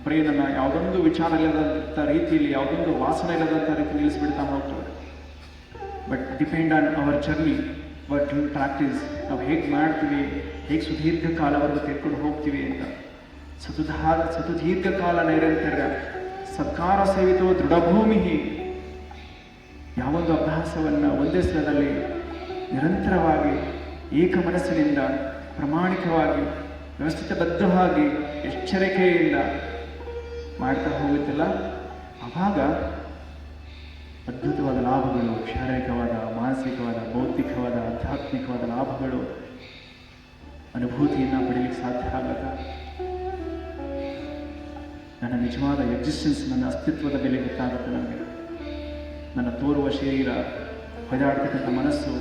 ಬ್ರೈನನ್ನು ಯಾವುದೊಂದು ವಿಚಾರ ಇಲ್ಲದಂಥ ರೀತಿಯಲ್ಲಿ, ಯಾವುದೊಂದು ವಾಸನೆ ಇಲ್ಲದಂಥ ರೀತಿ ನಿಲ್ಲಿಸ್ಬಿಡ್ತಾ ಹೋಗ್ತದೆ. But depend on our journey, but practice, ನಾವು ಹೇಗೆ ಮಾಡ್ತೀವಿ, ಹೇಗೆ ಸುದೀರ್ಘ ಕಾಲವರೆಗೂ ತೆಗೆದುಕೊಂಡು ಹೋಗ್ತೀವಿ ಅಂತ. ಸುದೀರ್ಘಕಾಲ ನೈರಂತರ್ಯ ಸತ್ಕಾರ ಸೇವಿತೋ ದೃಢಭೂಮಿ. ಯಾವೊಂದು ಅಭ್ಯಾಸವನ್ನು ಒಂದೇ ಸ್ಥಳದಲ್ಲಿ ನಿರಂತರವಾಗಿ ಏಕ ಮನಸ್ಸಿನಿಂದ ಪ್ರಾಮಾಣಿಕವಾಗಿ ವ್ಯವಸ್ಥಿತಬದ್ಧವಾಗಿ ಎಚ್ಚರಿಕೆಯಿಂದ ಮಾಡ್ತಾ ಹೋಗುತ್ತಲ್ಲ, ಆವಾಗ ಅದ್ಭುತವಾದ ಲಾಭಗಳು, ಶಾರೀರಿಕವಾದ, ಮಾನಸಿಕವಾದ, ಬೌದ್ಧಿಕವಾದ, ಆಧ್ಯಾತ್ಮಿಕವಾದ ಲಾಭಗಳು, ಅನುಭೂತಿಯನ್ನು ಪಡೀಲಿಕ್ಕೆ ಸಾಧ್ಯ ಆಗತ್ತ. ನನ್ನ ನಿಜವಾದ ಎಕ್ಸಿಸ್ಟೆನ್ಸ್, ನನ್ನ ಅಸ್ತಿತ್ವದ ಬೆಲೆ ಗೊತ್ತಾಗುತ್ತೆ ನನಗೆ. ನನ್ನ ತೋರುವ ಶರೀರ, ಹೊಯ್ದಾಡ್ತಕ್ಕಂಥ ಮನಸ್ಸು,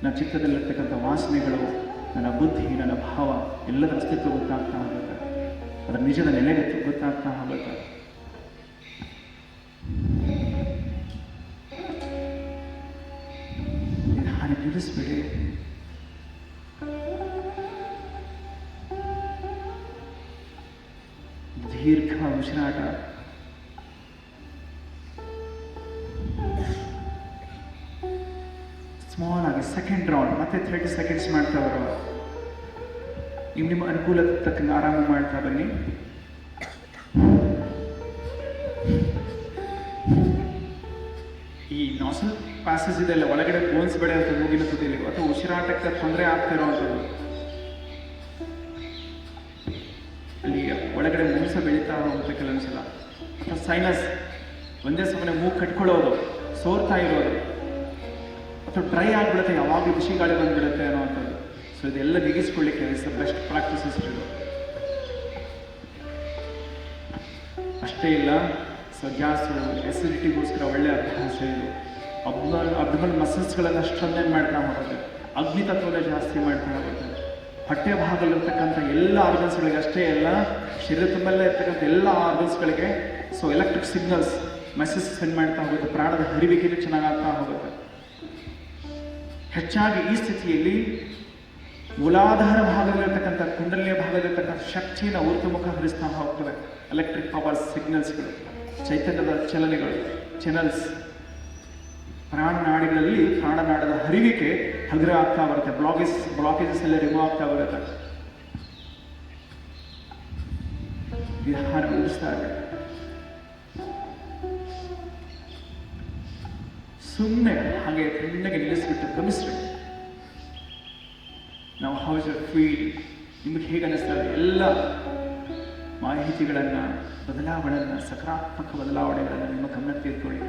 ನನ್ನ ಚಿತ್ತದಲ್ಲಿರ್ತಕ್ಕಂಥ ವಾಸನೆಗಳು, ನನ್ನ ಬುದ್ಧಿ, ನನ್ನ ಭಾವ, ಎಲ್ಲದರ ಅಸ್ತಿತ್ವ ಗೊತ್ತಾಗ್ತಾ ಹೋಗುತ್ತೆ. ಅದರ ನಿಜದ ನೆಲೆ ಗೊತ್ತಾಗ್ತಾ ಹೋಗುತ್ತೆ. ನಿಧಾನ ನಿಲ್ಲಿಸ್ಬಿಡಿ. ದೀರ್ಘ ಉಸಿರಾಟ. ಸ್ಮಾಲ್ ಆಗಿ ಸೆಕೆಂಡ್ ರೌಂಡ್, ಮತ್ತೆ 30 ಸೆಕೆಂಡ್ಸ್ ಮಾಡ್ತಾ ಬರುವ. ನಿಮ್ಮ ಅನುಕೂಲಕ್ಕೆ ತಕ್ಕಂಗೆ ಆರಾಮ ಮಾಡ್ತಾ ಬನ್ನಿ. ಈ ನಾಸಲ್ ಪ್ಯಾಸೇಜ್ ಇದೆಲ್ಲ ಒಳಗಡೆ ಬೋನ್ಸ್ ಬೆಳೆಯುತ್ತೆ ಮೂಗಿನ ತುದಿಲಿ, ಅಥವಾ ಉಸಿರಾಟಕ್ಕೆ ತೊಂದರೆ ಆಗ್ತಾ ಇರೋವಂಥದ್ದು. ಅಲ್ಲಿ ಒಳಗಡೆ ಮೂಸ ಬೆಳೀತಾ ಹೋಗುತ್ತೆ ಕೆಲವೊಂದ್ಸಲ. ಅಥವಾ ಸೈನಸ್, ಒಂದೇ ಸಮಯ ಮೂಗು ಕಟ್ಕೊಳ್ಳೋದು, ಸೋರ್ತಾ ಇರೋದು, ಅಥವಾ ಡ್ರೈ ಆಗಿಬಿಡುತ್ತೆ, ಯಾವಾಗಲೂ ಬಿಸಿ ಗಾಳಿ ಬಂದ್ಬಿಡುತ್ತೆ ಅನ್ನೋವಂಥದ್ದು. ಸೊ ಇದೆಲ್ಲ ಬಿಗಿಸ್ಕೊಳ್ಳಿಕ್ಕೆ ಬೆಸ್ಟ್ ಪ್ರಾಕ್ಟೀಸಸ್ ಇದು. ಅಷ್ಟೇ ಇಲ್ಲ, ಸೊ ಗ್ಯಾಸು, ಎಸಿಡಿಟಿಗೋಸ್ಕರ ಒಳ್ಳೆಯ ಅಭ್ಯಾಸ ಇದು. ಅಬ್ಡಮನ್ ಮಸಲ್ಸ್ಗಳನ್ನು ಸ್ಟ್ರೆಂಥನ್ ಮಾಡ್ತಾ ಹೋಗುತ್ತೆ. ಅಗ್ನಿ ತತ್ವದ ಜಾಸ್ತಿ ಮಾಡ್ತಾ ಹೋಗುತ್ತೆ. ಹೊಟ್ಟೆ ಭಾಗದಲ್ಲಿರ್ತಕ್ಕಂಥ ಎಲ್ಲ ಆರ್ಗನ್ಸ್ಗಳಿಗೆ ಅಷ್ಟೇ ಅಲ್ಲ, ಶರೀರ ತುಂಬೆಲ್ಲ ಇರ್ತಕ್ಕಂಥ ಎಲ್ಲ ಆರ್ಗನ್ಸ್ಗಳಿಗೆ so electric signals, message send ಮಾಡ್ತಾ ಹೋಗುತ್ತೆ. ಪ್ರಾಣದ ಹರಿವಿಕೆಯೂ ಚೆನ್ನಾಗಾಗ್ತಾ ಹೋಗುತ್ತೆ. ಹೆಚ್ಚಾಗಿ ಈ ಸ್ಥಿತಿಯಲ್ಲಿ ಮೂಲಾಧಾರ ಭಾಗದಲ್ಲಿರ್ತಕ್ಕಂಥ, ಕುಂಡಲಿಯ ಭಾಗದಲ್ಲಿರ್ತಕ್ಕಂಥ ಶಕ್ತಿಯನ್ನು ಊರ್ಧ್ವಮುಖ ಹರಿಸ್ತಾ ಹೋಗ್ತದೆ. ಎಲೆಕ್ಟ್ರಿಕ್ ಪವರ್ ಸಿಗ್ನಲ್ಸ್ಗಳು, ಚೈತನ್ಯದ ಚಲನೆಗಳು, ಚಾನಲ್ಸ್, ಪ್ರಾಣನಾಡಿಗಳಲ್ಲಿ ಪ್ರಾಣನಾಡದ ಹರಿವಿಕೆ ಹಗುರ ಆಗ್ತಾ ಬರುತ್ತೆ. ಬ್ಲಾಕೇಜಸ್ ಎಲ್ಲ ರಿಮೂವ್ ಆಗ್ತಾ ಬರುತ್ತೆ. ವಿಹಾರ ಉಳಿಸ್ತಾ ಇದೆ. ಸುಮ್ಮನೆ ಹಾಗೆ ತಣ್ಣಗೆ ನಿಲ್ಲಿಸ್ಬಿಟ್ಟು ಗಮನಿಸ್ರಿ. ನಾವು ಹೌಸ್ ಫೀಲ್, ನಿಮಗೆ ಹೇಗೆ ಅನ್ನಿಸ್ತಾ ಇದೆ? ಎಲ್ಲ ಮಾಹಿತಿಗಳನ್ನು, ಬದಲಾವಣೆಗಳನ್ನು, ಸಕಾರಾತ್ಮಕ ಬದಲಾವಣೆಗಳನ್ನು ನಿಮ್ಮ ಗಮನಕ್ಕೆ ತೆಗೆದುಕೊಳ್ಳಿ.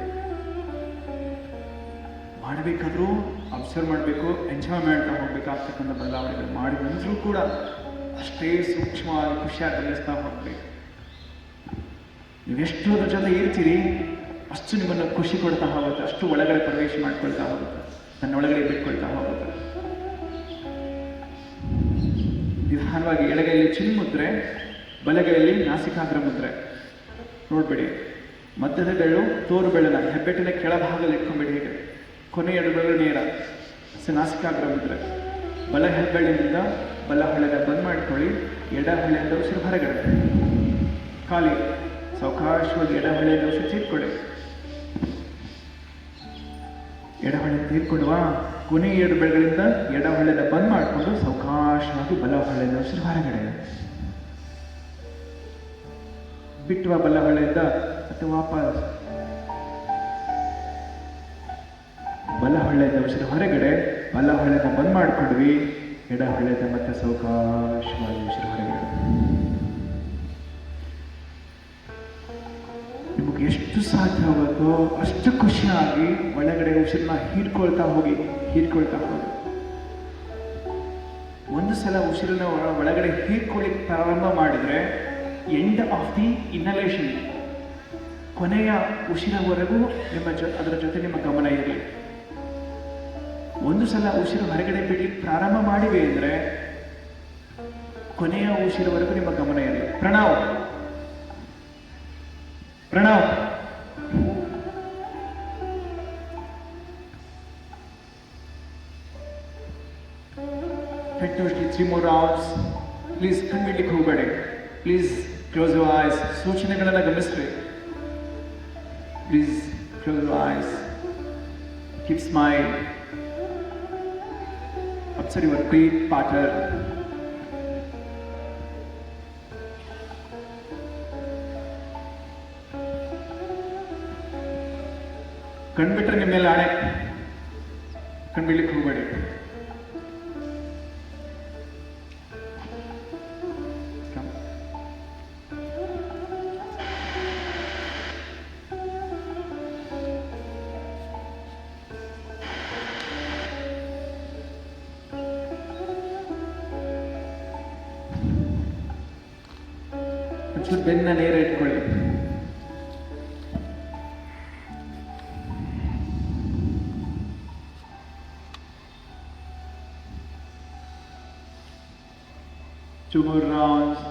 ಮಾಡಬೇಕಾದ್ರೂ ಅಬ್ಸರ್ವ್ ಮಾಡಬೇಕು, ಎಂಜಾಯ್ ಮಾಡ್ತಾ ಹೋಗ್ಬೇಕಾಗ್ತಕ್ಕಂಥ ಬದಲಾವಣೆಗಳು ಮಾಡಿ ಬಂದರೂ ಕೂಡ ಅಷ್ಟೇ ಸೂಕ್ಷ್ಮವಾಗಿ ಖುಷಿಯಾಗಿ ಗಮನಿಸ್ತಾ ಹೋಗ್ಬೇಕು. ನೀವೆಷ್ಟು ಅದ್ರ ಜೊತೆ ಇರ್ತೀರಿ ಅಷ್ಟು ನಿಮ್ಮನ್ನು ಖುಷಿ ಕೊಡ್ತಾ ಹೋಗುತ್ತೆ, ಅಷ್ಟು ಒಳಗಡೆ ಪ್ರವೇಶ ಮಾಡ್ಕೊಳ್ತಾ ಹೋಗುತ್ತೆ, ನನ್ನ ಒಳಗಡೆ ಬಿಟ್ಕೊಳ್ತಾ ಹೋಗುತ್ತೆ. ನಿಧಾನವಾಗಿ ಎಡಗೈಯಲ್ಲಿ ಚಿನ್ಮುದ್ರೆ, ಬಲಗೈಯಲ್ಲಿ ನಾಸಿಕಾಗ್ರ ಮುದ್ರೆ. ನೋಡ್ಬೇಡಿ, ಮಧ್ಯದ ಬೆರಳು ತೋರು ಬೆರಳನ್ನ ಹೆಬ್ಬೆಟ್ಟಿನ ಕೆಳಭಾಗದಲ್ಲಿ ಇಟ್ಕೊಂಡ್ಬಿಡಿ. ಹೀಗೆ ಕೊನೆಯ ಎರಡು ಬೆರಳು ನೇರ, ನಾಸಿಕಾಗ್ರ ಮುದ್ರೆ. ಬಲ ಹೆಬ್ಬೆರಳಿನಿಂದ ಬಲ ಹೊಳೆನ ಬಂದ್ ಮಾಡ್ಕೊಳ್ಳಿ. ಎಡ ಹೊಳೆಯಿಂದ ಉಸಿರು ಹೊರಗಡೆ. ಖಾಲಿ ಸಾವಕಾಶವಾಗಿ ಎಡ ಹೊಳೆಯಿಂದ ಉಸಿರು ತೀರ್ಕೊಳ್ಳಿ. ಎಡ ಹೊಳೆ ತೀರ್ಕೊಳ್ಳುವ. ಕೊನೆಯ ಎರಡು ಬೆರಗಳಿಂದ ಎಡ ಹೊಳೆನ ಬಂದ್ ಮಾಡಿಕೊಂಡು ಸಾವಕಾಶವಾಗಿ ಬಲ ಹೊಳೆಯಿಂದ ಉಸಿರು ಹೊರಗಡೆ ಬಿಟ್ಟುವ. ಬಲ ಹೊಳೆಯಿಂದ ಮತ್ತೆ ವಾಪಸ್ ಬಲ ಹೊಳೆಯಿಂದ ಉಸಿರು ಹೊರಗಡೆ. ಬಲ ಹೊಳೆನ ಬಂದ್ ಮಾಡ್ಕೊಂಡ್ವಿ. ಎಡ ಹೊಳೆಯಿಂದ ಮತ್ತೆ ಸಾವಕಾಶವಾಗಿ ಉಸಿರು ಹೊರಗಡೆ. ನಿಮಗೆ ಎಷ್ಟು ಸಾಧ್ಯ ಆಗುತ್ತೋ ಅಷ್ಟು ಖುಷಿಯಾಗಿ ಒಳಗಡೆ ಉಸಿರನ್ನ ಹೀರ್ಕೊಳ್ತಾ ಹೋಗಿ. ಒಂದು ಸಲ ಉಸಿರನ್ನ ಒಳಗಡೆ ಹೀರ್ಕೊಳ್ಳಿಕ್ಕೆ ಪ್ರಾರಂಭ ಮಾಡಿದ್ರೆ ಎಂಡ್ ಆಫ್ ದಿ ಇನ್ಹಲೇಷನ್, ಕೊನೆಯ ಉಸಿರವರೆಗೂ ಅದರ ಜೊತೆ ನಿಮ್ಮ ಗಮನ ಇರಲಿ. ಒಂದು ಸಲ ಉಸಿರು ಹೊರಗಡೆ ಬಿಡ್ಲಿಕ್ಕೆ ಪ್ರಾರಂಭ ಮಾಡಿವೆ ಅಂದರೆ ಕೊನೆಯ ಉಸಿರವರೆಗೂ ನಿಮ್ಮ ಗಮನ ಇರಲಿ. ಪ್ರಣವ್ 3 more rounds. ಪ್ಲೀಸ್ ಕಣ್ಬಿಡ್ಲಿಕ್ಕೆ ಹೋಗಬೇಡಿ. Please close your eyes. ಸೂಚನೆಗಳನ್ನು ಗಮನಿಸ್ರಿ. Please close your eyes. Keep smile. Observe your breath pattern. ಕಣ್ಬಿಟ್ರೆ ನಿಮ್ಮ ಮೇಲೆ ಆಣೆ, ಕಣ್ಬಿಡ್ಲಿಕ್ಕೆ ಹೋಗಬೇಡಿ. ಒಂಚೂರು ಬೆನ್ನ ನೇರ ಇಟ್ಕೊಳ್ಳಿ. Two more rounds.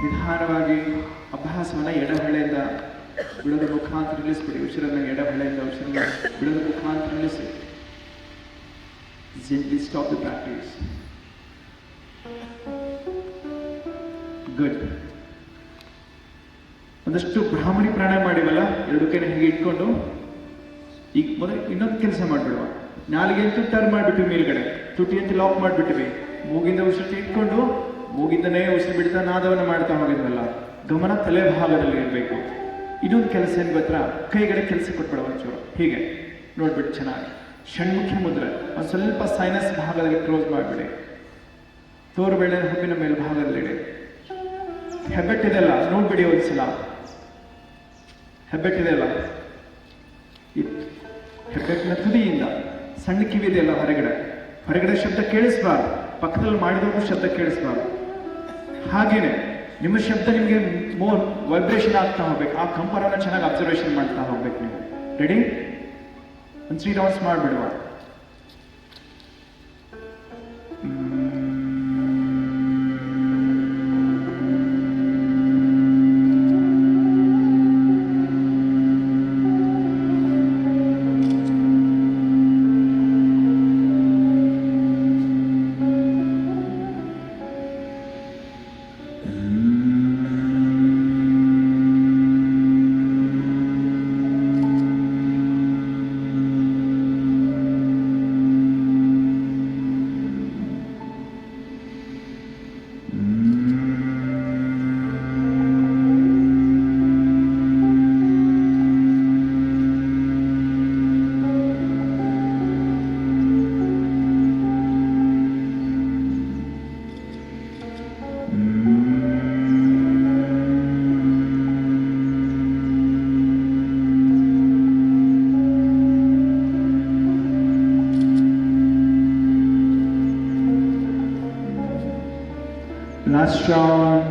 ನಿಧಾನವಾಗಿ ಅಭ್ಯಾಸವನ್ನು ಎಡಹಳೆಯಿಂದ ಬಿಡೋದ ಮುಖಾಂತರ ನಿಲ್ಲಿಸ್ಬಿಡಿ. ಉಸಿರನ್ನು ಎಡಹಳೆಯಿಂದ ಉಸಿರನ್ನು ಬಿಡೋದ ಮುಖಾಂತರ ನಿಲ್ಲಿಸಿ. Gently stop the practice. Good. ಒಂದಷ್ಟು ಬ್ರಾಹ್ಮಣಿ ಪ್ರಾಣಾಯಾಮ ಮಾಡಿವಲ್ಲ, ಎರಡು ಕೈನ ಹೀಗೆ ಇಟ್ಕೊಂಡು ಈಗ ಮೊದಲು ಇನ್ನೊಂದು ಕೆಲಸ ಮಾಡಿಬಿಡುವ. ನಾಲಿಗೆ ಅಂತೂ ಟರ್ನ್ ಮಾಡಿಬಿಟ್ವಿ ಮೇಲ್ಗಡೆ, ತುಟಿ ಅಂತ ಲಾಕ್ ಮಾಡಿಬಿಟ್ವಿ. ಮೂಗಿಂದ ಉಸಿರು ಇಟ್ಕೊಂಡು ಮೂಗಿಂದನೇ ಉಸಿರು ಬಿಡ್ತಾ ನಾದವನ್ನು ಮಾಡ್ತಾ ಹೋಗಿದ್ವಲ್ಲ, ಗಮನ ತಲೆ ಭಾಗದಲ್ಲಿ ಇರಬೇಕು. ಇನ್ನೊಂದು ಕೆಲಸ ಏನು ಗೊತ್ತಾ, ಕೈಗಡೆ ಕೆಲಸ ಕೊಟ್ಬಿಡುವ ಒಂಚೂರು ಹೀಗೆ ನೋಡ್ಬಿಟ್ಟು ಚೆನ್ನಾಗಿ. ಷಣ್ಮುಖಿ ಮುದ್ರೆ ಒಂದು ಸ್ವಲ್ಪ ಸೈನಸ್ ಭಾಗದಲ್ಲಿ ಕ್ಲೋಸ್ ಮಾಡಿಬಿಡಿ. ತೋರುಬೆಳೆ ಹುಬ್ಬಿನ ಮೇಲೆ ಭಾಗದಲ್ಲಿಡಿ. ಹೆಬ್ಬೆಟ್ಟಿದೆಲ್ಲ ನೋಡ್ಬಿಡಿ ಒಂದ್ಸಲ. ಹೆಬ್ಬೆಟ್ಟಿದೆಲ್ಲ ಹೆಬ್ಬೆಟ್ಟಿನ ತುದಿಯಿಂದ ಸಣ್ಣ ಕಿವಿದೆಯಲ್ಲ ಹೊರಗಡೆ ಶಬ್ದ ಕೇಳಿಸ್ಬಾರ್ದು. ಪಕ್ಕದಲ್ಲಿ ಮಾಡಿದವರು ಶಬ್ದ ಕೇಳಿಸ್ಬಾರ್ದು. ಹಾಗೇನೆ ನಿಮ್ಮ ಶಬ್ದ ನಿಮಗೆ ಮೋರ್ ವೈಬ್ರೇಷನ್ ಆಗ್ತಾ ಹೋಗ್ಬೇಕು. ಆ ಕಂಪನವನ್ನು ಚೆನ್ನಾಗಿ ಅಬ್ಸರ್ವೇಷನ್ ಮಾಡ್ತಾ ಹೋಗ್ಬೇಕು ನೀವು. ರೆಡಿ? ಒಂದು 3 ರೌಂಡ್ಸ್ ಮಾಡಿಬಿಡುವ. Last round.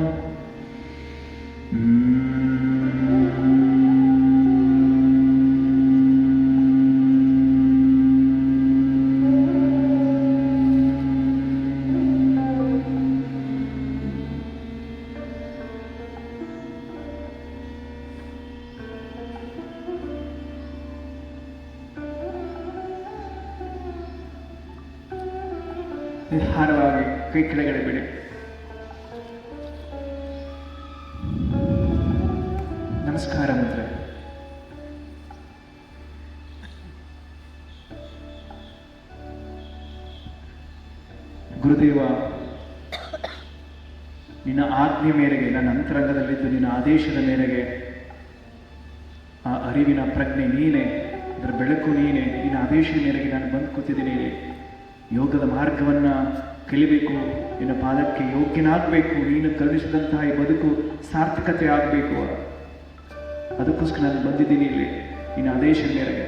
ನಿಧಾನವಾಗಿ ಕೈ ಕೆಳಗಡೆ ಬಿಡಿ. ನಮಸ್ಕಾರ ಮುದ್ರೆ. ಗುರುದೇವ, ನಿನ್ನ ಆಜ್ಞೆ ಮೇರೆಗೆ, ನನ್ನ ಅಂತರಂಗದಲ್ಲಿದ್ದು ನಿನ್ನ ಆದೇಶದ ಮೇರೆಗೆ, ಆ ಅರಿವಿನ ಪ್ರಜ್ಞೆ ನೀನೆ, ಅದರ ಬೆಳಕು ನೀನೆ, ನಿನ್ನ ಆದೇಶದ ಮೇರೆಗೆ ನಾನು ಬಂದು ಕೂತಿದ್ದೀನಿ ಇಲ್ಲಿ. ಯೋಗದ ಮಾರ್ಗವನ್ನು ಕಲಿಬೇಕು, ನಿನ್ನ ಪಾದಕ್ಕೆ ಯೋಗ್ಯನಾಗಬೇಕು, ನೀನು ಕಲಿಸಿದಂತಹ ಈ ಬದುಕು ಸಾರ್ಥಕತೆ ಆಗಬೇಕು. ಅದಕ್ಕೋಸ್ಕರ ನಾನು ಬಂದಿದ್ದೀನಿ ಇಲ್ಲಿ ನಿನ್ನ ಆದೇಶದ ಮೇರೆಗೆ.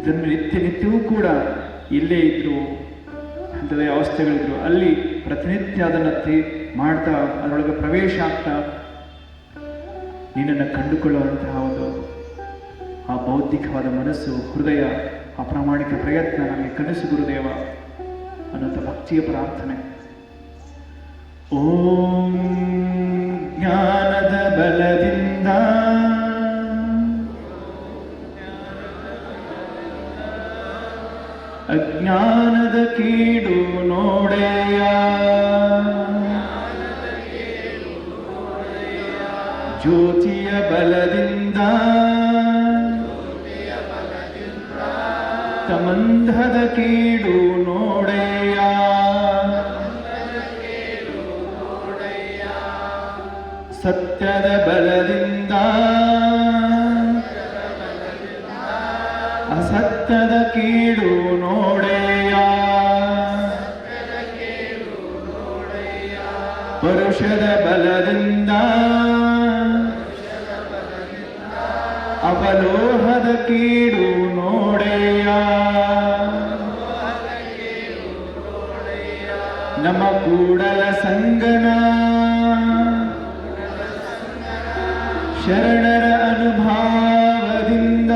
ಇದನ್ನು ನಿತ್ಯವೂ ಕೂಡ ಎಲ್ಲೇ ಇದ್ರು, ಅಂಥದೇ ಅವಸ್ಥೆಗಳಿದ್ರು ಅಲ್ಲಿ ಪ್ರತಿನಿತ್ಯ ಅದನ್ನು ಮಾಡ್ತಾ ಅದರೊಳಗೆ ಪ್ರವೇಶ ಆಗ್ತಾ ನಿನ್ನನ್ನು ಕಂಡುಕೊಳ್ಳುವಂತಹ ಒಂದು ಆ ಬೌದ್ಧಿಕವಾದ ಮನಸ್ಸು, ಹೃದಯ, ಆ ಪ್ರಾಮಾಣಿಕ ಪ್ರಯತ್ನ ನನಗೆ ಕನಸು ಗುರುದೇವ ಅನ್ನೋಂಥ ಭಕ್ತಿಯ ಪ್ರಾರ್ಥನೆ. ಓಂ ಜ್ಞಾನದ ಬಲದಿಂದ ಅಜ್ಞಾನದ ಕೀಡು ನೋಡೆಯ, ಜ್ಯೋತಿಯ ಬಲದಿಂದ ತಮಂಧದ ಕೀಡು ನೋಡೆಯ, ಸತ್ಯದ ಬಲದಿಂದ ಅಸತ್ಯದ ಕೀಡು ನೋಡೆಯ, ಪೌರುಷದ ಬಲದಿಂದ ಅವಲೋಹದ ಕೀಡು ನೋಡೆಯ ನಮ್ಮ ಕೂಡಲ ಸಂಗನ ಶರಣರ ಅನುಭಾವದಿಂದ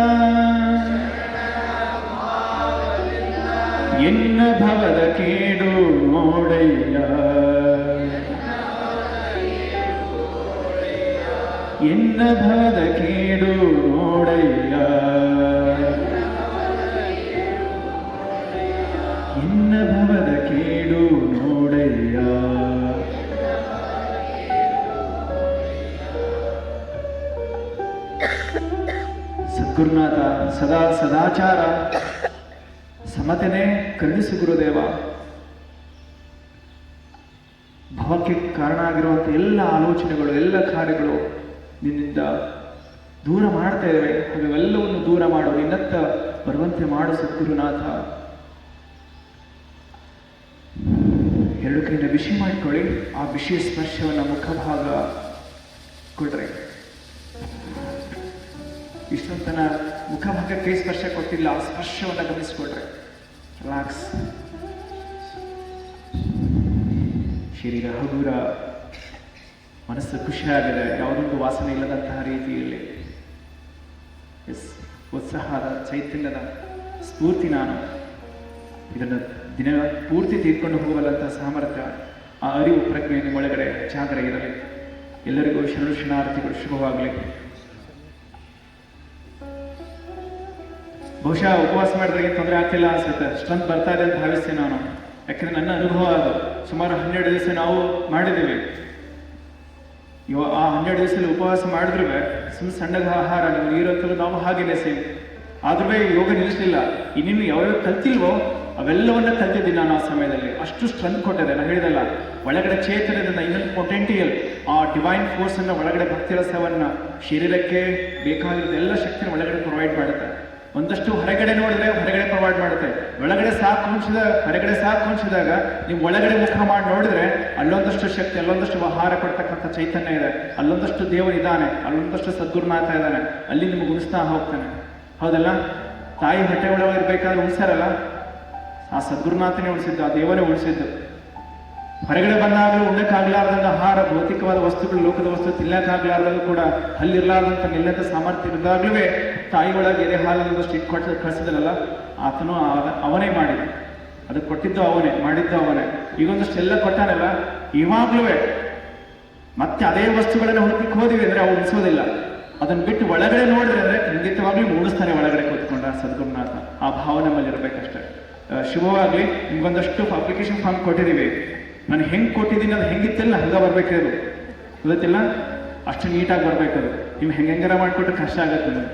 ಎನ್ನ ಭವದ ಕೇಡು ನೋಡಯ್ಯ ಎನ್ನ ಭವದ ಕೇಡು ನೋಡಯ್ಯ ಎನ್ನ ಭವದ ಕೇಡು ನೋಡಯ್ಯ. ಸದ್ಗುರುನಾಥ ಸದಾ ಸದಾಚಾರ ಸಮತೆನೇ ಕರುಣಿಸು ಗುರುದೇವ. ಭವಕ್ಕೆ ಕಾರಣ ಆಗಿರುವಂಥ ಎಲ್ಲ ಆಲೋಚನೆಗಳು ಎಲ್ಲ ಕಾರ್ಯಗಳು ನಿನ್ನಿಂದ ದೂರ ಮಾಡ್ತಾ ಇದ್ದೇವೆ. ಅವೆಲ್ಲವನ್ನು ದೂರ ಮಾಡು, ನಿನ್ನತ್ತ ಬರುವಂತೆ ಮಾಡು ಸದ್ಗುರುನಾಥ. ಎರಡು ಕೈನ ಬಿಸಿ ಮಾಡಿಕೊಳ್ಳಿ. ಆ ಬಿಸಿಯ ಸ್ಪರ್ಶವನ್ನು ಮುಖಭಾಗ ಕೊಡ್ರಿ. ಇಷ್ಟೊಂತನ ಮುಖಭಾಗಕ್ಕೆ ಸ್ಪರ್ಶ ಕೊಟ್ಟಿಲ್ಲ, ಆ ಸ್ಪರ್ಶವನ್ನು ಗಮನಿಸ್ಕೊಡ್ರಿ. ರಿಲ್ಯಾಕ್ಸ್. ಶರೀರ ಹಗುರ, ಮನಸ್ಸು ಖುಷಿಯಾಗಿದೆ, ಯಾವುದೊಂದು ವಾಸನೆ ಇಲ್ಲದಂತಹ ರೀತಿಯಲ್ಲಿ ಉತ್ಸಾಹದ ಚೈತನ್ಯದ ಸ್ಫೂರ್ತಿ ನಾನು ಇದನ್ನು ದಿನ ಪೂರ್ತಿ ತೀರ್ಕೊಂಡು ಹೋಗಲಂತಹ ಸಾಮರ್ಥ್ಯ, ಆ ಅರಿವು ಪ್ರಜ್ಞೆ ನಿಮ್ಮೊಳಗಡೆ ಜಾಗರ ಇರಲಿ. ಎಲ್ಲರಿಗೂ ಶರಣು ಶರಣಾರ್ಥಿಗಳು, ಶುಭವಾಗಲಿ. ಬಹುಶಃ ಉಪವಾಸ ಮಾಡಿದ್ರೆ ತೊಂದರೆ ಆಗ್ತಿಲ್ಲ ಅನ್ಸುತ್ತೆ, ಸ್ಟ್ರೆಂತ್ ಬರ್ತಾ ಇದೆ ಅಂತ ಭಾವಿಸ್ತೇನೆ ನಾನು. ಯಾಕಂದ್ರೆ ನನ್ನ ಅನುಭವ ಅದು. ಸುಮಾರು 12 ದಿವಸ ನಾವು ಮಾಡಿದ್ದೇವೆ. ಆ 12 ದಿವಸದಲ್ಲಿ ಉಪವಾಸ ಮಾಡಿದ್ರು ಸಣ್ಣಗ ಆಹಾರ, ನೀವು ನೀರು ನಾವು ಹಾಗೇನೆ ಸೇಮ್. ಆದ್ರೂ ಯೋಗ ನಿಲ್ಲಿಸಲಿಲ್ಲ. ಇನ್ನಿನ್ನು ಯಾವ್ಯಾವ ಕಲ್ತಿಲ್ವೋ ಅವೆಲ್ಲವನ್ನ ಕಲ್ತಿದ್ದೀನಿ ನಾನು ಆ ಸಮಯದಲ್ಲಿ. ಅಷ್ಟು ಸ್ಟ್ರೆಂತ್ ಕೊಟ್ಟಿದೆ. ನಾನು ಹೇಳಿದಲ್ಲ, ಒಳಗಡೆ ಚೇತನದಿಂದ ಇನ್ನೊಂದು ಪೊಟೆಂಟಿಯಲ್, ಆ ಡಿವೈನ್ ಫೋರ್ಸ್ ಅನ್ನ ಒಳಗಡೆ ಭಕ್ತಿ ರಸವನ್ನ ಶರೀರಕ್ಕೆ ಬೇಕಾಗಿರೋದು ಎಲ್ಲ ಶಕ್ತಿನ ಒಳಗಡೆ ಪ್ರೊವೈಡ್ ಮಾಡುತ್ತೆ. ಒಂದಷ್ಟು ಹೊರಗಡೆ ನೋಡಿದ್ರೆ ಹೊರಗಡೆ ಪ್ರೊವೈಡ್ ಮಾಡುತ್ತೆ. ಒಳಗಡೆ ಸಾಕು ಹೊರಗಡೆ ಸಾಕು ಅನ್ಸಿದಾಗ ನೀವು ಒಳಗಡೆ ಮುಖ ಮಾಡಿ ನೋಡಿದ್ರೆ ಅಲ್ಲೊಂದಷ್ಟು ಶಕ್ತಿ, ಅಲ್ಲೊಂದಷ್ಟು ಆಹಾರ ಕೊಡ್ತಕ್ಕಂಥ ಚೈತನ್ಯ ಇದೆ, ಅಲ್ಲೊಂದಷ್ಟು ದೇವರಿದ್ದಾನೆ, ಅಲ್ಲೊಂದಷ್ಟು ಸದ್ಗುರುನಾಥ ಇದ್ದಾನೆ, ಅಲ್ಲಿ ನಿಮ್ಗೆ ಉಣಿಸ್ತಾ ಹೋಗ್ತಾನೆ. ಹೌದಲ್ಲ? ತಾಯಿ ಹೊಟ್ಟೆ ಒಳಗೆ ಇರ್ಬೇಕಾದ್ರೆ ಉಳಿಸಾರಲ್ಲ, ಆ ಸದ್ಗುರುನಾಥನೇ ಉಳಿಸಿದ್ದು, ಆ ದೇವರೇ ಉಳಿಸಿದ್ದು. ಹೊರಗಡೆ ಬಂದಾಗಲೂ ಉಣ್ಣಕ್ಕಾಗ್ಲಾರ್ದಂಗ ಆಹಾರ, ಭೌತಿಕವಾದ ವಸ್ತುಗಳು, ಲೋಕದ ವಸ್ತು ತಿನ್ನಕ್ಕಾಗ್ಲಾರ್ದಾಗ ಕೂಡ ಹಲ್ಲಿರ್ಲಾರ್ದಂತ ನಿಲ್ಲಂತ ಸಾಮರ್ಥ್ಯ ಇದ್ದಾಗಲೂ ತಾಯಿ ಒಳಗೆ ಎದೆ ಹಾಲನ್ನೊಂದಷ್ಟು ಇಟ್ಕೊಟ್ಟು ಕಳಿಸಿದಲ್ಲ, ಆತನು ಅವನೇ ಮಾಡಿದ. ಅದಕ್ಕೆ ಕೊಟ್ಟಿದ್ದು ಅವನೇ, ಮಾಡಿದ್ದು ಅವನೇ. ಈಗೊಂದಷ್ಟು ಎಲ್ಲ ಕೊಟ್ಟಾನಲ್ಲ, ಇವಾಗ್ಲೂ ಮತ್ತೆ ಅದೇ ವಸ್ತುಗಳನ್ನ ಹುಡುಕಿ ಹೋದಿವಿ ಅಂದ್ರೆ ಅವು ಉಳಿಸೋದಿಲ್ಲ. ಅದನ್ನ ಬಿಟ್ಟು ಒಳಗಡೆ ನೋಡಿದ್ರೆ ಅಂದ್ರೆ ಖಂಡಿತವಾಗ್ಲೂ ಮೂಡಿಸ್ತಾನೆ ಒಳಗಡೆ ಕೂತ್ಕೊಂಡ ಸದ್ಗುರುನಾಥ. ಆ ಭಾವ ನಮ್ಮಲ್ಲಿ ಇರಬೇಕಷ್ಟೇ. ಶುಭವಾಗ್ಲಿ. ನಿಮ್ಗೊಂದಷ್ಟು ಅಪ್ಲಿಕೇಶನ್ ಫಾರ್ಮ್ ಕೊಟ್ಟಿದ್ದೀವಿ. ನಾನು ಹೆಂಗೆ ಕೊಟ್ಟಿದ್ದೀನಿ ಅದು ಹೆಂಗಿತ್ತಿಲ್ಲ ಹಂಗ ಬರ್ಬೇಕಿರೋದು, ಗೊತ್ತಿಲ್ಲ, ಅಷ್ಟು ನೀಟಾಗಿ ಬರ್ಬೇಕದು. ನೀವು ಹೆಂಗಾರ ಮಾಡಿಕೊಟ್ರೆ ಕಷ್ಟ ಆಗುತ್ತೆ ನಿಮಗೆ.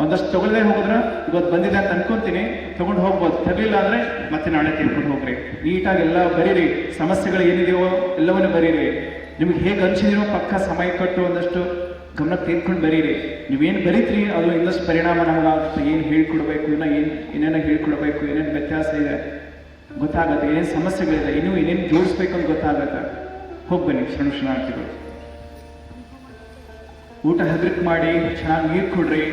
ಒಂದಷ್ಟು ತಗೊಳ್ಳದೆ ಹೋಗಿದ್ರೆ ಇವತ್ತು ಬಂದಿದೆ ಅಂತ ಅನ್ಕೊಂತೀನಿ, ತಗೊಂಡು ಹೋಗ್ಬೋದು. ತರಲಿಲ್ಲ ಅಂದ್ರೆ ಮತ್ತೆ ನಾಳೆ ತಿಳ್ಕೊಂಡು ಹೋಗ್ರಿ. ನೀಟಾಗಿ ಎಲ್ಲ ಬರೀರಿ, ಸಮಸ್ಯೆಗಳು ಏನಿದೆಯೋ ಎಲ್ಲವನ್ನು ಬರೀರಿ. ನಿಮ್ಗೆ ಹೇಗೆ ಅನ್ಸಿದಿರೋ ಪಕ್ಕ ಸಮಯ ಕೊಟ್ಟು ಒಂದಷ್ಟು ಗಮನ ತೆಗೆದುಕೊಂಡು ಬರೀರಿ. ನೀವೇನು ಬರೀತ್ರಿ ಅದು ಇನ್ನಷ್ಟು ಪರಿಣಾಮ ನಮಗಾಗುತ್ತೆ. ಏನು ಹೇಳ್ಕೊಡ್ಬೇಕು, ಏನೇನೋ ಹೇಳ್ಕೊಡ್ಬೇಕು, ಏನೇನು ವ್ಯತ್ಯಾಸ ಇದೆ ಗೊತ್ತಾಗುತ್ತೆ, ಏನೇನು ಸಮಸ್ಯೆಗಳಿದೆ, ಇನ್ನೂ ಏನೇನು ಜೋಡಿಸ್ಬೇಕು ಅಂತ ಗೊತ್ತಾಗುತ್ತೆ. ಹೋಗ್ಬನ್ನಿ ಶರಣ ಶರಣಾರ್ಥಿಗಳು. ಊಟ ಹಗ್ರಕ್ ಮಾಡಿ, ಚೆನ್ನಾಗಿ ನೀರು ಕೊಡ್ರಿ.